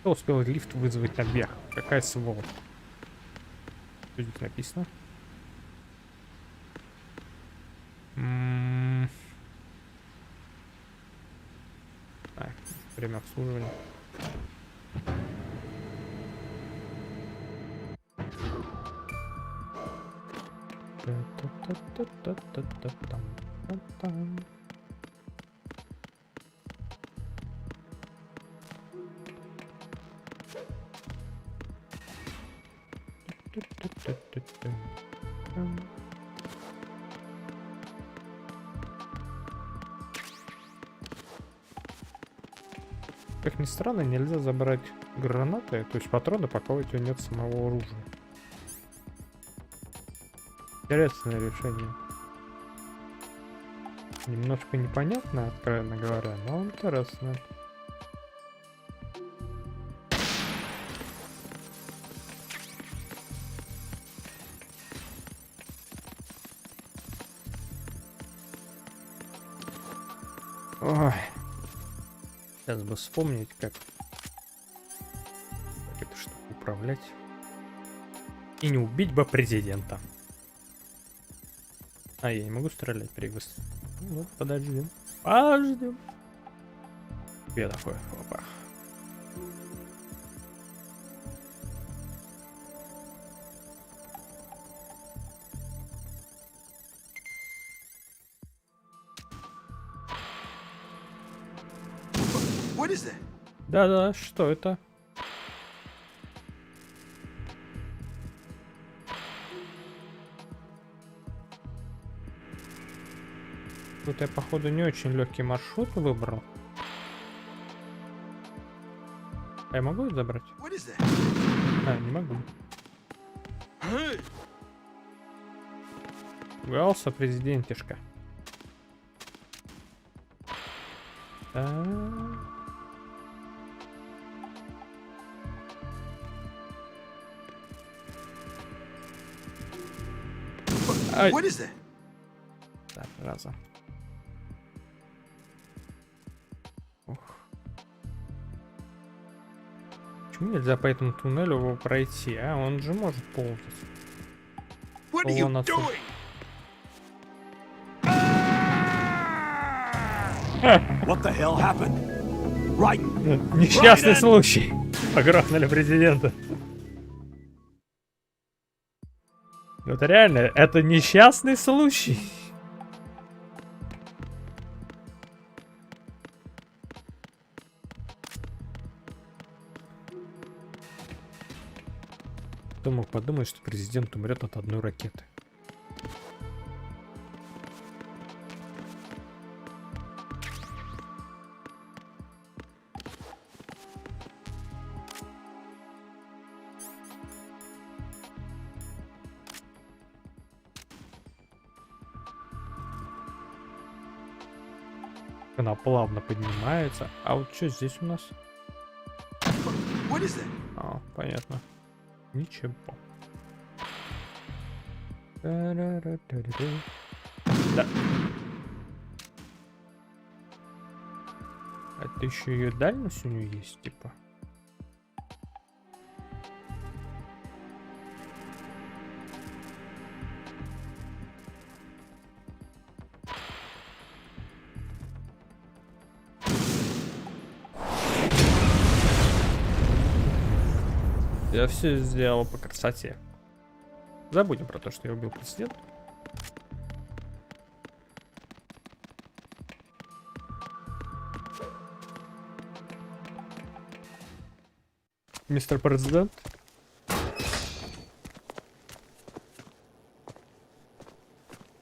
Кто успел лифт вызвать наверх? Какая сволочь? Что здесь написано? Так, время обслуживания. Как ни странно, нельзя забрать гранаты, то есть патроны, пока у тебя нет самого оружия. Интересное решение. Немножко непонятно, откровенно говоря, но интересно. Ой. Сейчас бы вспомнить, как эту штуку управлять. И не убить бы президента. А, я не могу стрелять при выстреле. Ну, подождем. Подождем. Я такой, опа. Да-да, что это? Тут я, походу, не очень легкий маршрут выбрал. А я могу это забрать? А, не могу. Гался президентишка. Ай. Так, разом. Ух. Почему нельзя по этому туннелю его пройти, а? Он же может ползать. Вон отсюда. What the hell happened? Right. Несчастный случай. Погрохнули президента. Это реально, это несчастный случай. Кто мог подумать, что президент умрет от одной ракеты? Она плавно поднимается. А вот что здесь у нас? А, понятно. Ничего. Да. Это еще ее дальность у нее есть, типа. Я все сделал по красоте. Забудем про то, что я убил президента. Мистер Президент.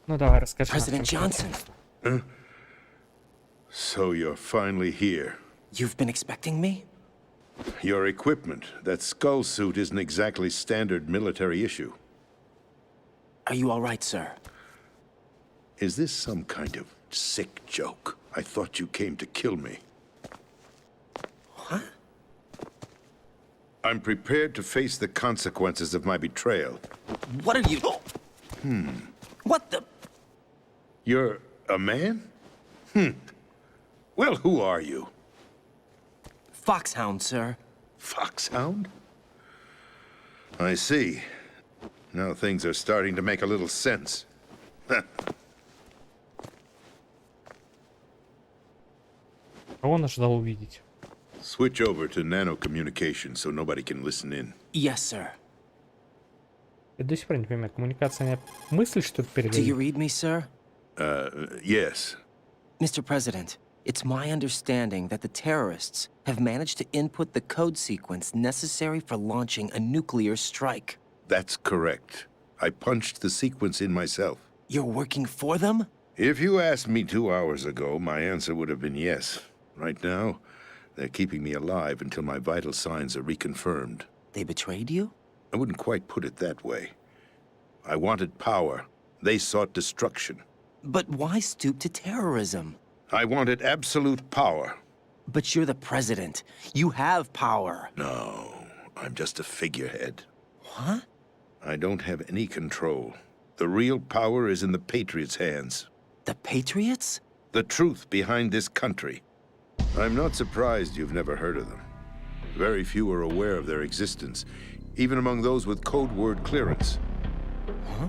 Ну давай, расскажи. President Johnson. Huh? So you're finally here. You've been expecting me? Your equipment, that skull suit isn't exactly standard military issue. Are you all right, sir? Is this some kind of sick joke? I thought you came to kill me. What? I'm prepared to face the consequences of my betrayal. What are you... What the... You're a man? Well, who are you? Foxhound, sir. Foxhound? I see. Now things are starting to make a little sense. Кого он ожидал увидеть? Switch over to nano-communication so nobody can listen in. Yes, sir. Я до сих пор не понимаю, коммуникация мысль что-то Do you передает? read me, sir? Yes. Mr. President, it's my understanding that the terrorists have managed to input the code sequence necessary for launching a nuclear strike. That's correct. I punched the sequence in myself. You're working for them? If you asked me 2 hours ago, my answer would have been yes. Right now, they're keeping me alive until my vital signs are reconfirmed. They betrayed you? I wouldn't quite put it that way. I wanted power. They sought destruction. But why stoop to terrorism? I wanted absolute power. But you're the president. You have power. No, I'm just a figurehead. What? I don't have any control. The real power is in the Patriots' hands. The Patriots? The truth behind this country. I'm not surprised you've never heard of them. Very few are aware of their existence, even among those with code word clearance. Huh?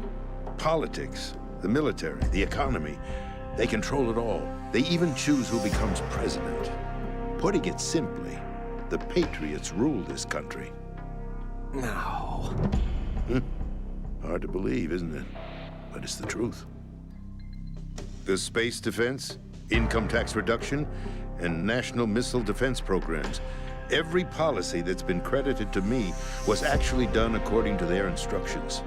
Politics, the military, the economy, they control it all. They even choose who becomes president. Putting it simply, the Patriots rule this country. No. Hard to believe, isn't it? But it's the truth. The space defense, income tax reduction, and national missile defense programs. Every policy that's been credited to me was actually done according to their instructions.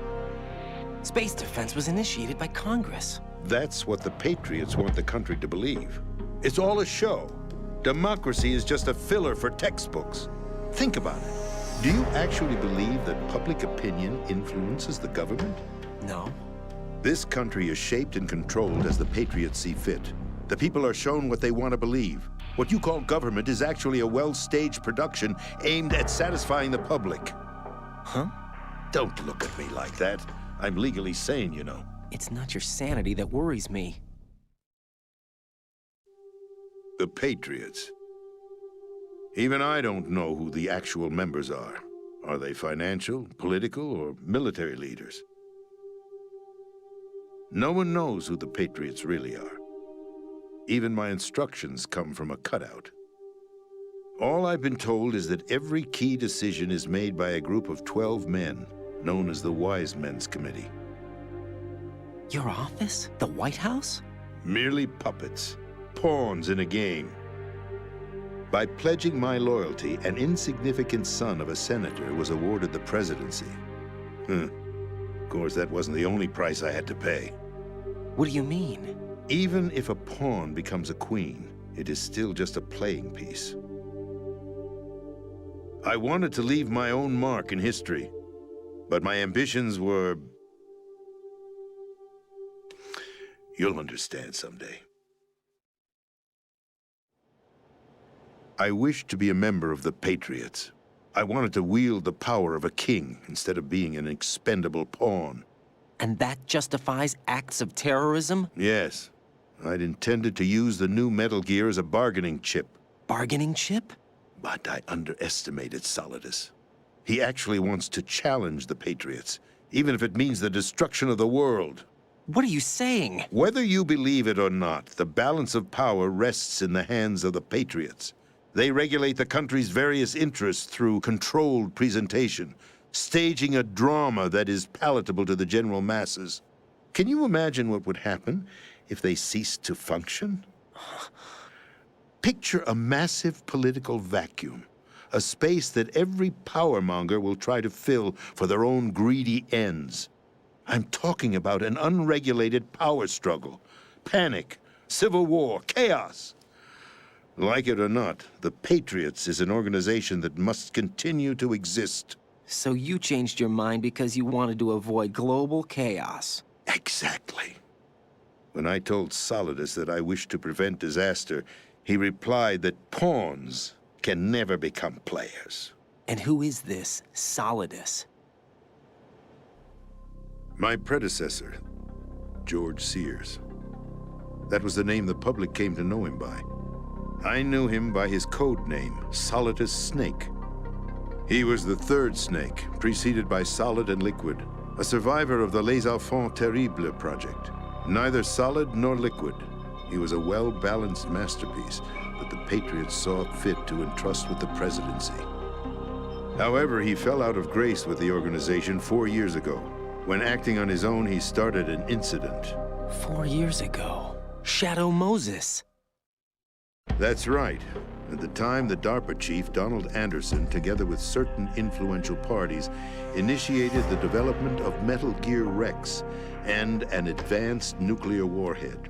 Space defense was initiated by Congress. That's what the Patriots want the country to believe. It's all a show. Democracy is just a filler for textbooks. Think about it. Do you actually believe that public opinion influences the government? No. This country is shaped and controlled as the Patriots see fit. The people are shown what they want to believe. What you call government is actually a well-staged production aimed at satisfying the public. Huh? Don't look at me like that. I'm legally sane, you know. It's not your sanity that worries me. The Patriots. Even I don't know who the actual members are. Are they financial, political, or military leaders? No one knows who the Patriots really are. Even my instructions come from a cutout. All I've been told is that every key decision is made by a group of 12 men, known as the Wise Men's Committee. Your office? The White House? Merely puppets, pawns in a game. By pledging my loyalty, an insignificant son of a senator was awarded the presidency. Of course, that wasn't the only price I had to pay. What do you mean? Even if a pawn becomes a queen, it is still just a playing piece. I wanted to leave my own mark in history, but my ambitions were... You'll understand someday. I wished to be a member of the Patriots. I wanted to wield the power of a king instead of being an expendable pawn. And that justifies acts of terrorism? Yes. I'd intended to use the new Metal Gear as a bargaining chip. Bargaining chip? But I underestimated Solidus. He actually wants to challenge the Patriots, even if it means the destruction of the world. What are you saying? Whether you believe it or not, the balance of power rests in the hands of the Patriots. They regulate the country's various interests through controlled presentation, staging a drama that is palatable to the general masses. Can you imagine what would happen if they ceased to function? Picture a massive political vacuum, a space that every powermonger will try to fill for their own greedy ends. I'm talking about an unregulated power struggle, panic, civil war, chaos. Like it or not, the Patriots is an organization that must continue to exist. So you changed your mind because you wanted to avoid global chaos. Exactly. When I told Solidus that I wished to prevent disaster, he replied that pawns can never become players. And who is this Solidus? My predecessor, George Sears. That was the name the public came to know him by. I knew him by his code name, Solidus Snake. He was the third snake, preceded by Solid and Liquid, a survivor of the Les Enfants Terribles project. Neither solid nor liquid. He was a well-balanced masterpiece that the Patriots saw fit to entrust with the presidency. However, he fell out of grace with the organization 4 years ago. When acting on his own, he started an incident. 4 years ago? Shadow Moses. That's right. At the time, the DARPA chief, Donald Anderson, together with certain influential parties, initiated the development of Metal Gear Rex and an advanced nuclear warhead.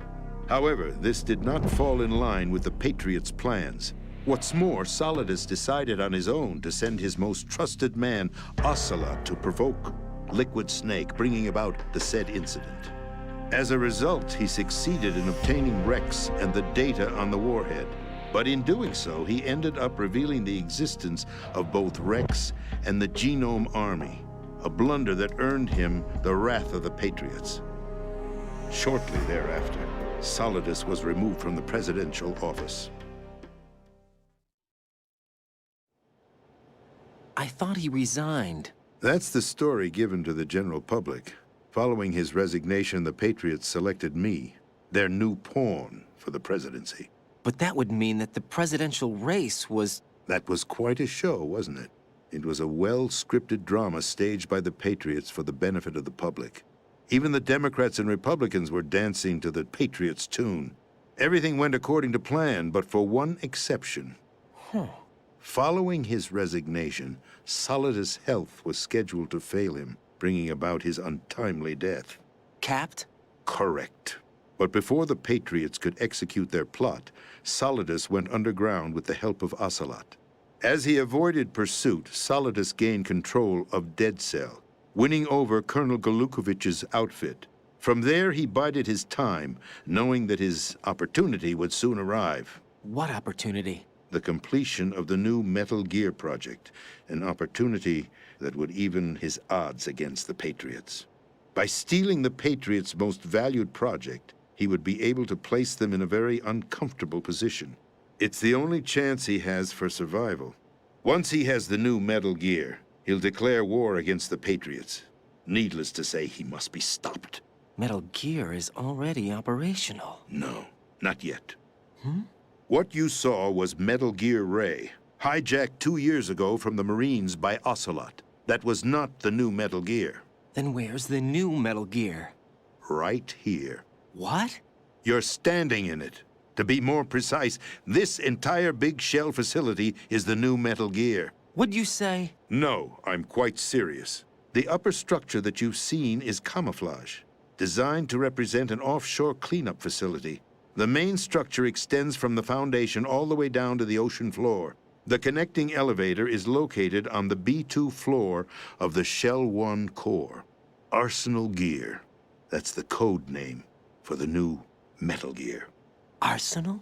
However, this did not fall in line with the Patriots' plans. What's more, Solidus decided on his own to send his most trusted man, Ocelot, to provoke Liquid Snake, bringing about the said incident. As a result, he succeeded in obtaining Rex and the data on the warhead. But in doing so, he ended up revealing the existence of both Rex and the Genome Army, a blunder that earned him the wrath of the Patriots. Shortly thereafter, Solidus was removed from the presidential office. I thought he resigned. That's the story given to the general public. Following his resignation, the Patriots selected me, their new pawn, for the presidency. But that would mean that the presidential race was... That was quite a show, wasn't it? It was a well-scripted drama staged by the Patriots for the benefit of the public. Even the Democrats and Republicans were dancing to the Patriots' tune. Everything went according to plan, but for one exception. Following his resignation, Solidus' health was scheduled to fail him, bringing about his untimely death. Capped? Correct. But before the Patriots could execute their plot, Solidus went underground with the help of Ocelot. As he avoided pursuit, Solidus gained control of Dead Cell, winning over Colonel Golukovich's outfit. From there, he bided his time, knowing that his opportunity would soon arrive. What opportunity? The completion of the new Metal Gear project, an opportunity that would even his odds against the Patriots. By stealing the Patriots' most valued project, he would be able to place them in a very uncomfortable position. It's the only chance he has for survival. Once he has the new Metal Gear, he'll declare war against the Patriots. Needless to say, he must be stopped. Metal Gear is already operational. No, not yet. What you saw was Metal Gear Ray, hijacked 2 years ago from the Marines by Ocelot. That was not the new Metal Gear. Then where's the new Metal Gear? Right here. What? You're standing in it. To be more precise, this entire big shell facility is the new Metal Gear. What'd you say? No, I'm quite serious. The upper structure that you've seen is camouflage, designed to represent an offshore cleanup facility. The main structure extends from the foundation all the way down to the ocean floor. The connecting elevator is located on the B2 floor of the Shell 1 core. Arsenal Gear. That's the code name for the new Metal Gear. Arsenal?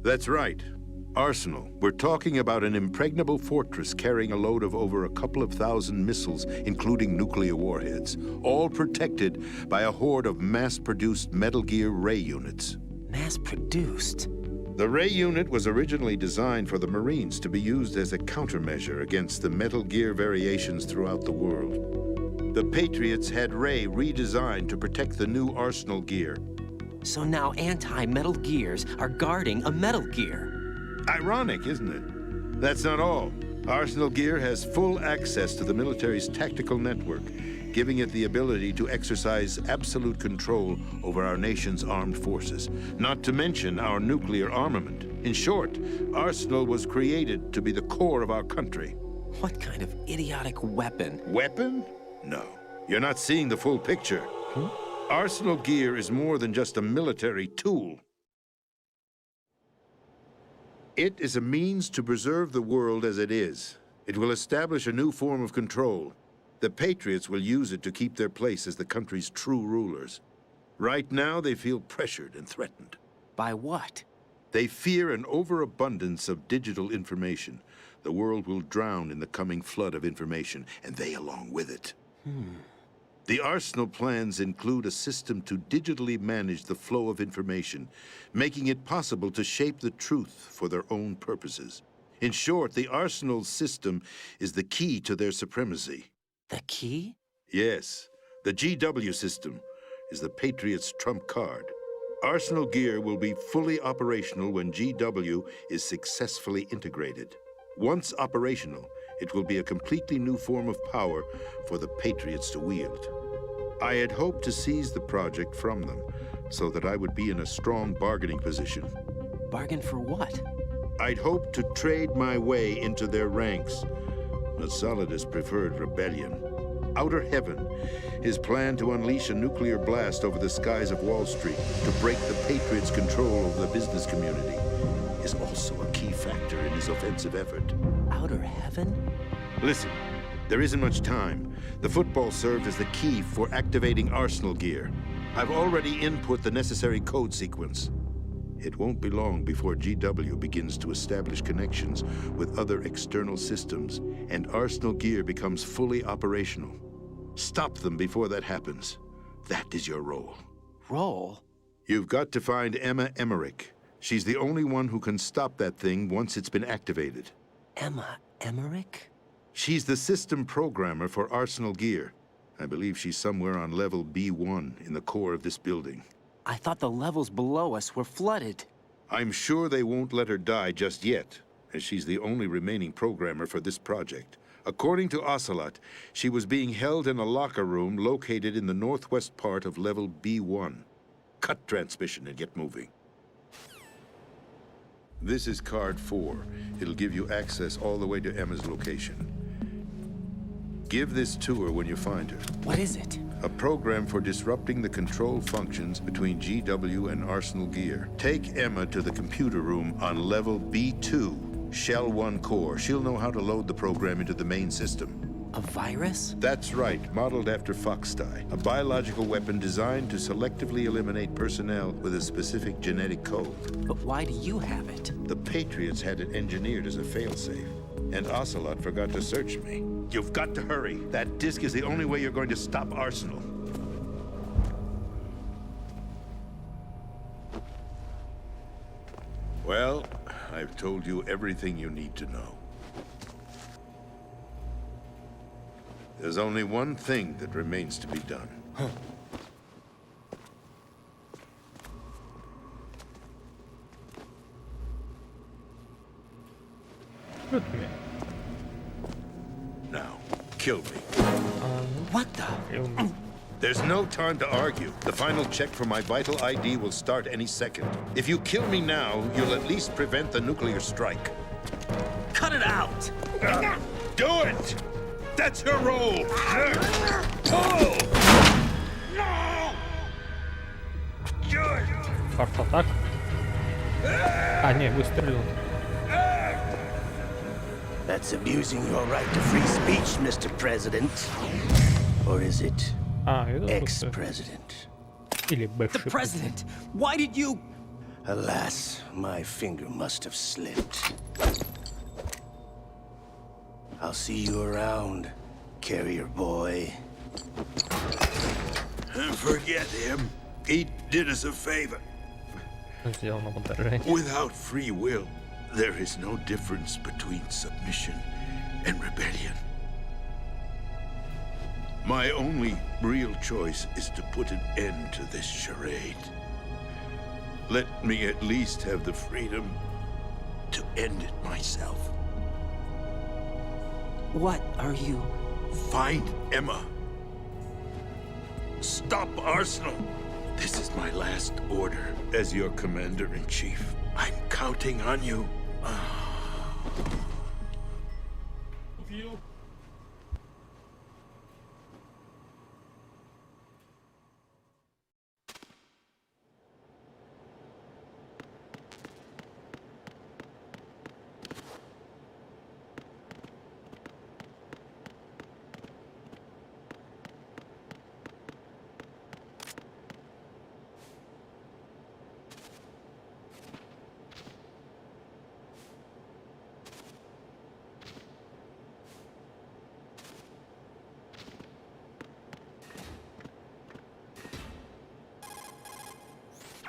That's right. Arsenal. We're talking about an impregnable fortress carrying a load of over a couple of thousand missiles, including nuclear warheads, all protected by a horde of mass-produced Metal Gear Ray units. Mass-produced? The Ray unit was originally designed for the Marines to be used as a countermeasure against the Metal Gear variations throughout the world. The Patriots had Ray redesigned to protect the new Arsenal Gear. So now anti-Metal Gears are guarding a Metal Gear. Ironic, isn't it? That's not all. Arsenal Gear has full access to the military's tactical network, giving it the ability to exercise absolute control over our nation's armed forces, not to mention our nuclear armament. In short, Arsenal was created to be the core of our country. What kind of idiotic weapon? Weapon? No. You're not seeing the full picture. Arsenal Gear is more than just a military tool. It is a means to preserve the world as it is. It will establish a new form of control. The Patriots will use it to keep their place as the country's true rulers. Right now, they feel pressured and threatened. By what? They fear an overabundance of digital information. The world will drown in the coming flood of information, and they along with it. The Arsenal plans include a system to digitally manage the flow of information, making it possible to shape the truth for their own purposes. In short, the Arsenal system is the key to their supremacy. The key? Yes. The GW system is the Patriots' trump card. Arsenal Gear will be fully operational when GW is successfully integrated. Once operational, it will be a completely new form of power for the Patriots to wield. I had hoped to seize the project from them so that I would be in a strong bargaining position. Bargain for what? I'd hoped to trade my way into their ranks, but Solidus preferred rebellion. Outer Heaven, his plan to unleash a nuclear blast over the skies of Wall Street to break the Patriots' control over the business community, is also a key factor in his offensive effort. Outer Heaven? Listen, there isn't much time. The football served as the key for activating Arsenal Gear. I've already input the necessary code sequence. It won't be long before GW begins to establish connections with other external systems, and Arsenal Gear becomes fully operational. Stop them before that happens. That is your role. Role? You've got to find Emma Emmerich. She's the only one who can stop that thing once it's been activated. Emma Emmerich? She's the system programmer for Arsenal Gear. I believe she's somewhere on level B1 in the core of this building. I thought the levels below us were flooded. I'm sure they won't let her die just yet, as she's the only remaining programmer for this project. According to Ocelot, she was being held in a locker room located in the northwest part of level B1. Cut transmission and get moving. This is card 4. It'll give you access all the way to Emma's location. Give this to her when you find her. What is it? A program for disrupting the control functions between GW and Arsenal Gear. Take Emma to the computer room on level B2, Shell 1 core. She'll know how to load the program into the main system. A virus? That's right, modeled after Foxdie, a biological weapon designed to selectively eliminate personnel with a specific genetic code. But why do you have it? The Patriots had it engineered as a failsafe, and Ocelot forgot to search me. You've got to hurry. That disk is the only way you're going to stop Arsenal. Well, I've told you everything you need to know. There's only one thing that remains to be done. Shoot me. Now, kill me. What the? There's no time to argue. The final check for my vital ID will start any second. If you kill me now, you'll at least prevent the nuclear strike. Cut it out! Do it! That's your role! Фарт-атак. А, не, выстрелил. That's abusing your right to free speech, Mr. President. Or is it ex-president? Или бывший. The president! Why did you... Alas, my finger must have slipped. I'll see you around, carrier boy. Forget him. He did us a favor. Сделано монтажение. Without free will, there is no difference between submission and rebellion. My only real choice is to put an end to this charade. Let me at least have the freedom to end it myself. What are you... Find Emma. Stop Arsenal. This is my last order as your commander-in-chief. I'm counting on you.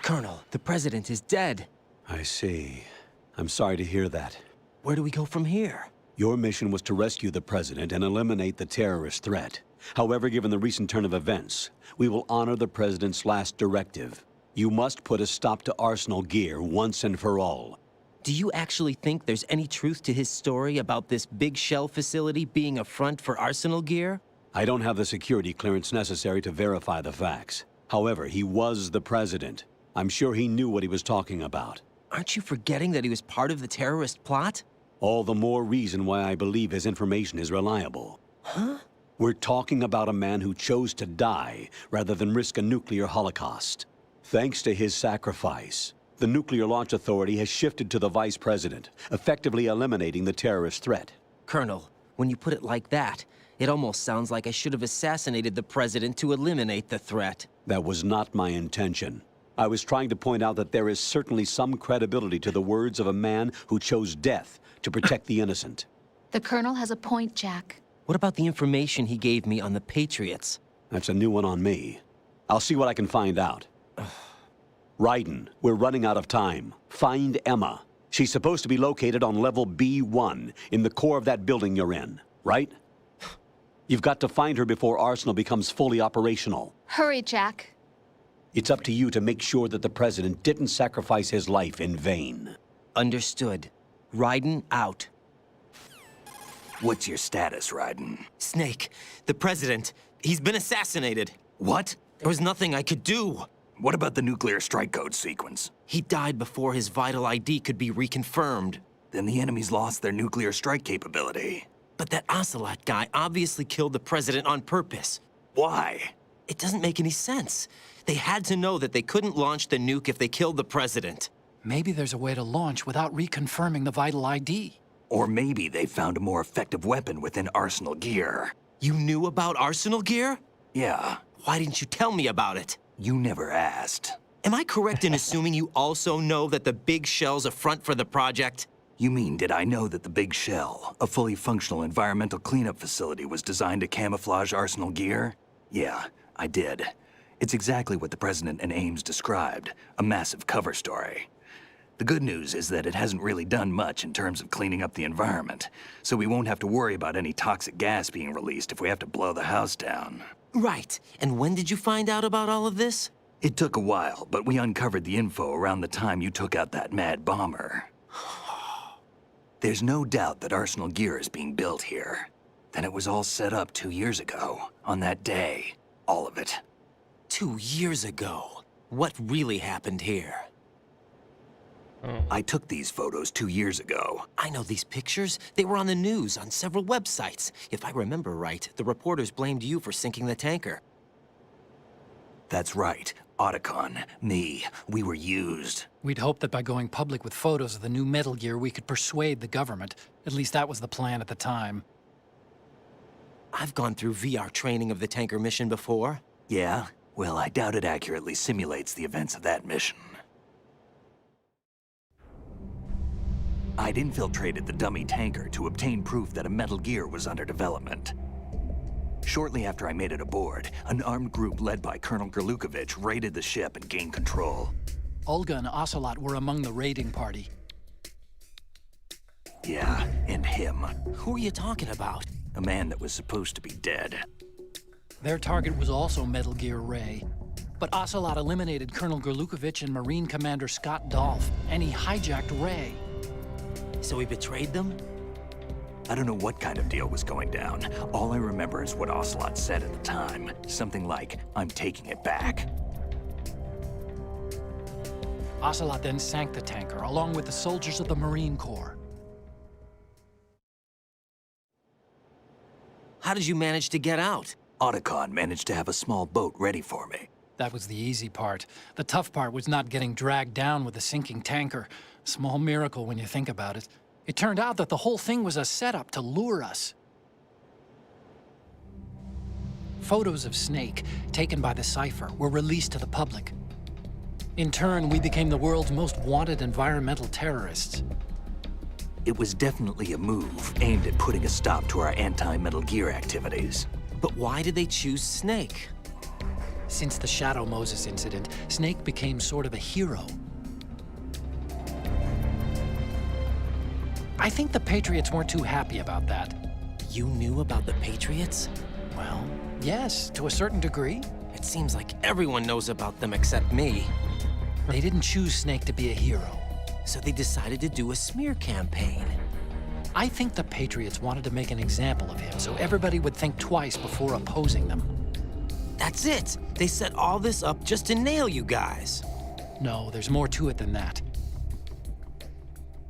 Colonel, the president is dead. I see. I'm sorry to hear that. Where do we go from here? Your mission was to rescue the president and eliminate the terrorist threat. However, given the recent turn of events, we will honor the president's last directive. You must put a stop to Arsenal Gear once and for all. Do you actually think there's any truth to his story about this big shell facility being a front for Arsenal Gear? I don't have the security clearance necessary to verify the facts. However, he was the president. I'm sure he knew what he was talking about. Aren't you forgetting that he was part of the terrorist plot? All the more reason why I believe his information is reliable. Huh? We're talking about a man who chose to die rather than risk a nuclear holocaust. Thanks to his sacrifice, the Nuclear Launch Authority has shifted to the vice president, effectively eliminating the terrorist threat. Colonel, when you put it like that, it almost sounds like I should have assassinated the president to eliminate the threat. That was not my intention. I was trying to point out that there is certainly some credibility to the words of a man who chose death to protect the innocent. The Colonel has a point, Jack. What about the information he gave me on the Patriots? That's a new one on me. I'll see what I can find out. Raiden, we're running out of time. Find Emma. She's supposed to be located on level B1, in the core of that building you're in, right? You've got to find her before Arsenal becomes fully operational. Hurry, Jack. It's up to you to make sure that the president didn't sacrifice his life in vain. Understood. Raiden out. What's your status, Raiden? Snake, the president, he's been assassinated. What? There was nothing I could do. What about the nuclear strike code sequence? He died before his vital ID could be reconfirmed. Then the enemy's lost their nuclear strike capability. But that Ocelot guy obviously killed the president on purpose. Why? It doesn't make any sense. They had to know that they couldn't launch the nuke if they killed the president. Maybe there's a way to launch without reconfirming the vital ID. Or maybe they found a more effective weapon within Arsenal Gear. You knew about Arsenal Gear? Yeah. Why didn't you tell me about it? You never asked. Am I correct in assuming you also know that the big shell's a front for the project? You mean, did I know that the Big Shell, a fully functional environmental cleanup facility, was designed to camouflage Arsenal Gear? Yeah, I did. It's exactly what the President and Ames described, a massive cover story. The good news is that it hasn't really done much in terms of cleaning up the environment, so we won't have to worry about any toxic gas being released if we have to blow the house down. Right. And when did you find out about all of this? It took a while, but we uncovered the info around the time you took out that mad bomber. There's no doubt that Arsenal Gear is being built here. Then it was all set up 2 years ago, on that day. All of it. 2 years ago. What really happened here? I took these photos 2 years ago. I know these pictures. They were on the news, on several websites. If I remember right, the reporters blamed you for sinking the tanker. That's right. Otacon, me, we were used. We'd hoped that by going public with photos of the new Metal Gear, we could persuade the government. At least that was the plan at the time. I've gone through VR training of the tanker mission before. Yeah? Well, I doubt it accurately simulates the events of that mission. I'd infiltrated the dummy tanker to obtain proof that a Metal Gear was under development. Shortly after I made it aboard, an armed group led by Colonel Gerlukovich raided the ship and gained control. Olga and Ocelot were among the raiding party. Yeah, and him. Who are you talking about? A man that was supposed to be dead. Their target was also Metal Gear Ray. But Ocelot eliminated Colonel Gerlukovich and Marine Commander Scott Dolph, and he hijacked Ray. So he betrayed them? I don't know what kind of deal was going down. All I remember is what Ocelot said at the time. Something like, "I'm taking it back." Ocelot then sank the tanker, along with the soldiers of the Marine Corps. How did you manage to get out? Otacon managed to have a small boat ready for me. That was the easy part. The tough part was not getting dragged down with the sinking tanker. Small miracle when you think about it. It turned out that the whole thing was a setup to lure us. Photos of Snake, taken by the Cypher, were released to the public. In turn, we became the world's most wanted environmental terrorists. It was definitely a move aimed at putting a stop to our anti-Metal Gear activities. But why did they choose Snake? Since the Shadow Moses incident, Snake became sort of a hero. I think the Patriots weren't too happy about that. You knew about the Patriots? Well, yes, to a certain degree. It seems like everyone knows about them except me. They didn't choose Snake to be a hero. So they decided to do a smear campaign. I think the Patriots wanted to make an example of him so everybody would think twice before opposing them. That's it! They set all this up just to nail you guys. No, there's more to it than that.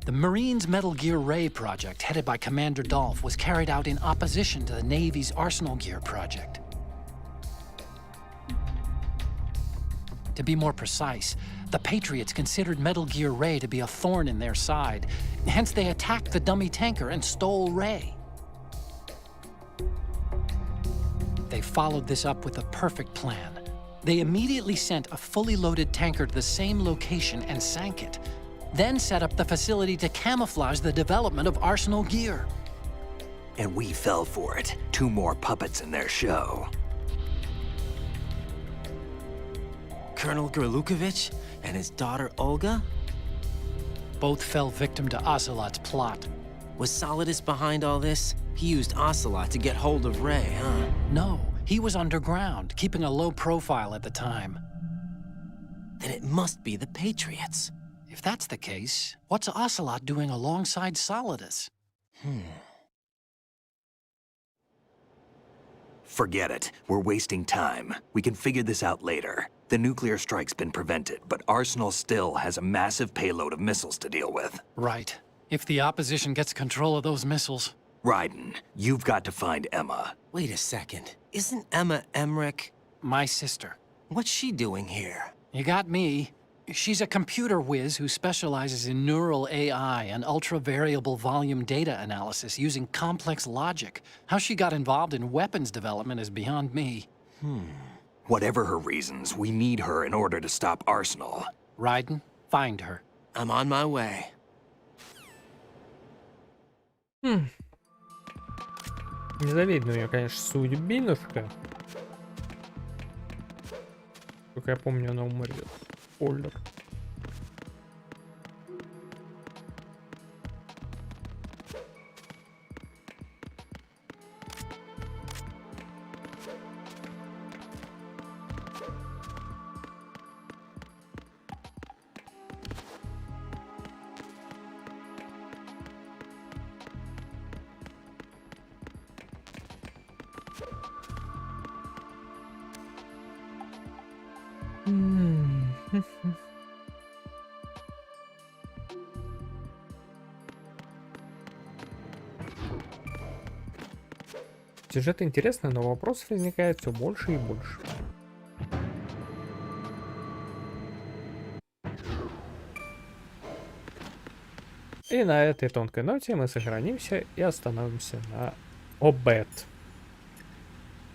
The Marines' Metal Gear Ray project, headed by Commander Dolph, was carried out in opposition to the Navy's Arsenal Gear project. To be more precise, the Patriots considered Metal Gear Ray to be a thorn in their side. Hence, they attacked the dummy tanker and stole Ray. They followed this up with a perfect plan. They immediately sent a fully loaded tanker to the same location and sank it, then set up the facility to camouflage the development of Arsenal Gear. And we fell for it. 2 more puppets in their show. Colonel Gerlukovich and his daughter Olga? Both fell victim to Ocelot's plot. Was Solidus behind all this? He used Ocelot to get hold of Ray, huh? No, he was underground, keeping a low profile at the time. Then it must be the Patriots. If that's the case, what's Ocelot doing alongside Solidus? Forget it. We're wasting time. We can figure this out later. The nuclear strike's been prevented, but Arsenal still has a massive payload of missiles to deal with. Right. If the opposition gets control of those missiles... Raiden, you've got to find Emma. Wait a second. Isn't Emma Emmerich... my sister? What's she doing here? You got me. She's a computer whiz who specializes in neural AI and ultra-variable volume data analysis using complex logic. How she got involved in weapons development is beyond me. Whatever her reasons, we need her in order to stop Arsenal. Raiden, find her. I'm on my way. Незавидная у нее, конечно, судьбинушка. Как я помню, она умрет. Спойлер. Сюжет интересный, но вопросов возникает все больше и больше. И на этой тонкой ноте мы сохранимся и остановимся на обед,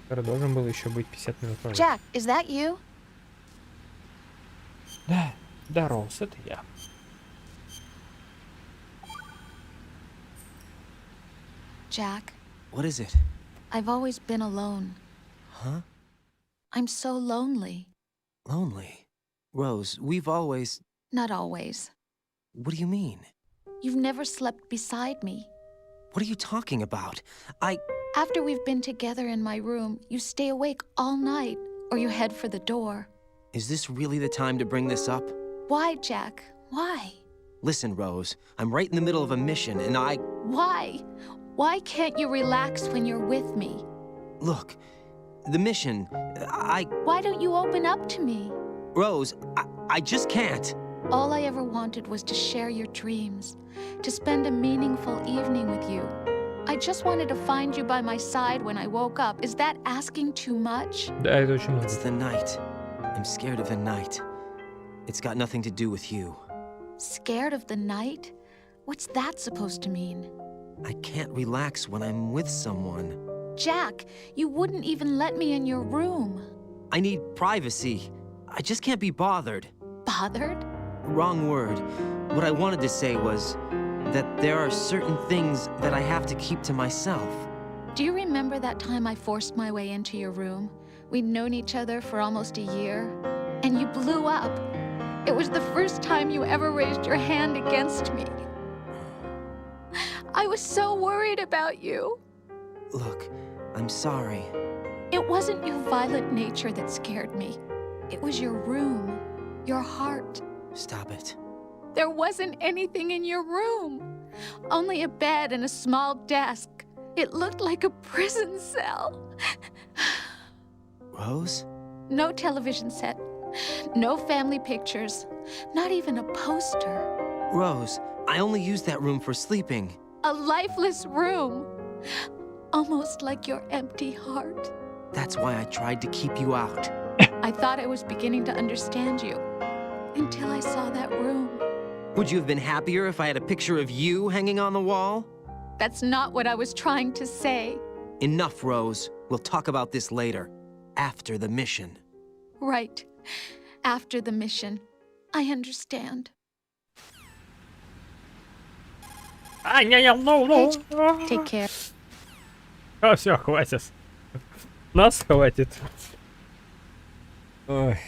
который должен был еще быть 50 минут назад. Jack, is that you? Да, Роуз, это я. Jack, What is it? I've always been alone. Huh? I'm so lonely. Lonely? Rose, we've always... Not always. What do you mean? You've never slept beside me. What are you talking about? After we've been together in my room, you stay awake all night, or you head for the door. Is this really the time to bring this up? Why, Jack? Why? Listen, Rose, I'm right in the middle of a mission, and Why? Why can't you relax when you're with me? Look, the mission, Why don't you open up to me? Rose, I just can't. All I ever wanted was to share your dreams, to spend a meaningful evening with you. I just wanted to find you by my side when I woke up. Is that asking too much? Да, это очень много. It's the night. I'm scared of the night. It's got nothing to do with you. Scared of the night? What's that supposed to mean? I can't relax when I'm with someone. Jack, you wouldn't even let me in your room. I need privacy. I just can't be bothered. Bothered? Wrong word. What I wanted to say was that there are certain things that I have to keep to myself. Do you remember that time I forced my way into your room? We'd known each other for almost a year, and you blew up. It was the first time you ever raised your hand against me. I was so worried about you. Look, I'm sorry. It wasn't your violent nature that scared me. It was your room, your heart. Stop it. There wasn't anything in your room. Only a bed and a small desk. It looked like a prison cell. Rose? No television set. No family pictures. Not even a poster. Rose, I only use that room for sleeping. A lifeless room. Almost like your empty heart. That's why I tried to keep you out. I thought I was beginning to understand you. Until I saw that room. Would you have been happier if I had a picture of you hanging on the wall? That's not what I was trying to say. Enough, Rose. We'll talk about this later. After the mission. Right. After the mission. I understand. Take care. Все, хватит. Нас хватит. Ой.